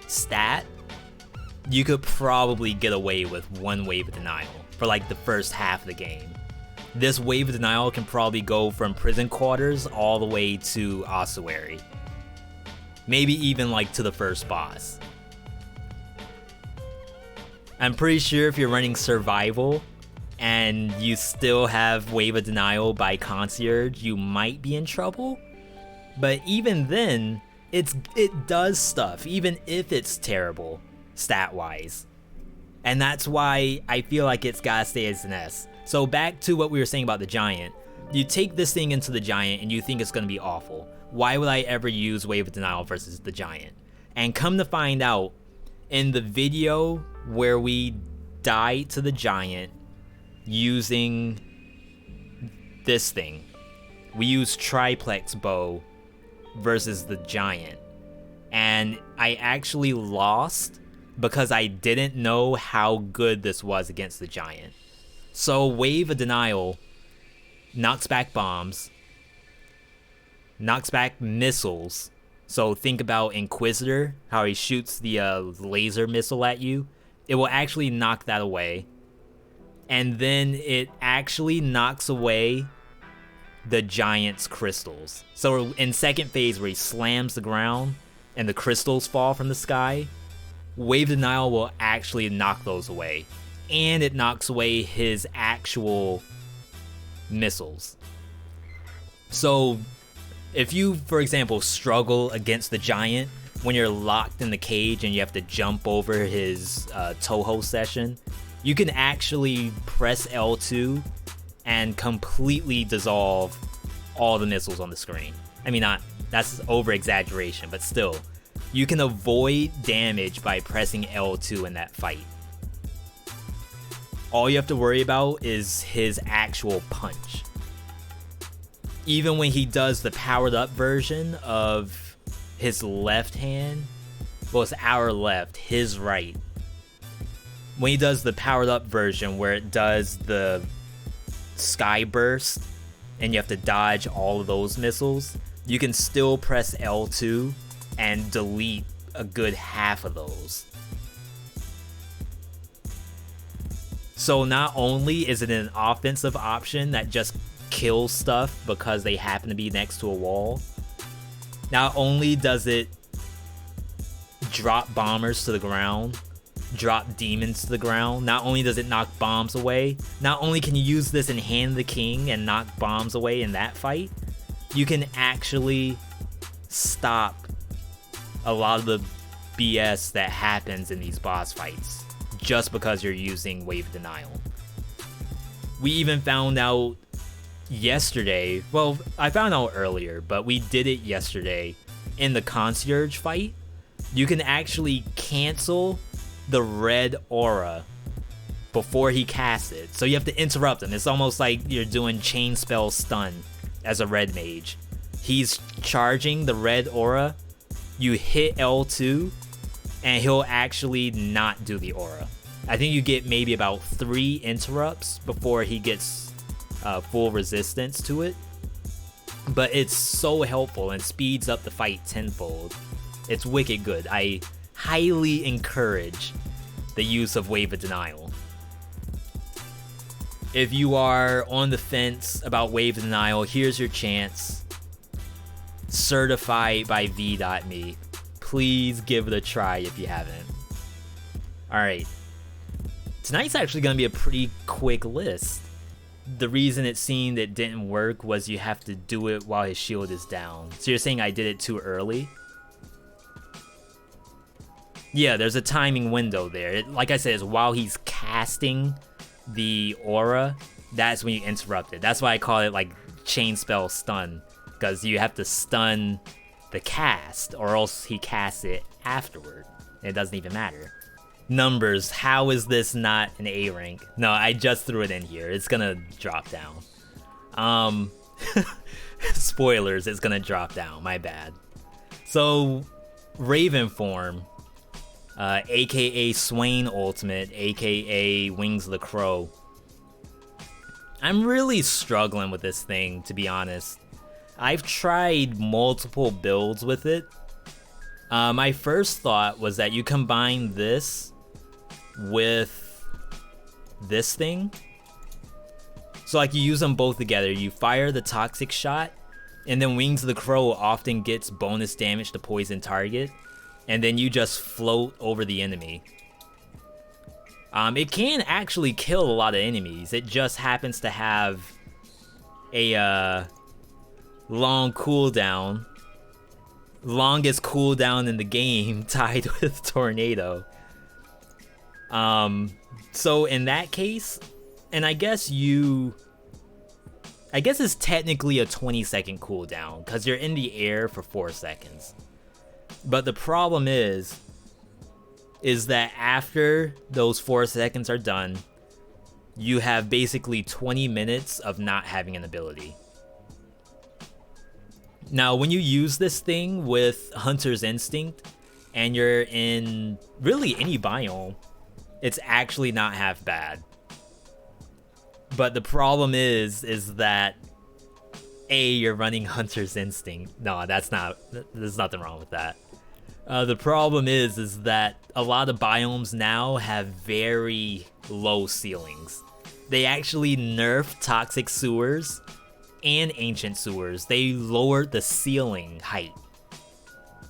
stat, you could probably get away with one wave of denial for like the first half of the game. This wave of denial can probably go from prison quarters all the way to ossuary. Maybe even like to the first boss. I'm pretty sure if you're running survival and you still have wave of denial by concierge, you might be in trouble. But even then, it does stuff, even if it's terrible, stat-wise. And that's why I feel like it's gotta stay as an S. So back to what we were saying about the giant. You take this thing into the giant and you think it's gonna be awful. Why would I ever use wave of denial versus the giant? And come to find out, in the video where we died to the giant using this thing, we used triplex bow versus the giant, and I actually lost because I didn't know how good this was against the giant. So wave of denial knocks back bombs, knocks back missiles. So think about Inquisitor, how he shoots the laser missile at you. It will actually knock that away. And then it actually knocks away the giant's crystals. So in second phase, where he slams the ground and the crystals fall from the sky, wave denial will actually knock those away. And it knocks away his actual missiles. So if you, for example, struggle against the giant when you're locked in the cage and you have to jump over his Toho session, you can actually press L2 and completely dissolve all the missiles on the screen. I mean, that's over exaggeration, but still, you can avoid damage by pressing L2 in that fight. All you have to worry about is his actual punch. Even when he does the powered up version of his left hand, well, it's our left, his right. When he does the powered up version where it does the sky burst and you have to dodge all of those missiles, you can still press L2 and delete a good half of those. So not only is it an offensive option that just kills stuff because they happen to be next to a wall, not only does it drop bombers to the ground, drop demons to the ground, not only does it knock bombs away, not only can you use this in Hand of the King and knock bombs away in that fight, you can actually stop a lot of the BS that happens in these boss fights just because you're using wave denial. We even found out yesterday, well, I found out earlier, but we did it yesterday in the concierge fight. You can actually cancel the red aura before he casts it, so you have to interrupt him. It's almost like you're doing chain spell stun as a red mage. He's charging the red aura, you hit L2 and he'll actually not do the aura. I think you get maybe about 3 interrupts before he gets full resistance to it, but it's so helpful and speeds up the fight tenfold. It's wicked good. I highly encourage the use of wave of denial. If you are on the fence about wave of denial, here's your chance. Certified by Veedotme. Please give it a try if you haven't. Alright. Tonight's actually going to be a pretty quick list. The reason it seemed it didn't work was you have to do it while his shield is down. So you're saying I did it too early? Yeah, there's a timing window there. Like I said, it's while he's casting the aura, that's when you interrupt it. That's why I call it like chain spell stun, because you have to stun the cast or else he casts it afterward. It doesn't even matter. Numbers, how is this not an A rank? No, I just threw it in here. It's gonna drop down. Spoilers, it's gonna drop down, my bad. So, Raven form, aka Swain Ultimate, aka Wings of the Crow. I'm really struggling with this thing, to be honest. I've tried multiple builds with it. My first thought was that you combine this with this thing. So like you use them both together, you fire the toxic shot, and then Wings of the Crow often gets bonus damage to poison target, and then you just float over the enemy. It can actually kill a lot of enemies. It just happens to have a long cooldown. Longest cooldown in the game, tied with Tornado. So in that case, and I guess it's technically a 20-second cooldown because you're in the air for 4 seconds. But the problem is that after those 4 seconds are done, you have basically 20 minutes of not having an ability. Now, when you use this thing with Hunter's Instinct, and you're in really any biome, it's actually not half bad. But the problem is that you're running Hunter's Instinct. No, there's nothing wrong with that. The problem is that a lot of biomes now have very low ceilings. They actually nerfed Toxic Sewers and Ancient Sewers. They lowered the ceiling height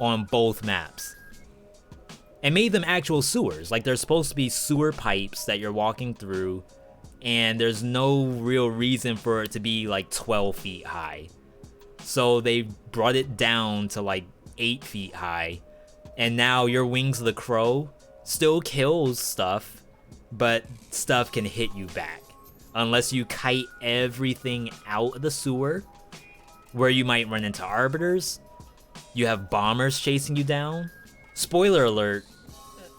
on both maps and made them actual sewers. Like, they're supposed to be sewer pipes that you're walking through, and there's no real reason for it to be like 12 feet high. So they brought it down to like 8 feet high, and now your Wings of the Crow still kills stuff, but stuff can hit you back. Unless you kite everything out of the sewer, where you might run into arbiters. You have bombers chasing you down. Spoiler alert.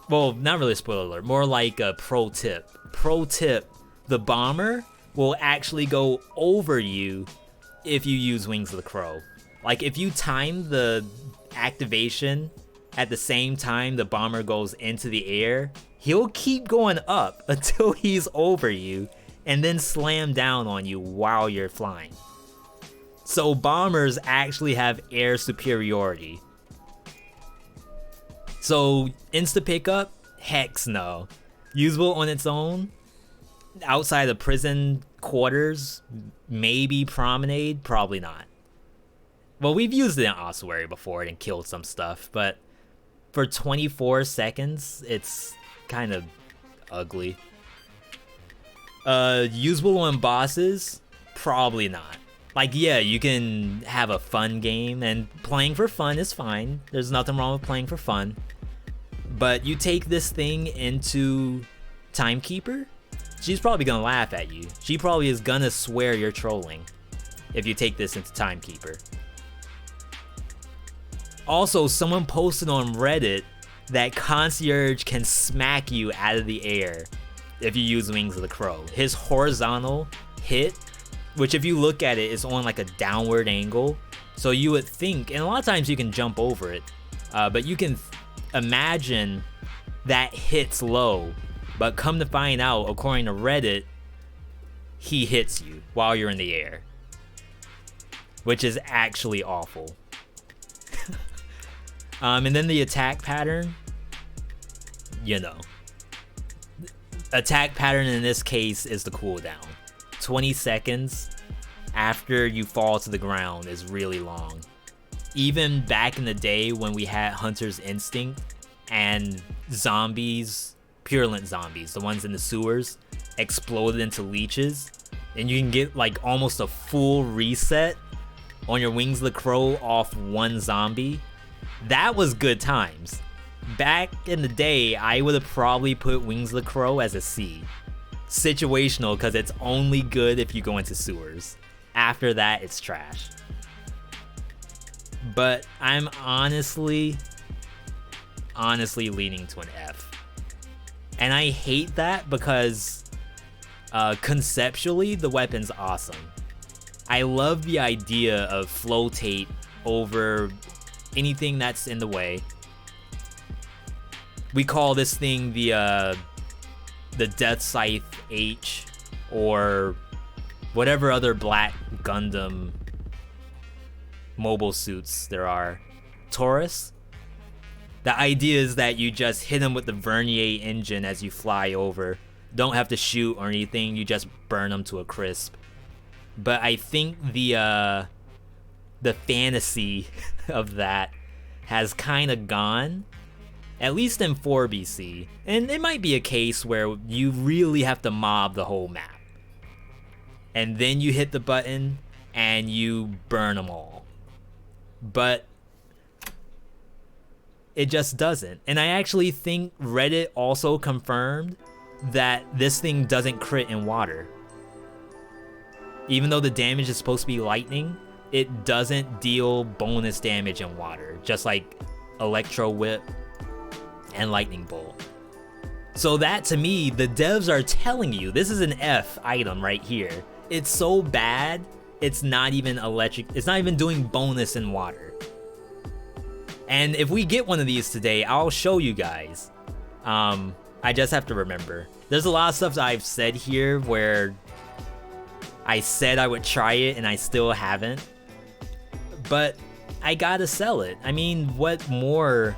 Well, not really spoiler alert, more like a pro tip. Pro tip, the bomber will actually go over you if you use Wings of the Crow. Like, if you time the activation at the same time the bomber goes into the air, he'll keep going up until he's over you, and then slam down on you while you're flying. So bombers actually have air superiority. So insta pickup? Hex no. Usable on its own? Outside of prison quarters? Maybe Promenade? Probably not. Well, we've used it in Ossuary before and killed some stuff, but for 24 seconds, it's kind of ugly. Usable on bosses? Probably not. Like, yeah, you can have a fun game, and playing for fun is fine. There's nothing wrong with playing for fun. But you take this thing into Timekeeper, she's probably gonna laugh at you. She probably is gonna swear you're trolling if you take this into Timekeeper. Also, someone posted on Reddit that Concierge can smack you out of the air if you use Wings of the Crow. His horizontal hit, which if you look at it, is on like a downward angle. So you would think, and a lot of times you can jump over it, but you can imagine that hits low. But come to find out, according to Reddit, he hits you while you're in the air, which is actually awful. And then the attack pattern, you know. Attack pattern in this case is the cooldown. 20 seconds after you fall to the ground is really long. Even back in the day when we had Hunter's Instinct and zombies, purulent zombies, the ones in the sewers, exploded into leeches, and you can get like almost a full reset on your Wings of the Crow off one zombie. That was good times. Back in the day, I would have probably put Wings of the Crow as a C. Situational, because it's only good if you go into sewers. After that, it's trash. But I'm honestly leaning to an F. And I hate that because conceptually, the weapon's awesome. I love the idea of flotate over anything that's in the way. We call this thing the Death Scythe H, or whatever other Black Gundam mobile suits there are. Taurus? The idea is that you just hit him with the Vernier engine as you fly over. Don't have to shoot or anything, you just burn them to a crisp. But I think the fantasy of that has kind of gone, at least in 4BC. And it might be a case where you really have to mob the whole map. And then you hit the button and you burn them all. But it just doesn't. And I actually think Reddit also confirmed that this thing doesn't crit in water. Even though the damage is supposed to be lightning, it doesn't deal bonus damage in water, just like Electro Whip and Lightning Bolt. So that, to me, the devs are telling you, this is an F item right here. It's so bad, it's not even electric, it's not even doing bonus in water. And if we get one of these today, I'll show you guys. I just have to remember. There's a lot of stuff that I've said here where I said I would try it and I still haven't. But I gotta sell it. I mean, what more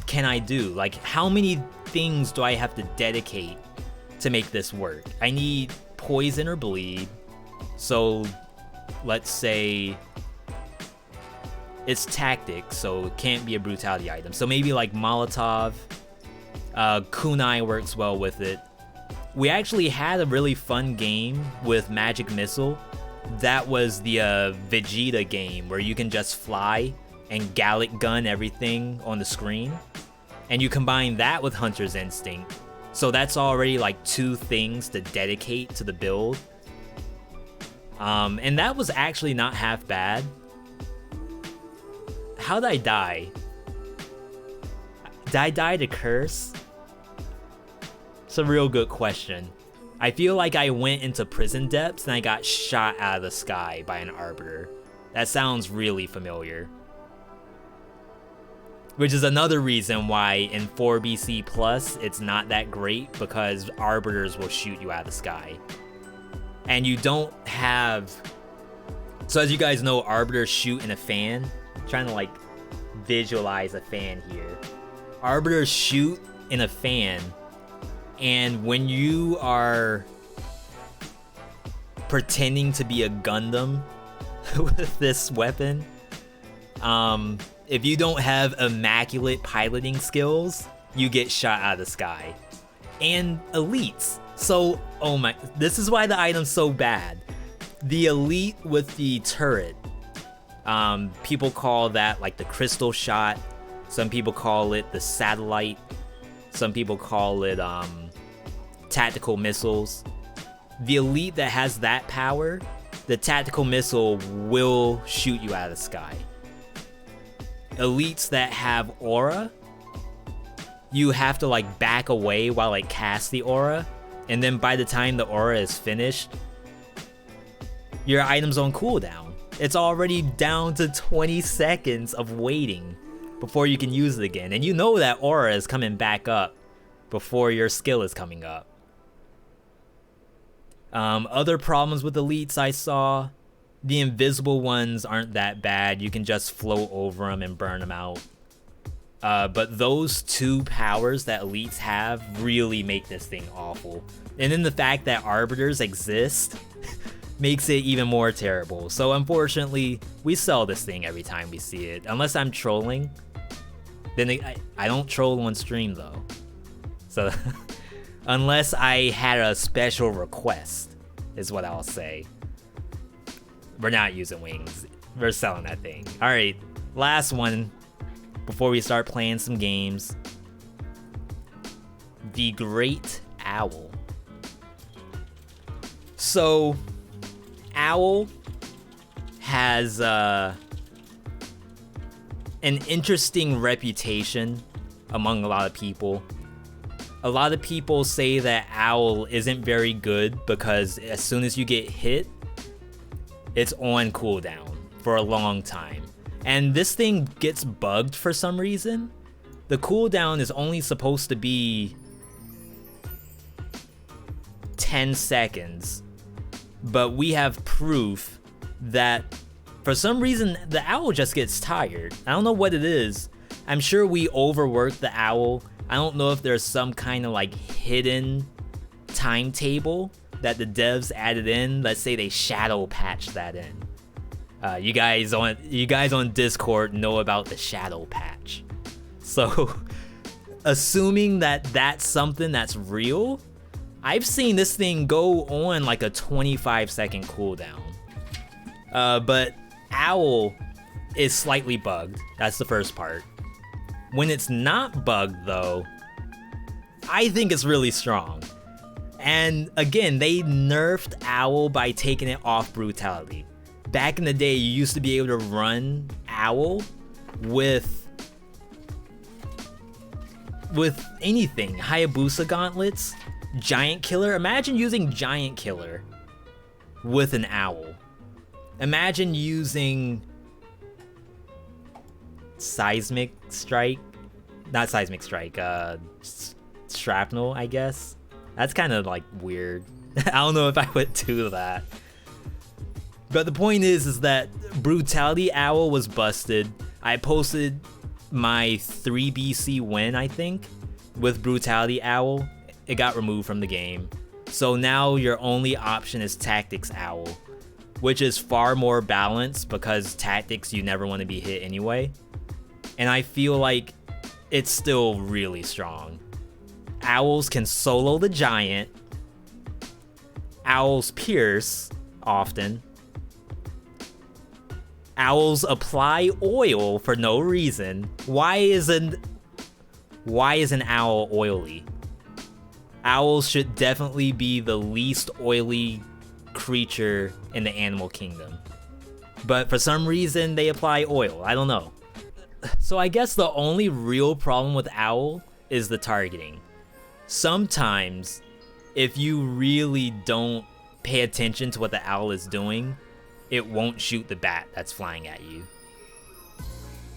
can I do? Like, how many things do I have to dedicate to make this work? I need poison or bleed. So let's say it's tactic, so it can't be a brutality item. So maybe like Molotov. Kunai works well with it. We actually had a really fun game with Magic Missile. That was the Vegeta game where you can just fly and Gallic gun everything on the screen. And you combine that with Hunter's Instinct. So that's already like 2 things to dedicate to the build. And that was actually not half bad. How'd I die? Did I die to curse? It's a real good question. I feel like I went into prison depths and I got shot out of the sky by an arbiter. That sounds really familiar. Which is another reason why in 4BC Plus it's not that great, because arbiters will shoot you out of the sky. And you don't have... So as you guys know, arbiters shoot in a fan. I'm trying to like visualize a fan here. Arbiters shoot in a fan, and when you are pretending to be a Gundam with this weapon, if you don't have immaculate piloting skills, you get shot out of the sky. And elites. So, oh my, this is why the item's so bad. The elite with the turret, people call that like the crystal shot. Some people call it the satellite. Some people call it tactical missiles. The elite that has that power, the tactical missile will shoot you out of the sky. Elites that have aura, you have to like back away while it casts the aura, and then by the time the aura is finished, your item's on cooldown. It's already down to 20 seconds of waiting before you can use it again. And you know that aura is coming back up before your skill is coming up. Other problems with elites I saw, the invisible ones aren't that bad. You can just float over them and burn them out. But those 2 powers that elites have really make this thing awful. And then the fact that arbiters exist makes it even more terrible. So unfortunately, we sell this thing every time we see it. Unless I'm trolling. Then I don't troll on stream though. So unless I had a special request, is what I'll say. We're not using wings. We're selling that thing. Alright, last one before we start playing some games. The Great Owl. So, Owl has an interesting reputation among a lot of people. A lot of people say that Owl isn't very good because as soon as you get hit, it's on cooldown for a long time. And this thing gets bugged for some reason. The cooldown is only supposed to be 10 seconds, but we have proof that for some reason the Owl just gets tired. I don't know what it is. I'm sure we overworked the Owl. I don't know if there's some kind of like hidden timetable that the devs added in. Let's say they shadow patched that in. You guys on Discord know about the shadow patch. So assuming that that's something that's real, I've seen this thing go on like a 25-second cooldown. But Owl is slightly bugged. That's the first part. When it's not bugged though, I think it's really strong. And again, they nerfed Owl by taking it off brutality. Back in the day, you used to be able to run Owl with anything. Hayabusa gauntlets, Giant Killer. Imagine using Giant Killer with an Owl. Imagine using Seismic Strike. Not Seismic Strike, Shrapnel, I guess. That's kind of like weird. I don't know if I would do that. But the point is that Brutality Owl was busted. I posted my 3BC win, I think, with Brutality Owl. It got removed from the game. So now your only option is Tactics Owl, which is far more balanced because Tactics you never want to be hit anyway. And I feel like it's still really strong. Owls can solo the Giant. Owls pierce often. Owls apply oil for no reason. Why is an owl oily? Owls should definitely be the least oily creature in the animal kingdom. But for some reason they apply oil. I don't know. So I guess the only real problem with Owl is the targeting. Sometimes, if you really don't pay attention to what the Owl is doing, it won't shoot the bat that's flying at you.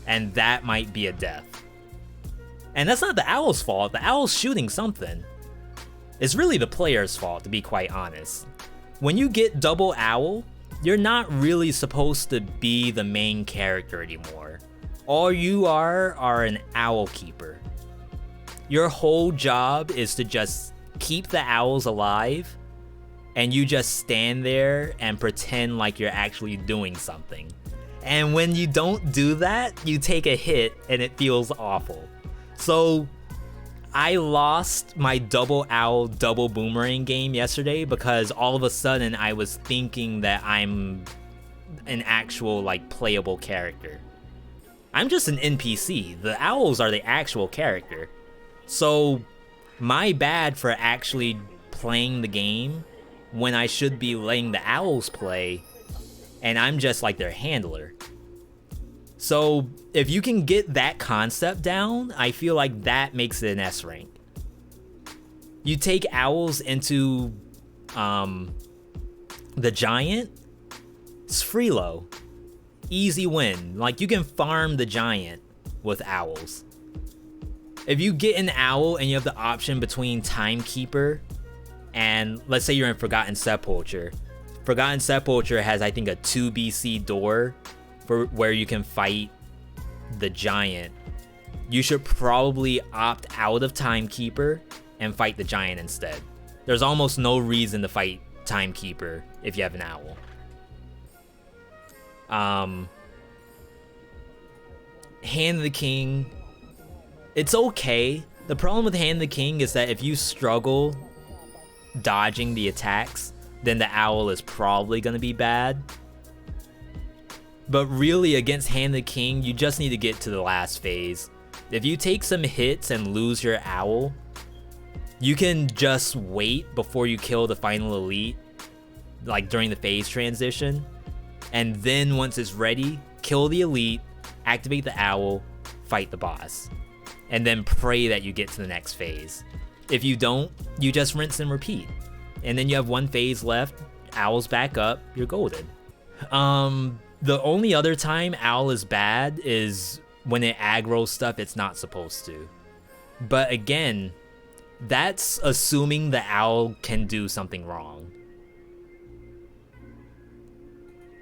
And that might be a death. And that's not the Owl's fault. The Owl's shooting something. It's really the player's fault, to be quite honest. When you get double Owl, you're not really supposed to be the main character anymore. All you are an Owl keeper. Your whole job is to just keep the owls alive, and you just stand there and pretend like you're actually doing something. And when you don't do that, you take a hit and it feels awful. So I lost my double owl, double boomerang game yesterday because all of a sudden I was thinking that I'm an actual like playable character. I'm just an NPC. The owls are the actual character. So my bad for actually playing the game when I should be letting the owls play, and I'm just like their handler. So if you can get that concept down, I feel like that makes it an S rank. You take owls into the giant, it's Freelo. Easy win. Like, you can farm the giant with owls. If you get an owl and you have the option between Timekeeper and let's say you're in Forgotten Sepulcher. Forgotten Sepulcher has, I think, a 2 BC door for where you can fight the giant. You should probably opt out of Timekeeper and fight the giant instead. There's almost no reason to fight Timekeeper if you have an owl. Hand of the King, it's okay. The problem with Hand of the King is that if you struggle dodging the attacks, then the owl is probably gonna be bad. But really, against Hand of the King, you just need to get to the last phase. If you take some hits and lose your owl, you can just wait before you kill the final elite, like during the phase transition. And then once it's ready, kill the elite, activate the owl, fight the boss. And then pray that you get to the next phase. If you don't, you just rinse and repeat. And then you have one phase left, Owl's back up, you're golden. The only other time Owl is bad is when it aggroes stuff it's not supposed to. But again, that's assuming the Owl can do something wrong.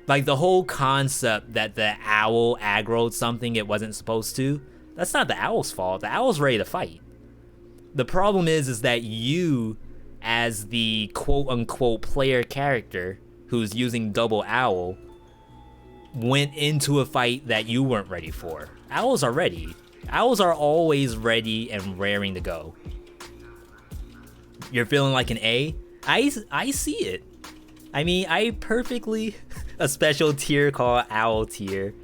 Like the whole concept that the Owl aggroed something it wasn't supposed to, that's not the Owl's fault. The Owl's ready to fight. The problem is that you, as the quote-unquote player character who's using double Owl, went into a fight that you weren't ready for. Owls are ready. Owls are always ready and raring to go. You're feeling like an A? I see it. I mean, I perfectly... a special tier called Owl tier.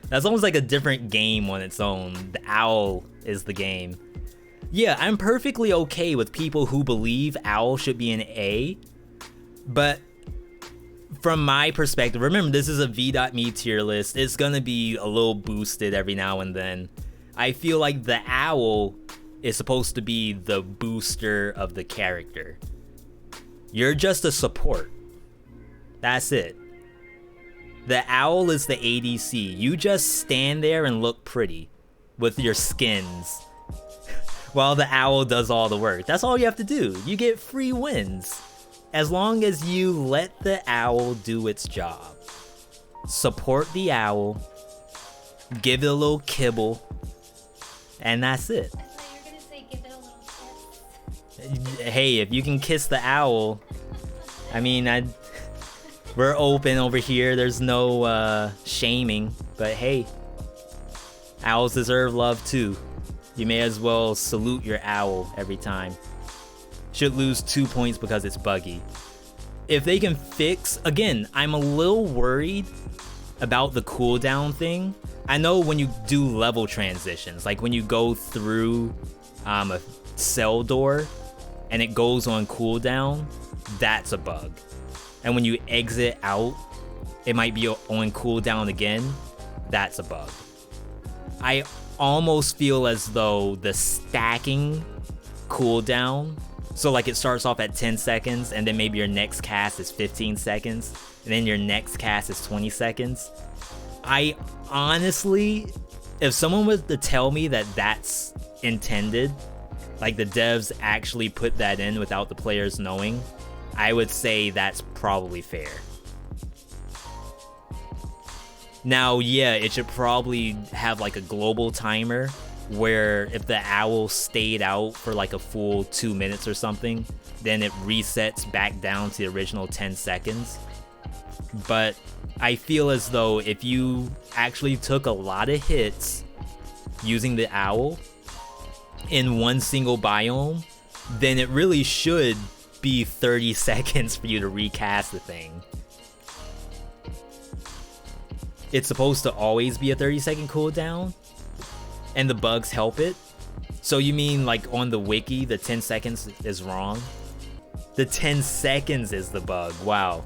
That's almost like a different game on its own. The Owl is the game. Yeah, I'm perfectly okay with people who believe Owl should be an A, but from my perspective, remember this is a Veedotme tier list, it's gonna be a little boosted every now and then. I feel like the Owl is supposed to be the booster of the character. You're just a support. That's it. The Owl is the ADC. You just stand there and look pretty with your skins while the Owl does all the work. That's all you have to do. You get free wins as long as you let the Owl do its job. Support the Owl, give it a little kibble, and that's it. I thought you were gonna say give it a little kiss. Hey, if you can kiss the Owl, I mean, we're open over here. There's no shaming, but hey, owls deserve love too. You may as well salute your owl every time. Should lose 2 points because it's buggy. If they can fix, again, I'm a little worried about the cooldown thing. I know when you do level transitions, like when you go through a cell door and it goes on cooldown, that's a bug. And when you exit out, it might be on cooldown again. That's a bug. I almost feel as though the stacking cooldown, so like it starts off at 10 seconds and then maybe your next cast is 15 seconds and then your next cast is 20 seconds. I honestly, if someone was to tell me that that's intended, like the devs actually put that in without the players knowing, I would say that's probably fair. Now, yeah, it should probably have like a global timer where if the owl stayed out for like a full 2 minutes or something, then it resets back down to the original 10 seconds. But I feel as though if you actually took a lot of hits using the owl in one single biome, then it really should be 30 seconds for you to recast the thing. It's supposed to always be a 30-second cooldown, and the bugs help it. So you mean like on the wiki, the 10 seconds is wrong? The 10 seconds is the bug, wow.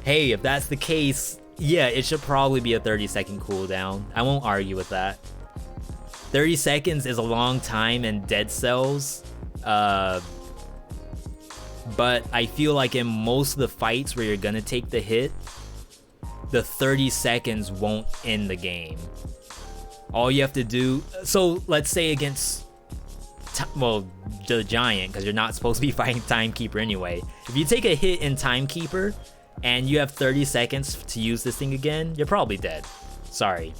Hey, if that's the case, yeah, it should probably be a 30-second cooldown. I won't argue with that. 30 seconds is a long time in Dead Cells, but I feel like in most of the fights where you're gonna take the hit, the 30 seconds won't end the game. All you have to do, so let's say against, well, the Giant, because you're not supposed to be fighting Timekeeper anyway. If you take a hit in Timekeeper and you have 30 seconds to use this thing again, you're probably dead. Sorry.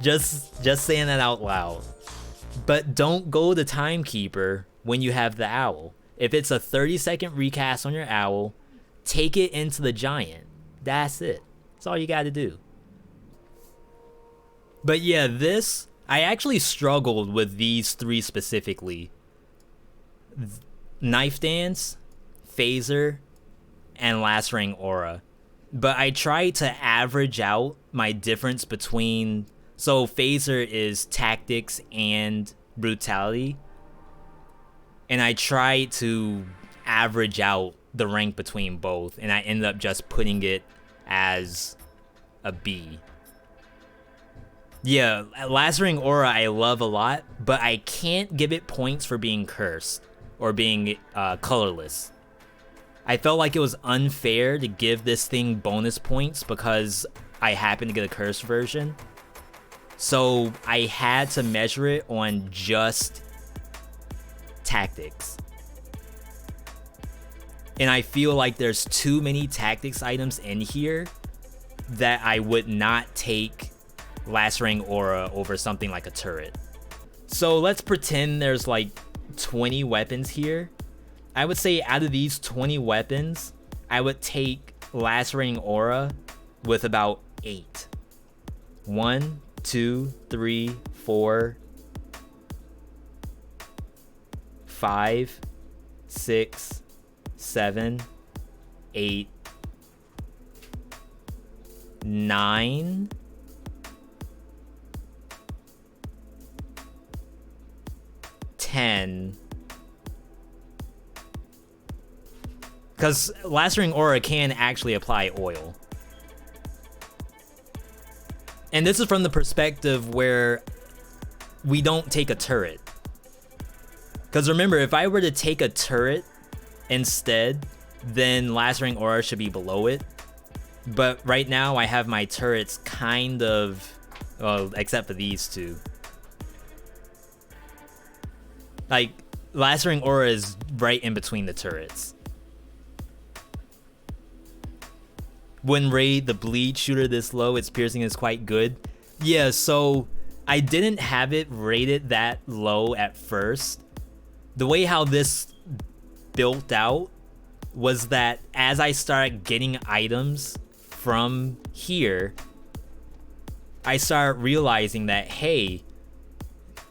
Just saying that out loud. But don't go to Timekeeper when you have the owl. If it's a 30-second recast on your owl, take it into the Giant. That's it. That's all you gotta do. But yeah, I actually struggled with these three specifically. Knife Dance, Phaser, and Last Ring Aura. But I tried to average out my difference between... So Phaser is tactics and brutality. And I tried to average out the rank between both. And I ended up just putting it as a B. Yeah, Lacerating Aura I love a lot, but I can't give it points for being cursed or being colorless. I felt like it was unfair to give this thing bonus points because I happened to get a cursed version. So I had to measure it on just tactics. And I feel like there's too many tactics items in here that I would not take Lacerating Aura over something like a turret. So let's pretend there's like 20 weapons here. I would say out of these 20 weapons, I would take Lacerating Aura with about 8. 1, 2, 3, 4, 5, 6, 7, 8, 9, 10. Because Lacerating Aura can actually apply oil. And this is from the perspective where we don't take a turret. Because remember, if I were to take a turret instead, then Lacerating Aura should be below it. But right now I have my turrets kind of, well, except for these two. Like, Lacerating Aura is right in between the turrets. When raid the bleed shooter this low, its piercing is quite good. Yeah, so I didn't have it rated that low at first. The way how this built out was that as I started getting items from here, I started realizing that, hey,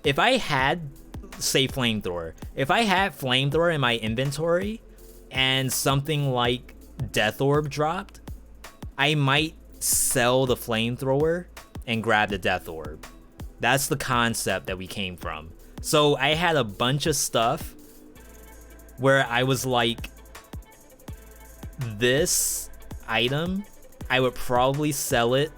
if I had, say, Flamethrower, if I had Flamethrower in my inventory and something like Death Orb dropped, I might sell the Flamethrower and grab the Death Orb. That's the concept that we came from. So I had a bunch of stuff where I was like, this item, I would probably sell it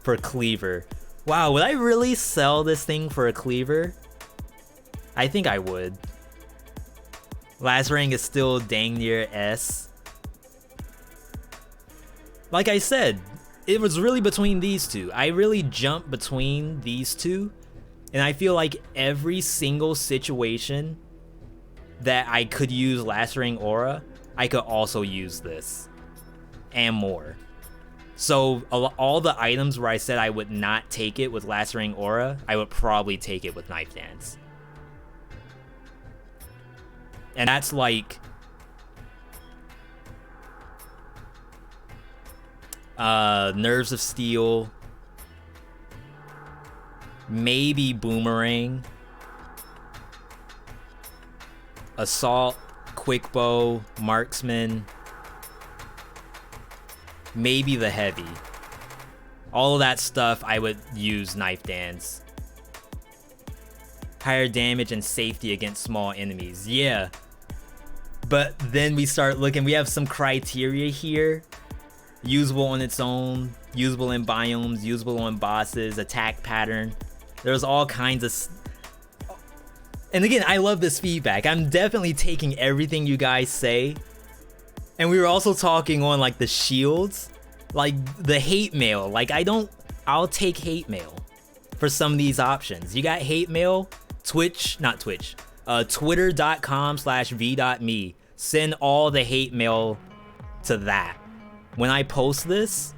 for Cleaver. Wow, would I really sell this thing for a Cleaver? I think I would. Lacerating is still dang near S. Like I said, it was really between these two. I really jumped between these two, and I feel like every single situation that I could use Lacerating Aura, I could also use this, and more. So all the items where I said I would not take it with Lacerating Aura, I would probably take it with Knife Dance. And that's like Nerves of Steel, maybe Boomerang, Assault, Quick Bow, Marksman, maybe the Heavy. All of that stuff I would use Knife Dance. Higher damage and safety against small enemies, yeah. But then we start looking, we have some criteria here. Usable on its own, usable in biomes, usable on bosses, attack pattern. There's all kinds of... And again, I love this feedback. I'm definitely taking everything you guys say. And we were also talking on like the shields, like the hate mail. Like I'll take hate mail for some of these options. You got hate mail, twitter.com/Veedotme. Send all the hate mail to that. When I post this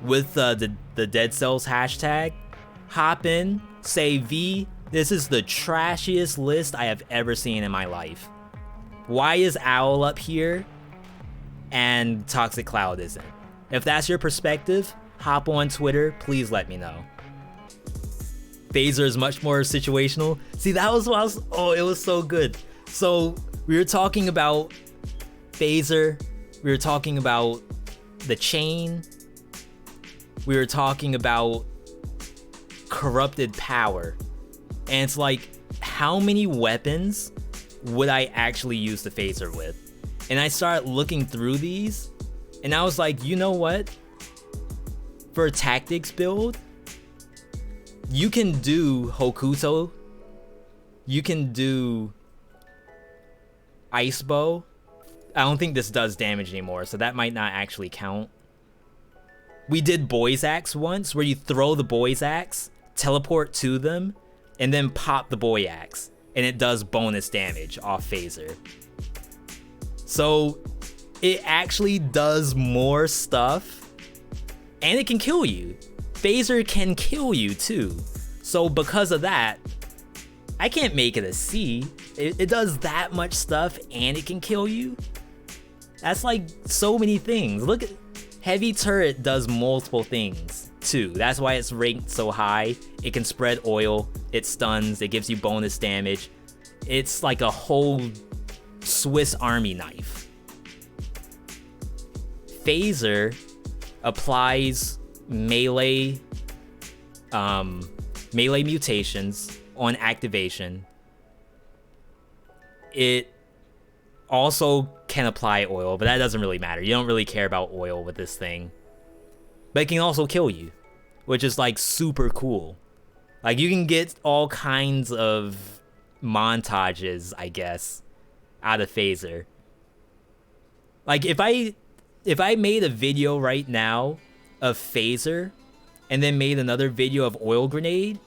with the Dead Cells hashtag, hop in, say, V, this is the trashiest list I have ever seen in my life. Why is Owl up here and Toxic Cloud isn't? If that's your perspective, hop on Twitter, please let me know. Phaser is much more situational. See, that was what I was, oh, it was so good. So we were talking about Phaser, we were talking about the chain, we were talking about corrupted power, and it's like, how many weapons would I actually use the Phaser with? And I started looking through these, and I was like, you know what? for a tactics build, you can do Hokuto, you can do Ice Bow. I don't think this does damage anymore, so that might not actually count. We did Boy's Axe once, where you throw the Boy's Axe, teleport to them, and then pop the Boy Axe, and it does bonus damage off phaser. So it actually does more stuff, and it can kill you. Phaser can kill you too. So because of that, I can't make it a C. It does that much stuff and it can kill you. That's like so many things. Look at Heavy Turret does multiple things too. That's why it's ranked so high. It can spread oil, it stuns, it gives you bonus damage. It's like a whole Swiss Army knife. Phaser applies melee mutations on activation. It also can apply oil, but that doesn't really matter. You don't really care about oil with this thing. But it can also kill you, which is like super cool. Like you can get all kinds of montages, I guess, out of Phaser. Like if I made a video right now of Phaser and then made another video of Oil Grenade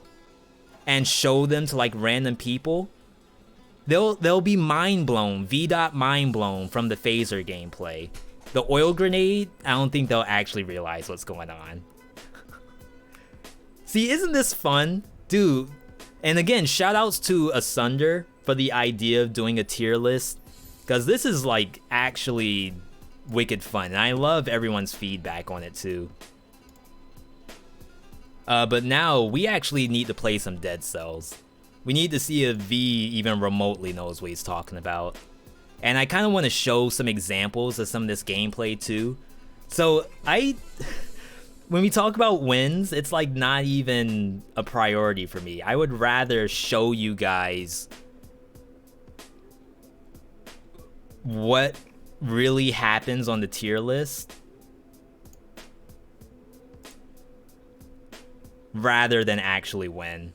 and show them to like random people, they'll be mind blown, Veedotme mind blown from the Phaser gameplay. The Oil Grenade, I don't think they'll actually realize what's going on. See, isn't this fun? Dude, and again, shoutouts to Asunder for the idea of doing a tier list, because this is like actually wicked fun, and I love everyone's feedback on it too. But now we actually need to play some Dead Cells. We need to see if V even remotely knows what he's talking about. And I kind of want to show some examples of some of this gameplay too. So when we talk about wins, it's like not even a priority for me. I would rather show you guys what really happens on the tier list rather than actually win.